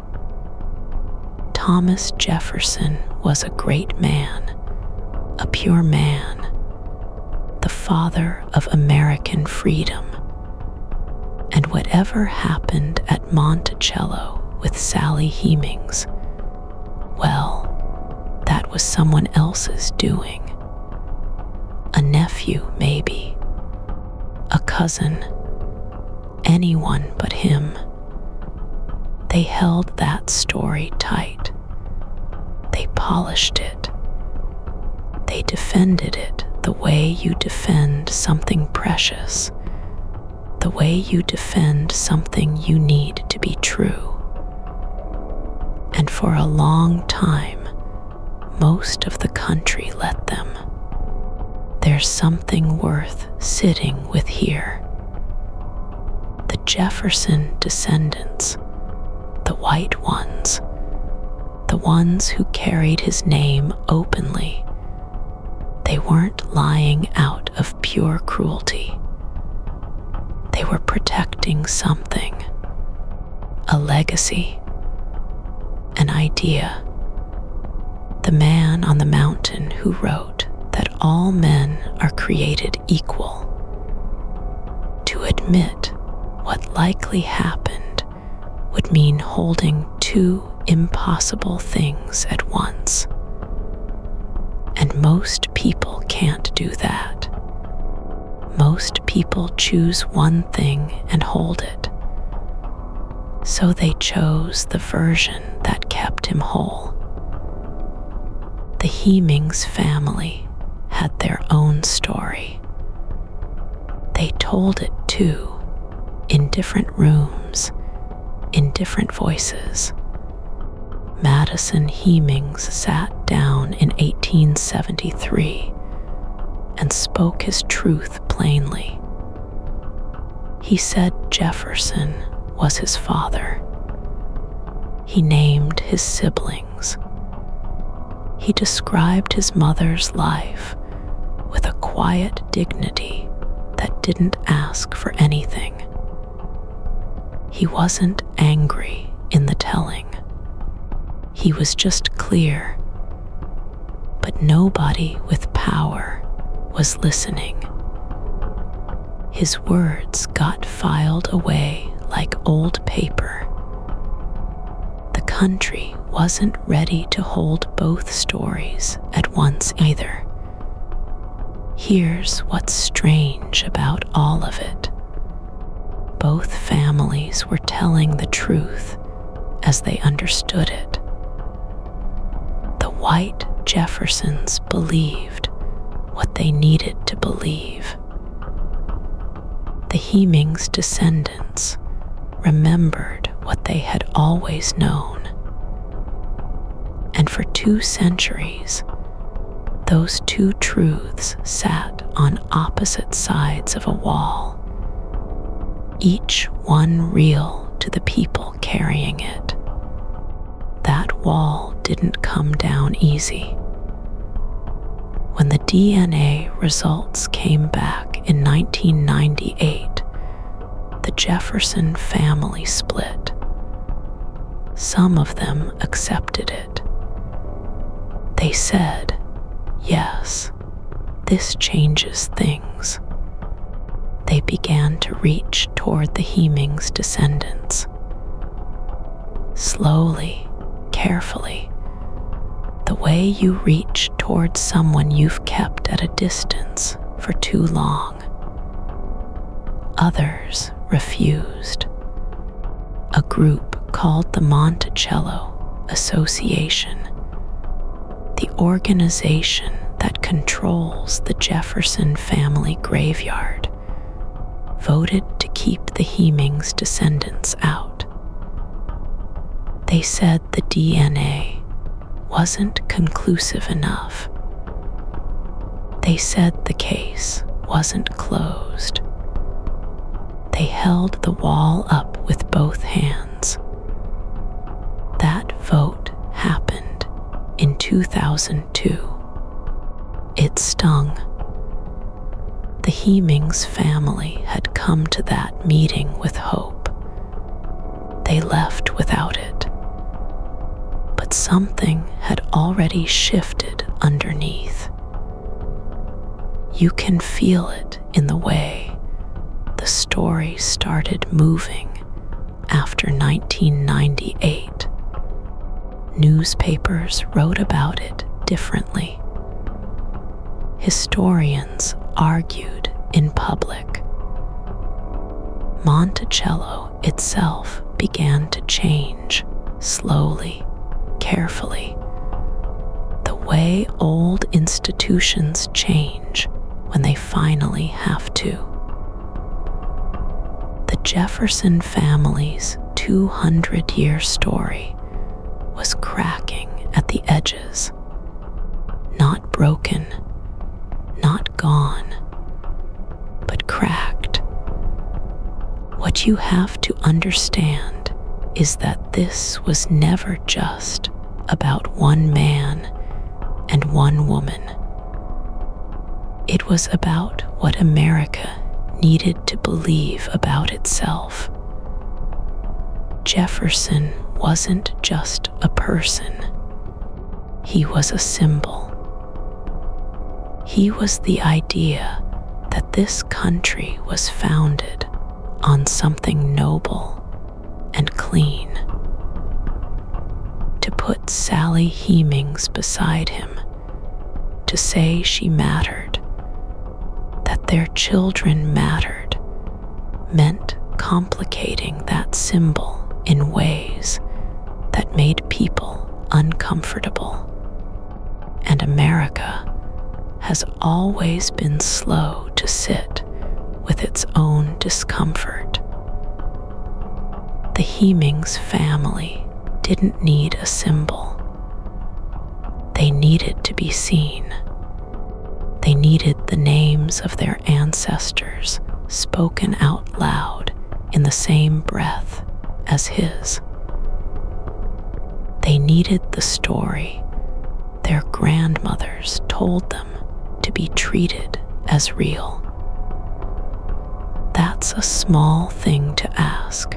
Thomas Jefferson was a great man, a pure man, the father of American freedom. And whatever happened at Monticello with Sally Hemings, well, that was someone else's doing. A nephew, maybe. A cousin. Anyone but him. They held that story tight. They polished it. They defended it the way you defend something precious, the way you defend something you need to be true. And for a long time, most of the country let them. There's something worth sitting with here. The Jefferson descendants, the white ones, the ones who carried his name openly, they weren't lying out of pure cruelty. They were protecting something, a legacy, an idea. The man on the mountain who wrote that all men are created equal. To admit what likely happened would mean holding 2 impossible things at once. And most people can't do that. Most people choose one thing and hold it. So they chose the version that kept him whole. The Hemings family had their own story. They told it too, in different rooms, in different voices. Madison Hemings sat down in 1873 and spoke his truth plainly. He said Jefferson was his father. He named his siblings. He described his mother's life with a quiet dignity that didn't ask for anything. He wasn't angry in the telling. He was just clear. But nobody with power was listening. His words got filed away like old paper. The country wasn't ready to hold both stories at once either. Here's what's strange about all of it. Both families were telling the truth as they understood it. The white Jeffersons believed what they needed to believe. The Hemings descendants remembered what they had always known. And for 2 centuries, those 2 truths sat on opposite sides of a wall, each one real to the people carrying it. That wall didn't come down easy. When the DNA results came back in 1998, the Jefferson family split. Some of them accepted it. They said, "Yes, this changes things." They began to reach toward the Hemings descendants. Slowly, carefully, the way you reach toward someone you've kept at a distance for too long. Others refused. A group called the Monticello Association, the organization that controls the Jefferson family graveyard, voted to keep the Hemings descendants out. They said the DNA wasn't conclusive enough. They said the case wasn't closed. They held the wall up with both hands. That vote happened in 2002. It stung. The Hemings family had come to that meeting with hope. They left without it. But something had already shifted underneath. You can feel it in the way the story started moving after 1998. Newspapers wrote about it differently. Historians argued in public. Monticello itself began to change, slowly, carefully, the way old institutions change when they finally have to. The Jefferson family's 200-year story was cracking at the edges, not broken, not gone, but cracked. What you have to understand is that this was never just about one man and one woman. It was about what America needed to believe about itself. Jefferson wasn't just a person. He was a symbol. He was the idea that this country was founded on something noble and clean. To put Sally Hemings beside him, to say she mattered, that their children mattered, meant complicating that symbol in ways that made people uncomfortable. And America has always been slow to sit with its own discomfort. The Hemings family didn't need a symbol. They needed to be seen. They needed the names of their ancestors spoken out loud in the same breath as his. They needed the story their grandmothers told them to be treated as real. That's a small thing to ask,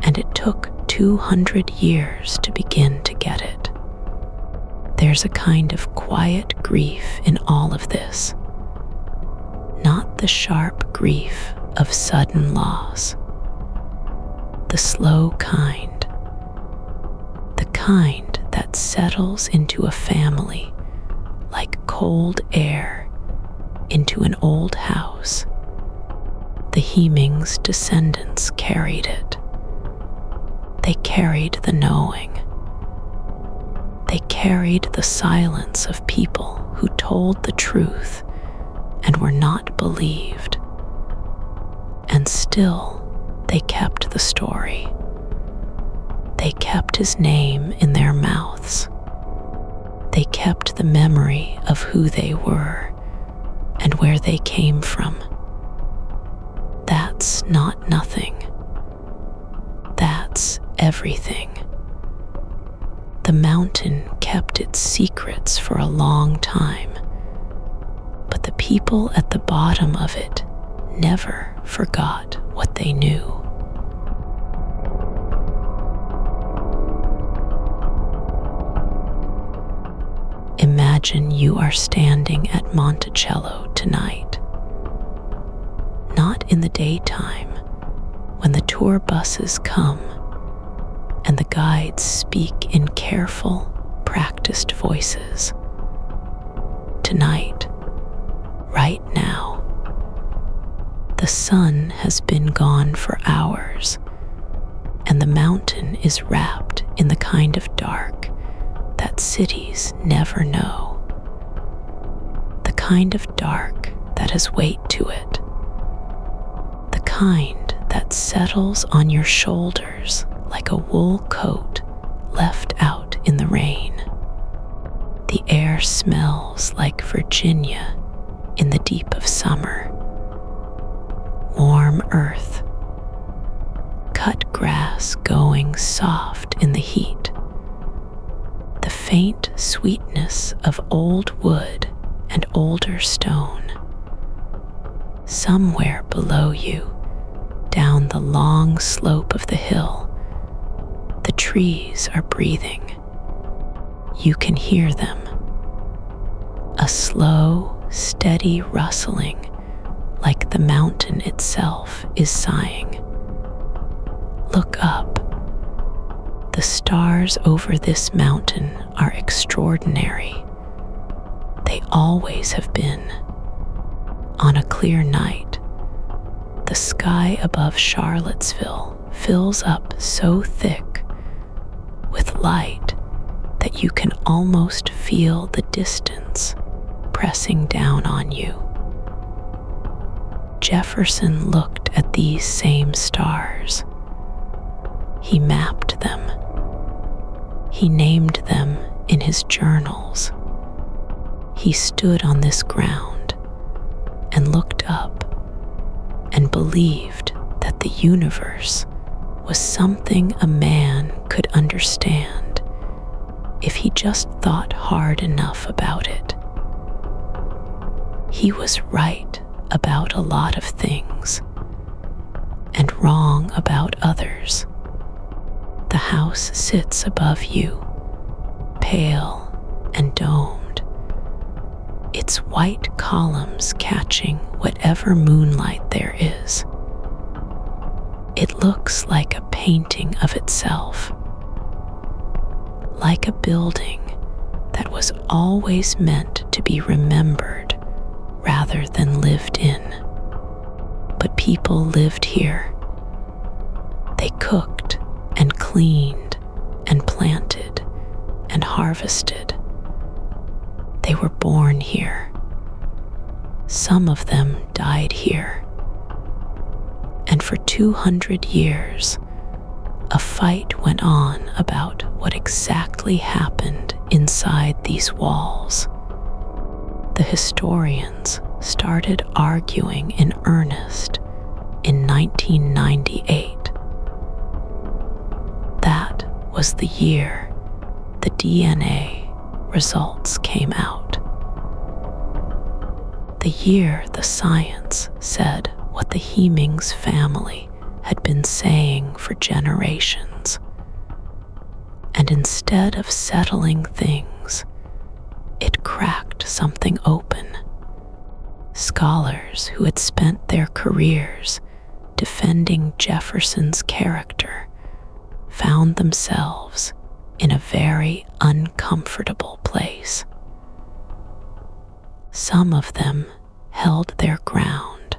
and it took 200 years to begin to get it. There's a kind of quiet grief in all of this, not the sharp grief of sudden loss, the slow kind, the kind that settles into a family like cold air into an old house. The Hemings descendants carried it. They carried the knowing. They carried the silence of people who told the truth and were not believed. And still, they kept the story. They kept his name in their mouths. They kept the memory of who they were and where they came from. That's not nothing. That's everything. The mountain kept its secrets for a long time, but the people at the bottom of it never forgot what they knew. Imagine you are standing at Monticello tonight. Not in the daytime, when the tour buses come and the guides speak in careful, practiced voices. Tonight, right now, the sun has been gone for hours, and the mountain is wrapped in the kind of dark that cities never know. The kind of dark that has weight to it. The kind that settles on your shoulders like a wool coat left out in the rain. The air smells like Virginia in the deep of summer. Warm earth, cut grass going soft in the heat, the faint sweetness of old wood and older stone. Somewhere below you, down the long slope of the hill, the trees are breathing. You can hear them. A slow, steady rustling, like the mountain itself is sighing. Look up. The stars over this mountain are extraordinary. They always have been. On a clear night, the sky above Charlottesville fills up so thick with light that you can almost feel the distance pressing down on you. Jefferson looked at these same stars. He mapped them. He named them in his journals. He stood on this ground and looked up and believed that the universe was something a man could understand if he just thought hard enough about it. He was right about a lot of things and wrong about others. The house sits above you, pale and domed, its white columns catching whatever moonlight there is. It looks like a painting of itself, like a building that was always meant to be remembered rather than lived in. But people lived here. They cooked and cleaned and planted and harvested. They were born here. Some of them died here. And for 200 years, a fight went on about what exactly happened inside these walls. The historians started arguing in earnest in 1998. That was the year the DNA results came out. The year the science said what the Hemings family had been saying for generations. And instead of settling things, it cracked something open. Scholars who had spent their careers defending Jefferson's character found themselves in a very uncomfortable place. Some of them held their ground.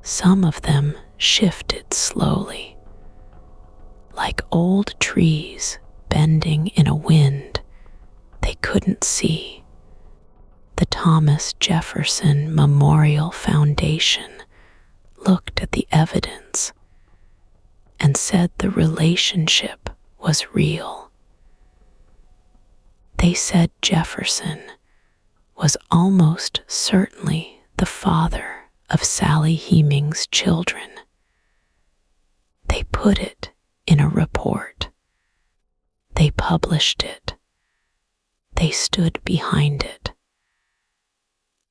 Some of them shifted slowly, like old trees bending in a wind they couldn't see. The Thomas Jefferson Memorial Foundation looked at the evidence and said the relationship was real. They said Jefferson was almost certainly the father of Sally Hemings' children. They put it in a report. They published it. They stood behind it.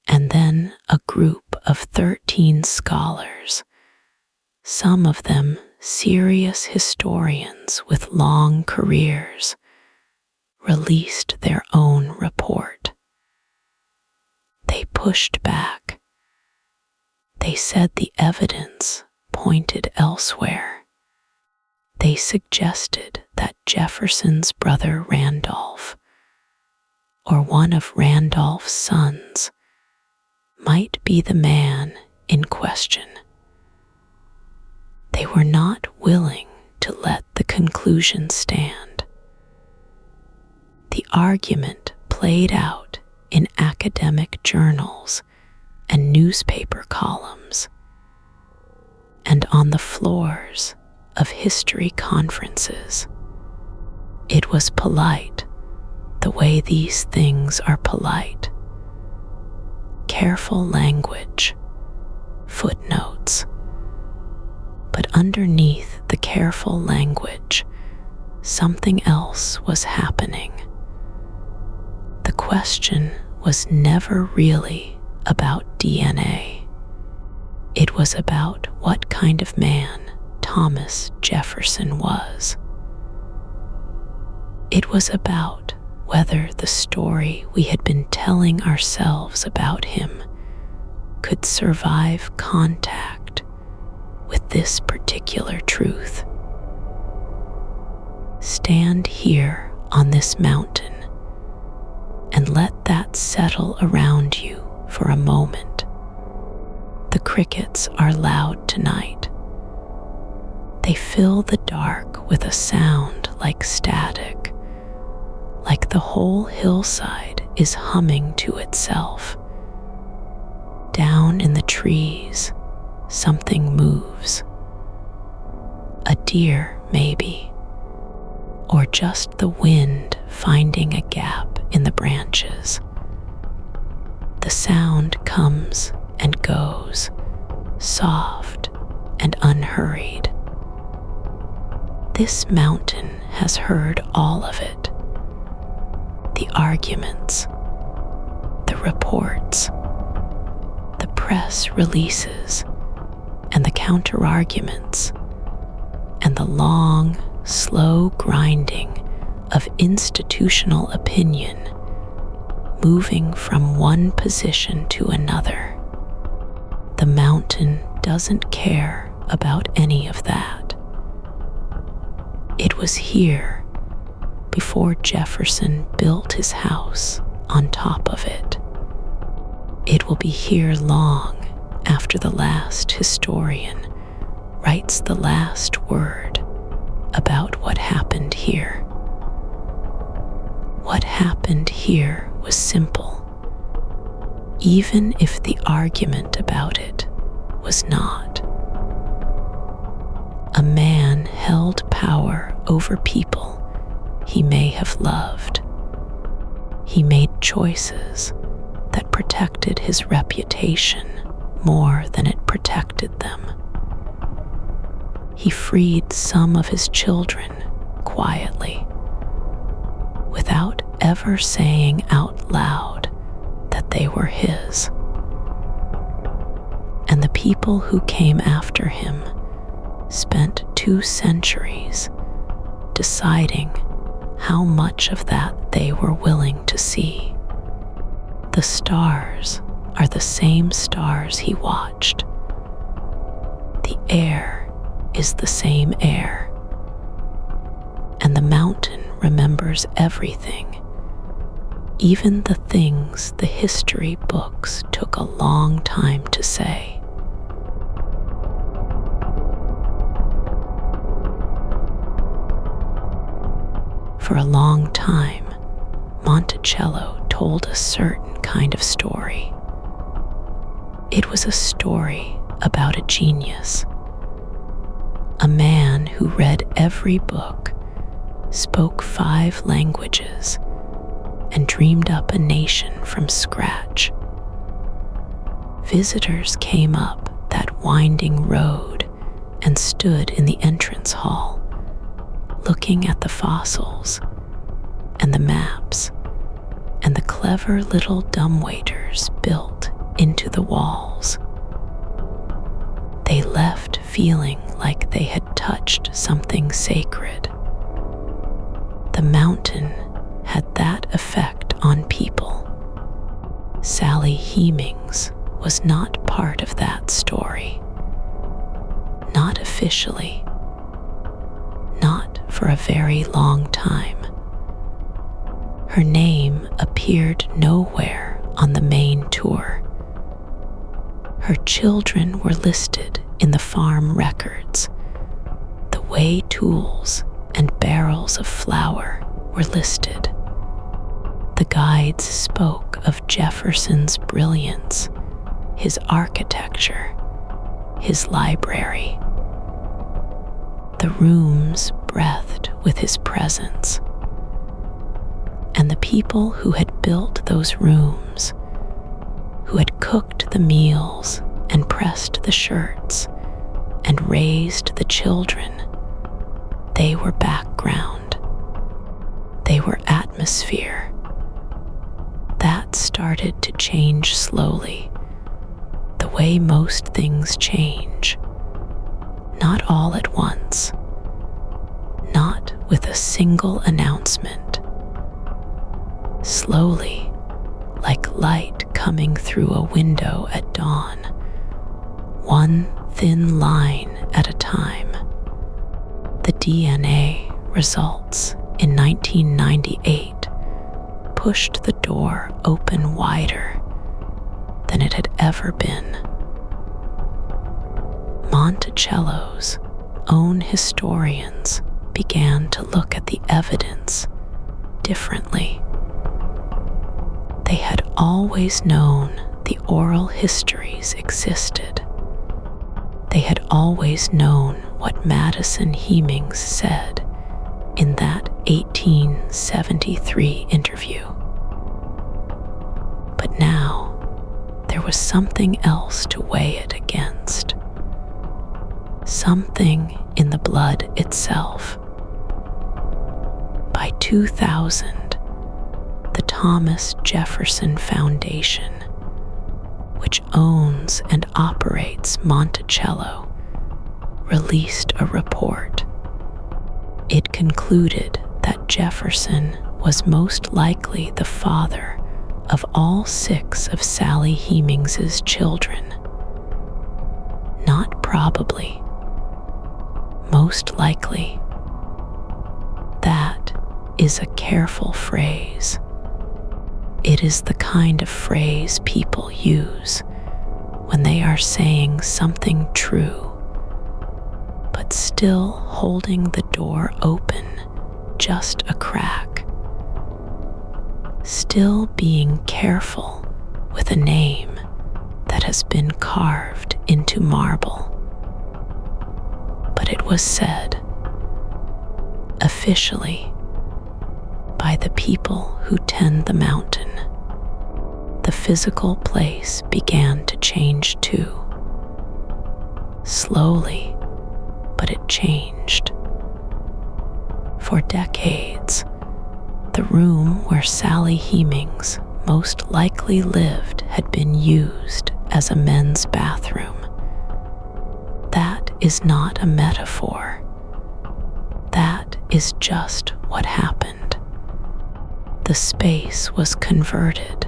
And then a group of 13 scholars, some of them serious historians with long careers, released their own report. They pushed back. They said the evidence pointed elsewhere. They suggested that Jefferson's brother Randolph, or one of Randolph's sons, might be the man in question. They were not willing to let the conclusion stand. The argument played out in academic journals and newspaper columns, and on the floors of history conferences. It was polite, the way these things are polite. Careful language, footnotes. But underneath the careful language, something else was happening. The question was never really about DNA. It was about what kind of man Thomas Jefferson was. It was about whether the story we had been telling ourselves about him could survive contact with this particular truth. Stand here on this mountain and let that settle around you for a moment. The crickets are loud tonight. They fill the dark with a sound like static, like the whole hillside is humming to itself. Down in the trees, something moves. A deer, maybe, or just the wind finding a gap in the branches. The sound comes and goes, soft and unhurried. This mountain has heard all of it. The arguments, the reports, the press releases, and the counter-arguments, and the long, slow grinding of institutional opinion, moving from one position to another. The mountain doesn't care about any of that. It was here before Jefferson built his house on top of it. It will be here long after the last historian writes the last word about what happened here. What happened here was simple, even if the argument about it was not. A man held power over people he may have loved. He made choices that protected his reputation more than it protected them. He freed some of his children quietly, without ever saying out loud that they were his. And the people who came after him spent 2 centuries deciding how much of that they were willing to see. The stars are the same stars he watched. The air is the same air. And the mountain remembers everything, even the things the history books took a long time to say. For a long time, Monticello told a certain kind of story. It was a story about a genius, a man who read every book, spoke 5 languages, and dreamed up a nation from scratch. Visitors came up that winding road and stood in the entrance hall, looking at the fossils and the maps, and the clever little dumbwaiters built into the walls. They left feeling like they had touched something sacred. The mountain had that effect on people. Sally Hemings was not part of that story. Not officially. Not for a very long time. Her name appeared nowhere on the main tour. Her children were listed in the farm records. The way tools and barrels of flour were listed. The guides spoke of Jefferson's brilliance, his architecture, his library. The rooms breathed with his presence. And the people who had built those rooms, who had cooked the meals and pressed the shirts and raised the children, they were background. They were atmosphere. That started to change slowly, the way most things change. Not all at once. Not with a single announcement. Slowly, like light coming through a window at dawn, one thin line at a time. The DNA results in 1998 pushed the door open wider than it had ever been. Monticello's own historians began to look at the evidence differently. They had always known the oral histories existed. They had always known what Madison Hemings said in that 1873 interview. But now there was something else to weigh it against. Something in the blood itself. By 2000, the Thomas Jefferson Foundation, which owns and operates Monticello, released a report. It concluded that Jefferson was most likely the father of all 6 of Sally Hemings's children. Not probably. Most likely. That is a careful phrase. It is the kind of phrase people use when they are saying something true, but still holding the door open just a crack. Still being careful with a name that has been carved into marble. But it was said, officially, by the people who tend the mountain. The physical place began to change too. Slowly, but it changed. For decades, the room where Sally Hemings most likely lived had been used as a men's bathroom. That is not a metaphor. That is just what happened. The space was converted.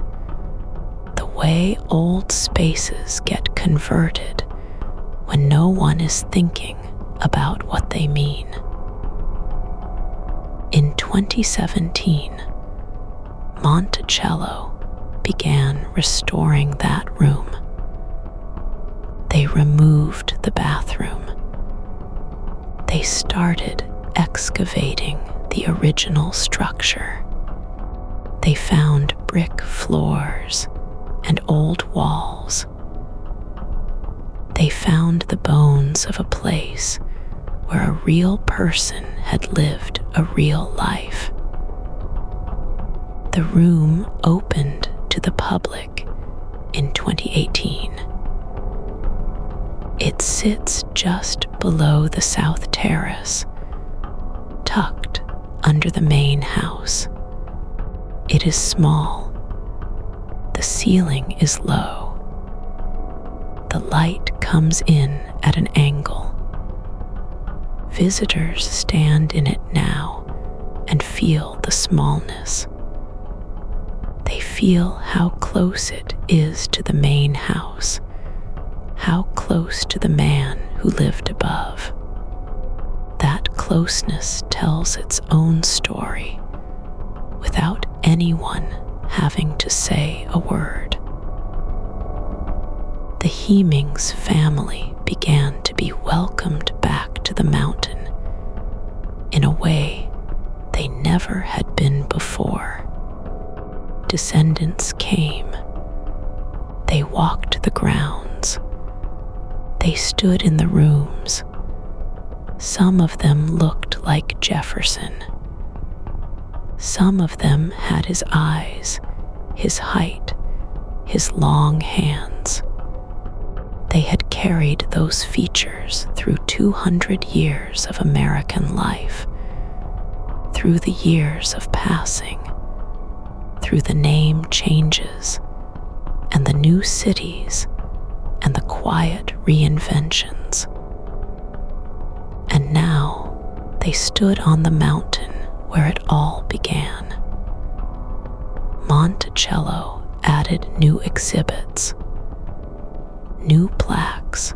The way old spaces get converted when no one is thinking about what they mean. In 2017, Monticello began restoring that room. They removed the bathroom. They started excavating the original structure. They found brick floors and old walls. They found the bones of a place where a real person had lived a real life. The room opened to the public in 2018. It sits just below the South Terrace, tucked under the main house. It is small. The ceiling is low. The light comes in at an angle. Visitors stand in it now and feel the smallness. They feel how close it is to the main house, how close to the man who lived above. That closeness tells its own story without anyone having to say a word. The Hemings family began to be welcomed back to the mountain in a way they never had been before. Descendants came. They walked the grounds. They stood in the rooms. Some of them looked like Jefferson. Some of them had his eyes, his height, his long hands. They had carried those features through 200 years of American life, through the years of passing, through the name changes, and the new cities, and the quiet reinventions. And now they stood on the mountain where it all began. Monticello added new exhibits, new plaques,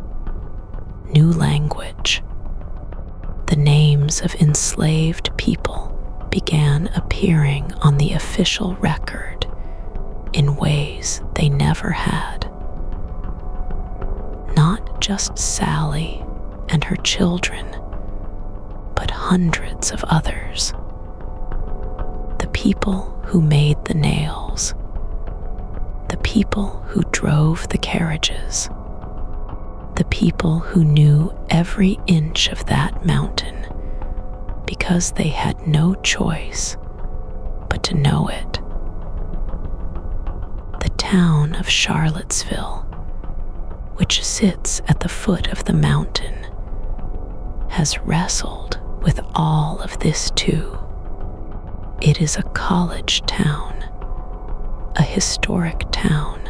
new language. The names of enslaved people began appearing on the official record in ways they never had. Not just Sally and her children, but hundreds of others. The people who made the nails, the people who drove the carriages, the people who knew every inch of that mountain because they had no choice but to know it. The town of Charlottesville, which sits at the foot of the mountain, has wrestled with all of this too. It is a college town, a historic town,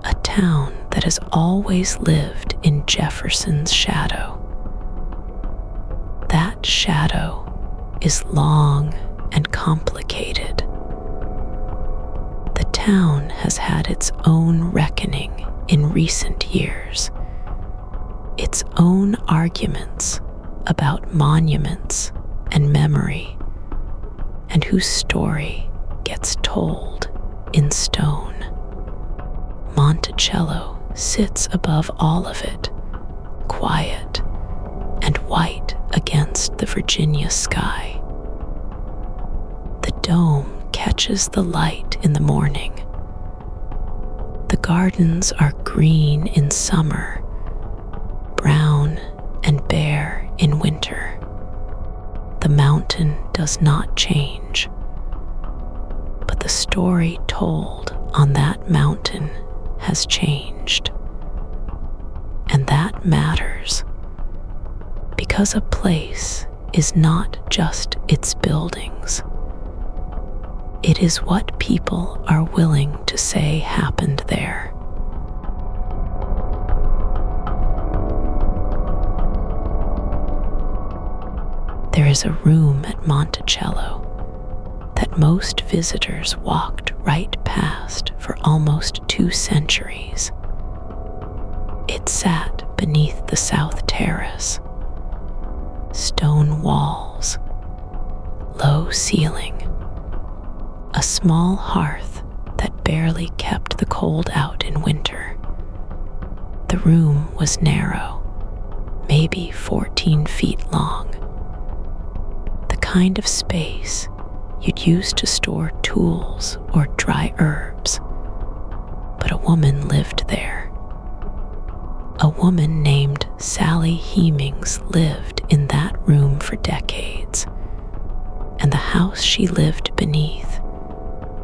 a town that has always lived in Jefferson's shadow. That shadow is long and complicated. The town has had its own reckoning in recent years, its own arguments about monuments and memory, and whose story gets told in stone. Monticello sits above all of it, quiet and white against the Virginia sky. The dome catches the light in the morning. The gardens are green in summer, brown and bare in winter. The mountain does not change, but the story told on that mountain has changed. And that matters, because a place is not just its buildings. It is what people are willing to say happened there. There is a room at Monticello that most visitors walked right past for almost 2 centuries. It sat beneath the south terrace. Stone walls, low ceiling, a small hearth that barely kept the cold out in winter. The room was narrow, maybe 14 feet long. The kind of space you'd use to store tools or dry herbs. But a woman lived there. A woman named Sally Hemings lived in that room for decades, and the house she lived beneath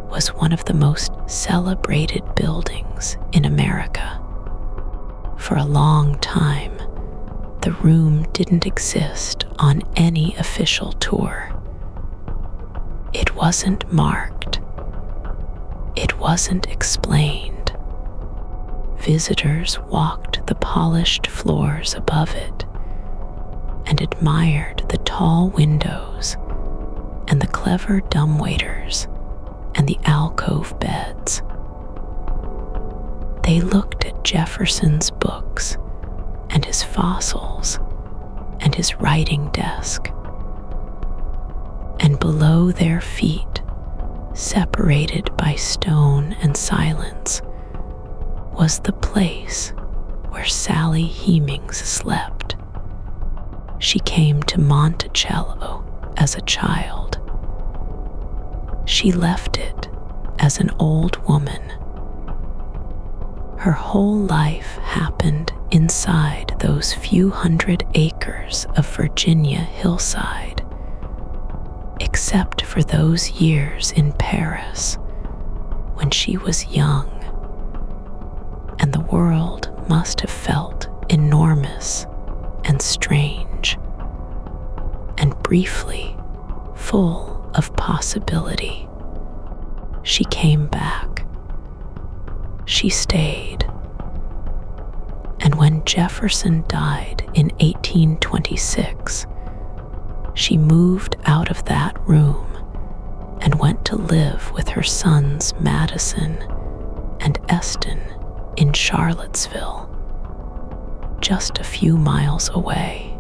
was one of the most celebrated buildings in America. For a long time, the room didn't exist on any official tour. It wasn't marked. It wasn't explained. Visitors walked the polished floors above it and admired the tall windows and the clever dumbwaiters and the alcove beds. They looked at Jefferson's books and his fossils and his writing desk. And below their feet, separated by stone and silence, was the place where Sally Hemings slept. She came to Monticello as a child. She left it as an old woman. Her whole life happened inside those few hundred acres of Virginia hillside, except for those years in Paris when she was young, and the world must have felt enormous and strange, and briefly full of possibility. She came back. She stayed. And when Jefferson died in 1826, she moved out of that room and went to live with her sons Madison and Eston in Charlottesville, just a few miles away.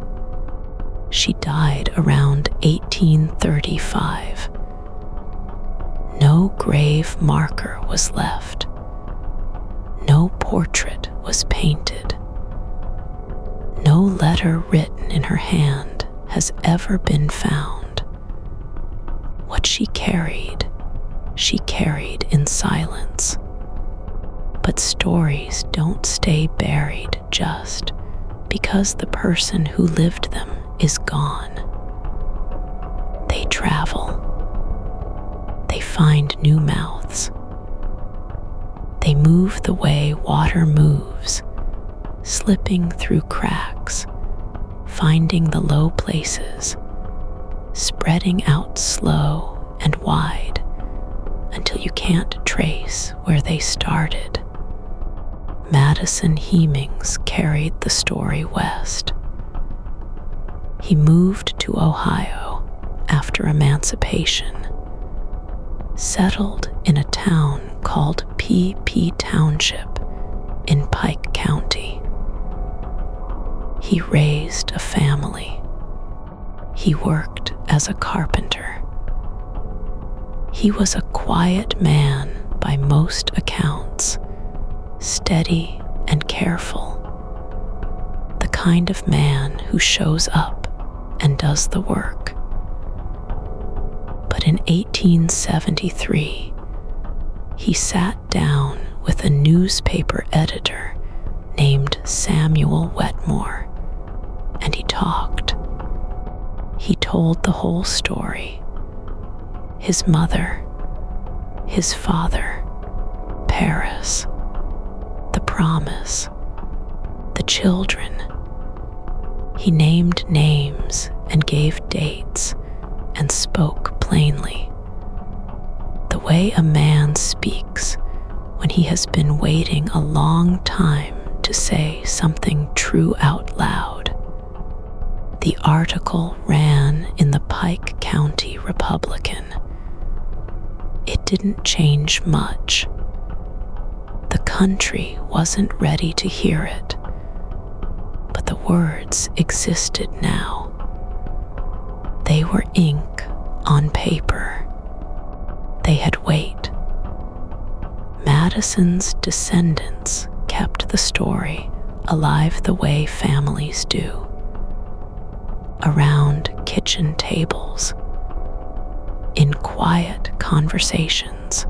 She died around 1835. No grave marker was left. No portrait was painted. No letter written in her hand has ever been found. What she carried in silence. But stories don't stay buried just because the person who lived them is gone. They travel. They find new mouths. They move the way water moves, slipping through cracks, finding the low places, spreading out slow and wide until you can't trace where they started. Madison Hemings carried the story west. He moved to Ohio after emancipation, settled in a town called P.P. Township in Pike County. He raised a family. He worked as a carpenter. He was a quiet man by most accounts, steady and careful, the kind of man who shows up and does the work. But in 1873, he sat down with a newspaper editor named Samuel Wetmore, and he talked. He told the whole story. His mother, his father, Paris, the promise, the children. He named names and gave dates and spoke plainly. The way a man speaks when he has been waiting a long time to say something true out loud. The article ran in the Pike County Republican. It didn't change much. The country wasn't ready to hear it, but the words existed now. They were ink on paper. They had weight. Madison's descendants kept the story alive the way families do, around kitchen tables, in quiet conversations,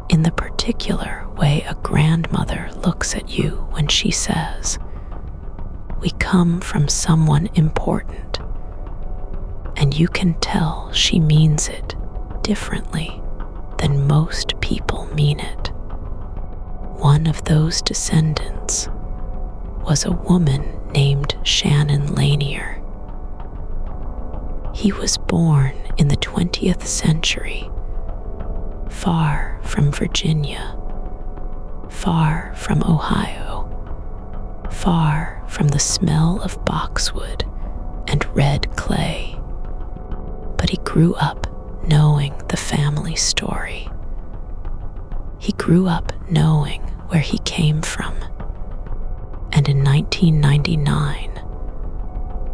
in the particular way a grandmother looks at you when she says, "We come from someone important," and you can tell she means it differently than most people mean it. One of those descendants was a woman named Shannon Lanier. He was born in the 20th century, far from Virginia, far from Ohio, far from the smell of boxwood and red clay. But he grew up knowing the family story. He grew up knowing where he came from. And in 1999,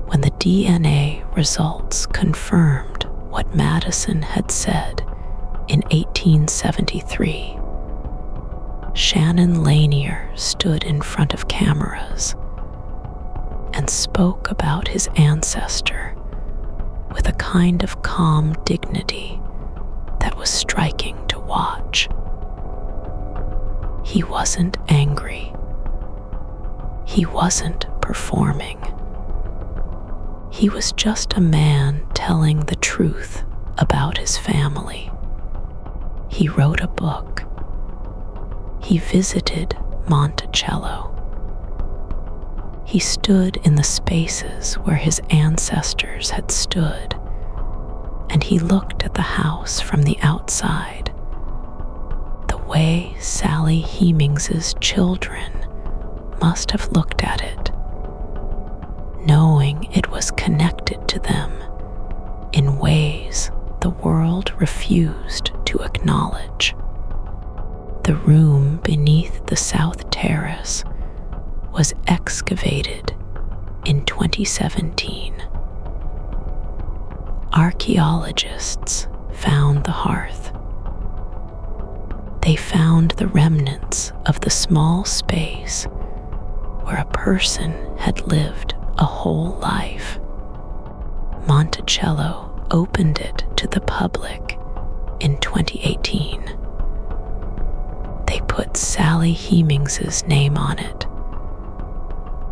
when the DNA results confirmed what Madison had said in 1873, Shannon Lanier stood in front of cameras and spoke about his ancestor with a kind of calm dignity that was striking to watch. He wasn't angry. He wasn't performing. He was just a man telling the truth about his family. He wrote a book. He visited Monticello. He stood in the spaces where his ancestors had stood, and he looked at the house from the outside, the way Sally Hemings's children must have looked at it, knowing it was connected to them in ways the world refused to acknowledge. The room beneath the South Terrace was excavated in 2017. Archaeologists found the hearth. They found the remnants of the small space where a person had lived a whole life. Monticello opened it to the public in 2018. They put Sally Hemings's name on it.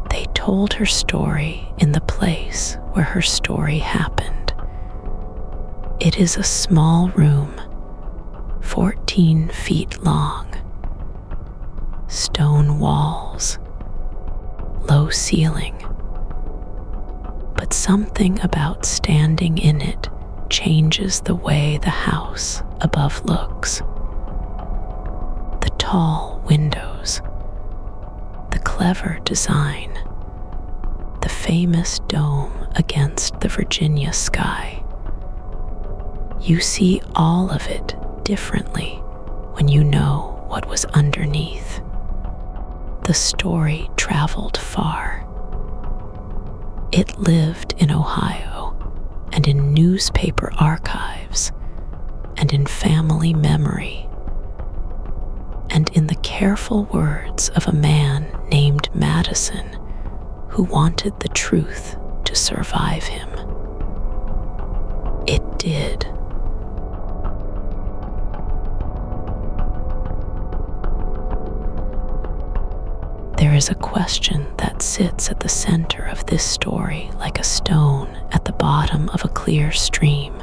They told her story in the place where her story happened. It is a small room, 14 feet long, stone walls, low ceiling, but something about standing in it changes the way the house above looks. The tall windows, the clever design, the famous dome against the Virginia sky. You see all of it differently when you know what was underneath. The story traveled far. It lived in Ohio and in newspaper archives and in family memory and in the careful words of a man named Madison who wanted the truth to survive him. It did. There is a question that sits at the center of this story like a stone at the bottom of a clear stream.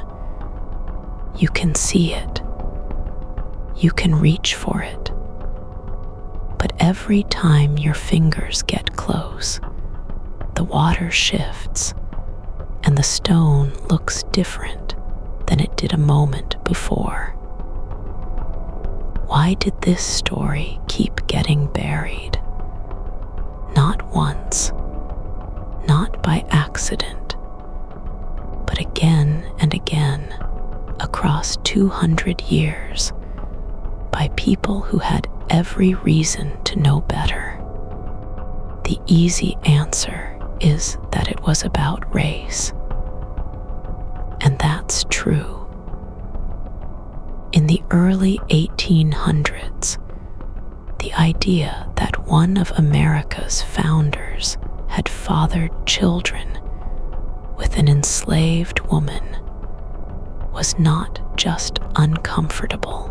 You can see it. You can reach for it. But every time your fingers get close, the water shifts and the stone looks different than it did a moment before. Why did this story keep getting buried? Not once, not by accident, but again and again across 200 years by people who had every reason to know better. The easy answer is that it was about race. And that's true. In the early 1800s, the idea that one of America's founders had fathered children with an enslaved woman was not just uncomfortable.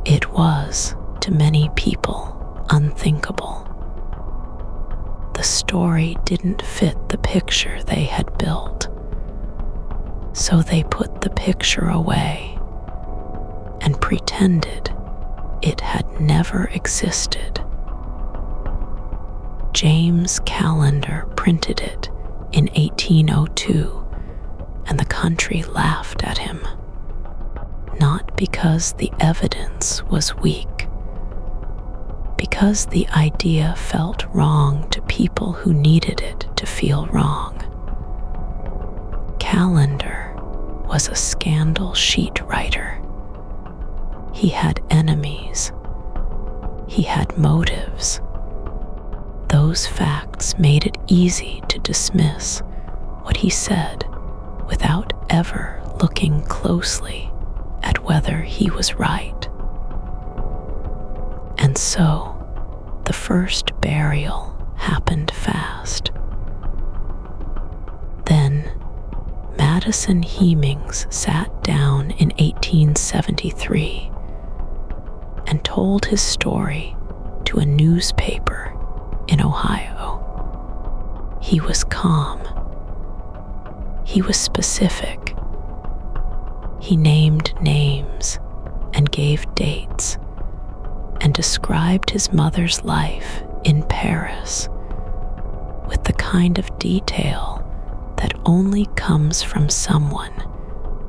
It was, to many people, unthinkable. The story didn't fit the picture they had built, so they put the picture away and pretended it had never existed. James Callender printed it in 1802 and the country laughed at him, not because the evidence was weak, because the idea felt wrong to people who needed it to feel wrong. Calendar was a scandal sheet writer. He had enemies. He had motives. Those facts made it easy to dismiss what he said without ever looking closely at whether he was right. And so, the first burial happened fast. Then, Madison Hemings sat down in 1873 and told his story to a newspaper in Ohio. He was calm. He was specific. He named names and gave dates and described his mother's life in Paris with the kind of detail that only comes from someone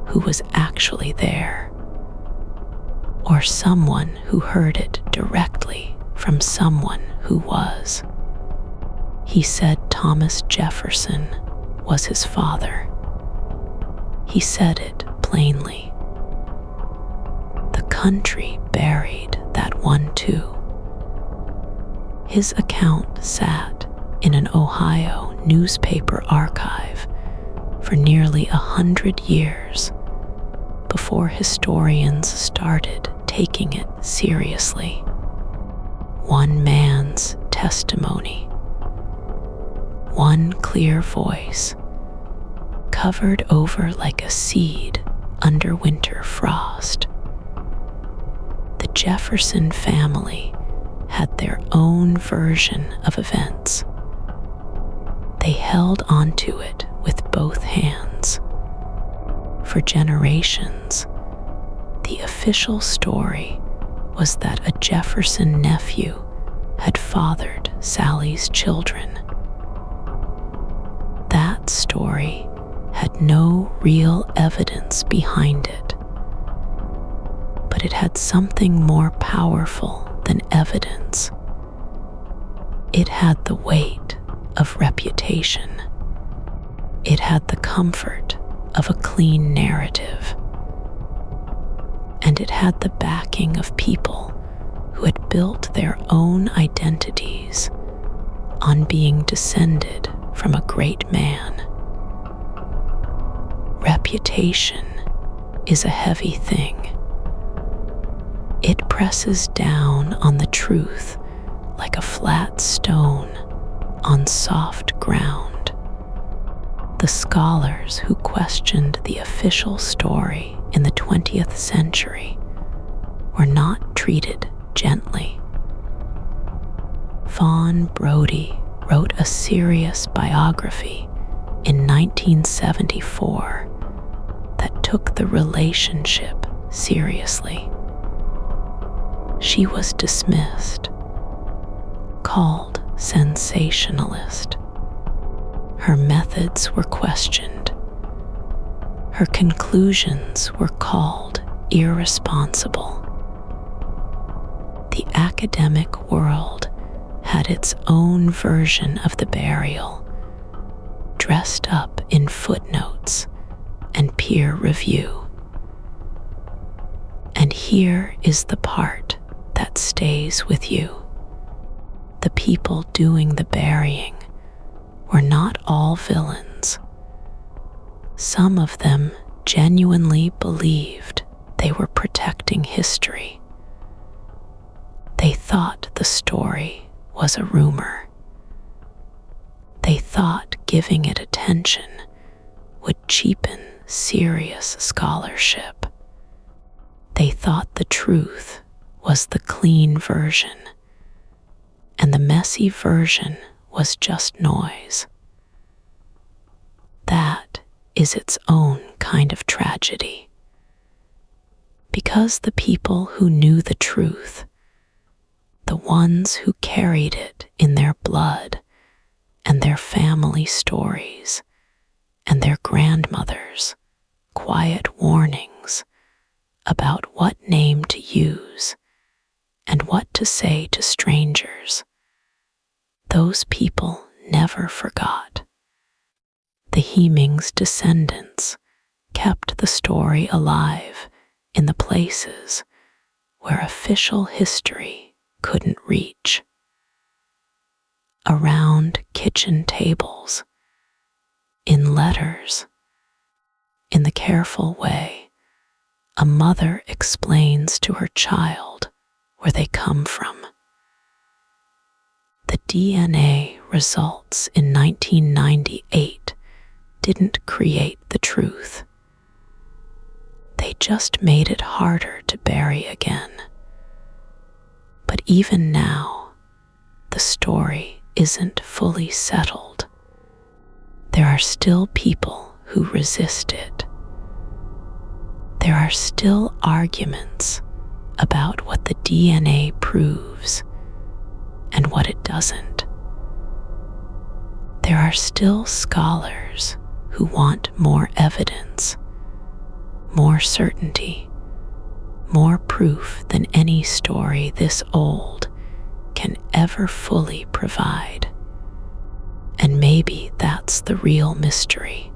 who was actually there, or someone who heard it directly from someone who was. He said Thomas Jefferson was his father. He said it plainly. The country buried that one too. His account sat in an Ohio newspaper archive for nearly 100 years before historians started taking it seriously. One man's testimony, one clear voice, covered over like a seed under winter frost. The Jefferson family had their own version of events. They held onto it with both hands. For generations, the official story was that a Jefferson nephew had fathered Sally's children. That story had no real evidence behind it, but it had something more powerful than evidence. It had the weight of reputation. It had the comfort of a clean narrative. And it had the backing of people who had built their own identities on being descended from a great man. Reputation is a heavy thing. It presses down on the truth like a flat stone on soft ground. The scholars who questioned the official story in the 20th century were not treated gently. Fawn Brodie wrote a serious biography in 1974 that took the relationship seriously. She was dismissed, called sensationalist. Her methods were questioned. Her conclusions were called irresponsible. The academic world had its own version of the burial, dressed up in footnotes and peer review. And here is the part that stays with you. The people doing the burying were not all villains. Some of them genuinely believed they were protecting history. They thought the story was a rumor. They thought giving it attention would cheapen serious scholarship. They thought the truth was the clean version, and the messy version was just noise. That is its own kind of tragedy. Because the people who knew the truth, the ones who carried it in their blood and their family stories, and their grandmothers' quiet warnings about what name to use and what to say to strangers, those people never forgot. The Hemings' descendants kept the story alive in the places where official history couldn't reach. Around kitchen tables, in letters, in the careful way a mother explains to her child where they come from. The DNA results in 1998 didn't create the truth. They just made it harder to bury again. But even now, the story isn't fully settled. There are still people who resist it. There are still arguments about what the DNA proves and what it doesn't. There are still scholars who want more evidence, more certainty, more proof than any story this old can ever fully provide. And maybe that's the real mystery.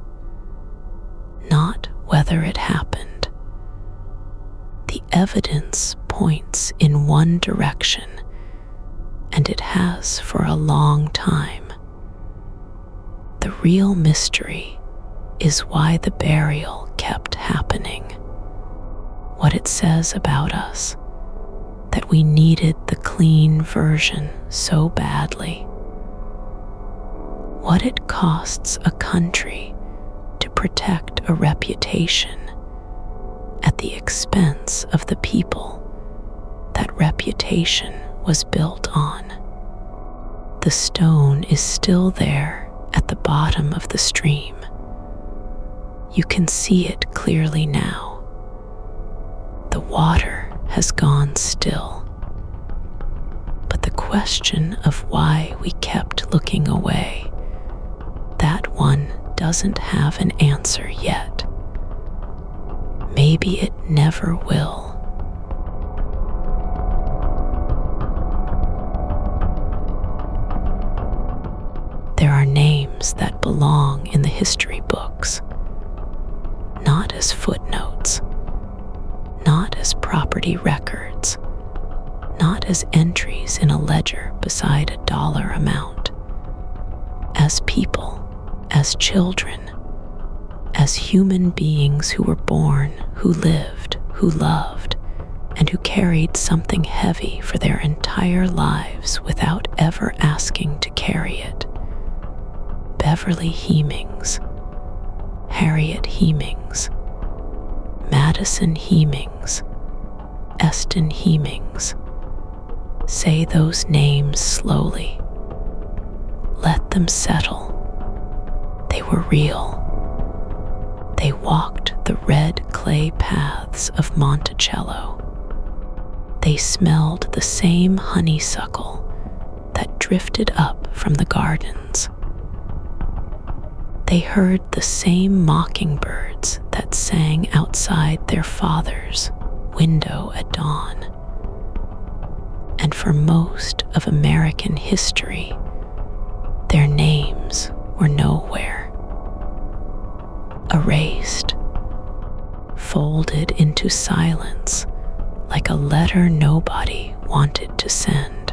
Not whether it happened. The evidence points in one direction, and it has for a long time. The real mystery is why the burial kept happening. What it says about us, that we needed the clean version so badly. What it costs a country to protect a reputation at the expense of the people that reputation was built on. The stone is still there at the bottom of the stream. You can see it clearly now. The water has gone still. But the question of why we kept looking away, that one doesn't have an answer yet. Maybe it never will. There are names that belong in the history books, not as footnotes, not as property records, not as entries in a ledger beside a dollar amount. As people, as children, as human beings who were born, who lived, who loved, and who carried something heavy for their entire lives without ever asking to carry it. Beverly Hemings, Harriet Hemings, Madison Hemings, Eston Hemings. Say those names slowly. Let them settle. They were real. They walked the red clay paths of Monticello. They smelled the same honeysuckle that drifted up from the gardens. They heard the same mockingbirds that sang outside their father's window at dawn. And for most of American history, their names were nowhere. Erased, folded into silence like a letter nobody wanted to send.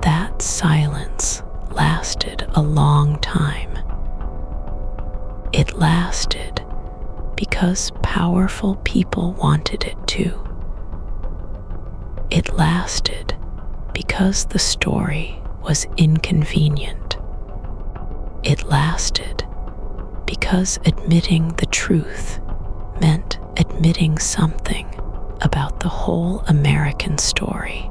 That silence lasted a long time. It lasted because powerful people wanted it to. It lasted because the story was inconvenient. It lasted because admitting the truth meant admitting something about the whole American story.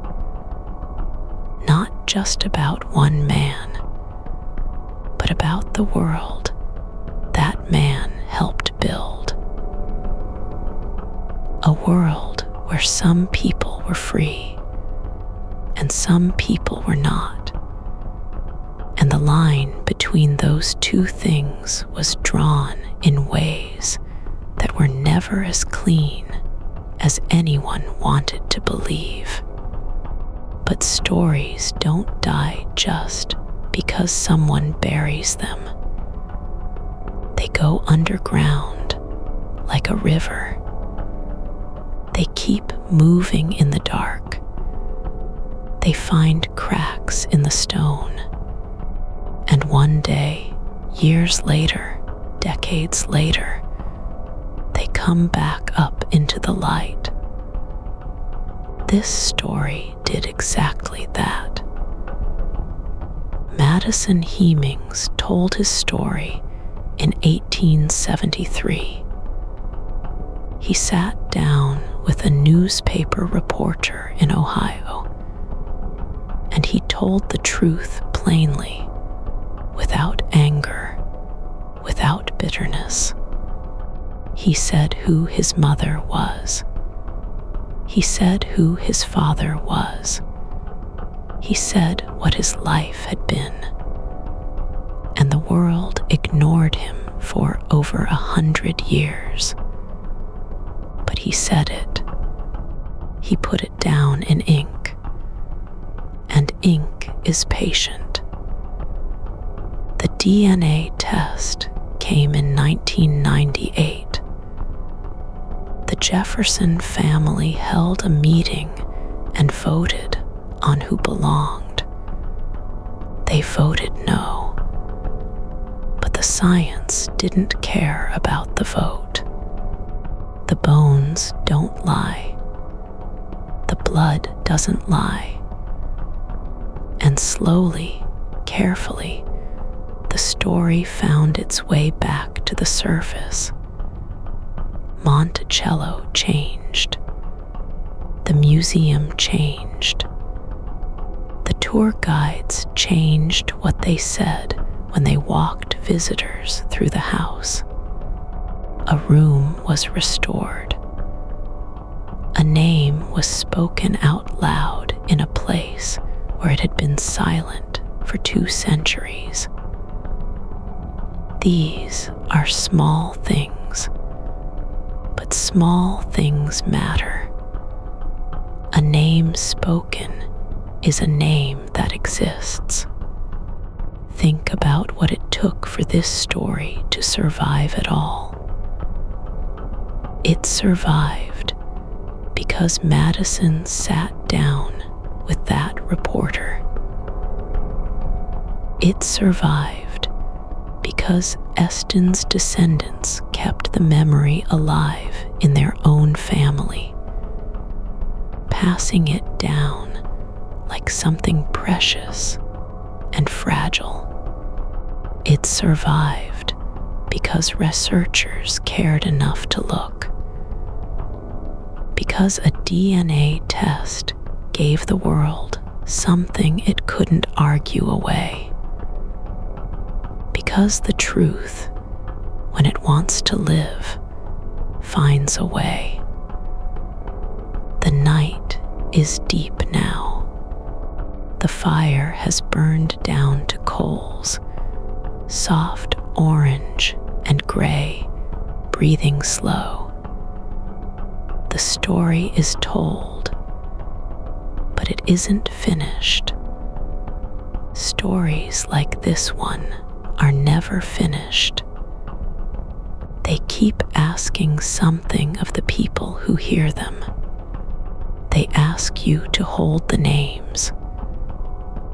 Not just about one man, but about the world that man helped build. A world where some people were free and some people were not, and the line between between those two things was drawn in ways that were never as clean as anyone wanted to believe. But stories don't die just because someone buries them. They go underground like a river. They keep moving in the dark. They find cracks in the stone. And one day, years later, decades later, they come back up into the light. This story did exactly that. Madison Hemings told his story in 1873. He sat down with a newspaper reporter in Ohio, and he told the truth plainly, without anger, without bitterness. He said who his mother was. He said who his father was. He said what his life had been. And the world ignored him for over 100 years. But he said it. He put it down in ink. And ink is patient. The DNA test came in 1998. The Jefferson family held a meeting and voted on who belonged. They voted no. But the science didn't care about the vote. The bones don't lie. The blood doesn't lie. And slowly, carefully, the story found its way back to the surface. Monticello changed. The museum changed. The tour guides changed what they said when they walked visitors through the house. A room was restored. A name was spoken out loud in a place where it had been silent for 2 centuries. These are small things, but small things matter. A name spoken is a name that exists. Think about what it took for this story to survive at all. It survived because Madison sat down with that reporter. It survived because Eston's descendants kept the memory alive in their own family, passing it down like something precious and fragile. It survived because researchers cared enough to look. Because a DNA test gave the world something it couldn't argue away. Because the truth, when it wants to live, finds a way. The night is deep now. The fire has burned down to coals, soft orange and gray, breathing slow. The story is told, but it isn't finished. Stories like this one are never finished. They keep asking something of the people who hear them. They ask you to hold the names,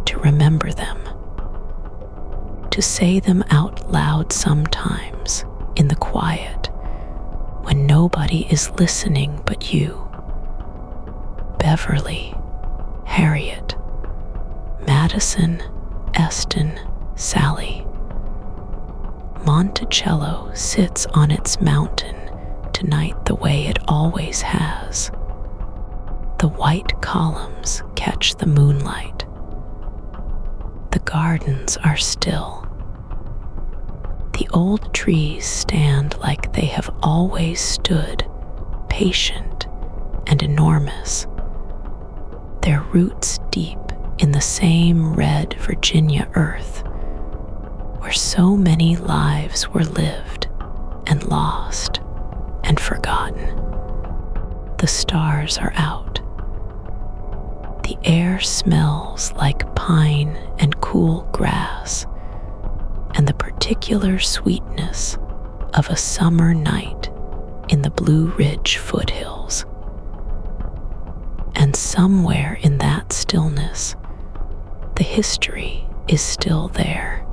to remember them, to say them out loud sometimes in the quiet when nobody is listening but you. Beverly, Harriet, Madison, Eston, Sally. Monticello sits on its mountain tonight the way it always has. The white columns catch the moonlight. The gardens are still. The old trees stand like they have always stood, patient and enormous. Their roots deep in the same red Virginia earth where so many lives were lived and lost and forgotten. The stars are out. The air smells like pine and cool grass, and the particular sweetness of a summer night in the Blue Ridge foothills. And somewhere in that stillness, the history is still there.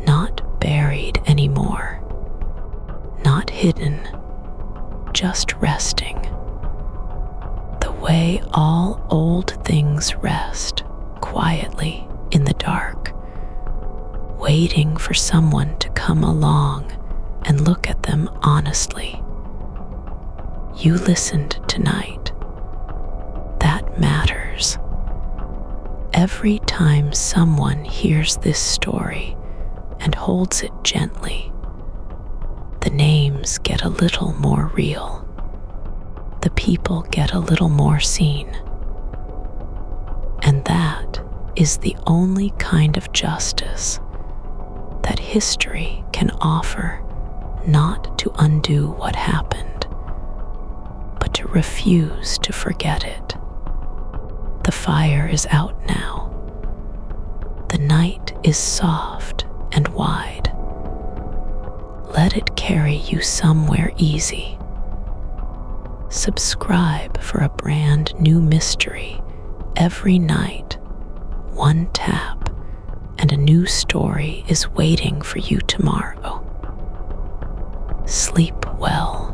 Not buried anymore, not hidden, just resting. The way all old things rest quietly in the dark, waiting for someone to come along and look at them honestly. You listened tonight. That matters. Every time someone hears this story and holds it gently, the names get a little more real. The people get a little more seen. And that is the only kind of justice that history can offer, not to undo what happened, but to refuse to forget it. The fire is out now. The night is soft and wide. Let it carry you somewhere easy. Subscribe for a brand new mystery every night. One tap, and a new story is waiting for you tomorrow. Sleep well.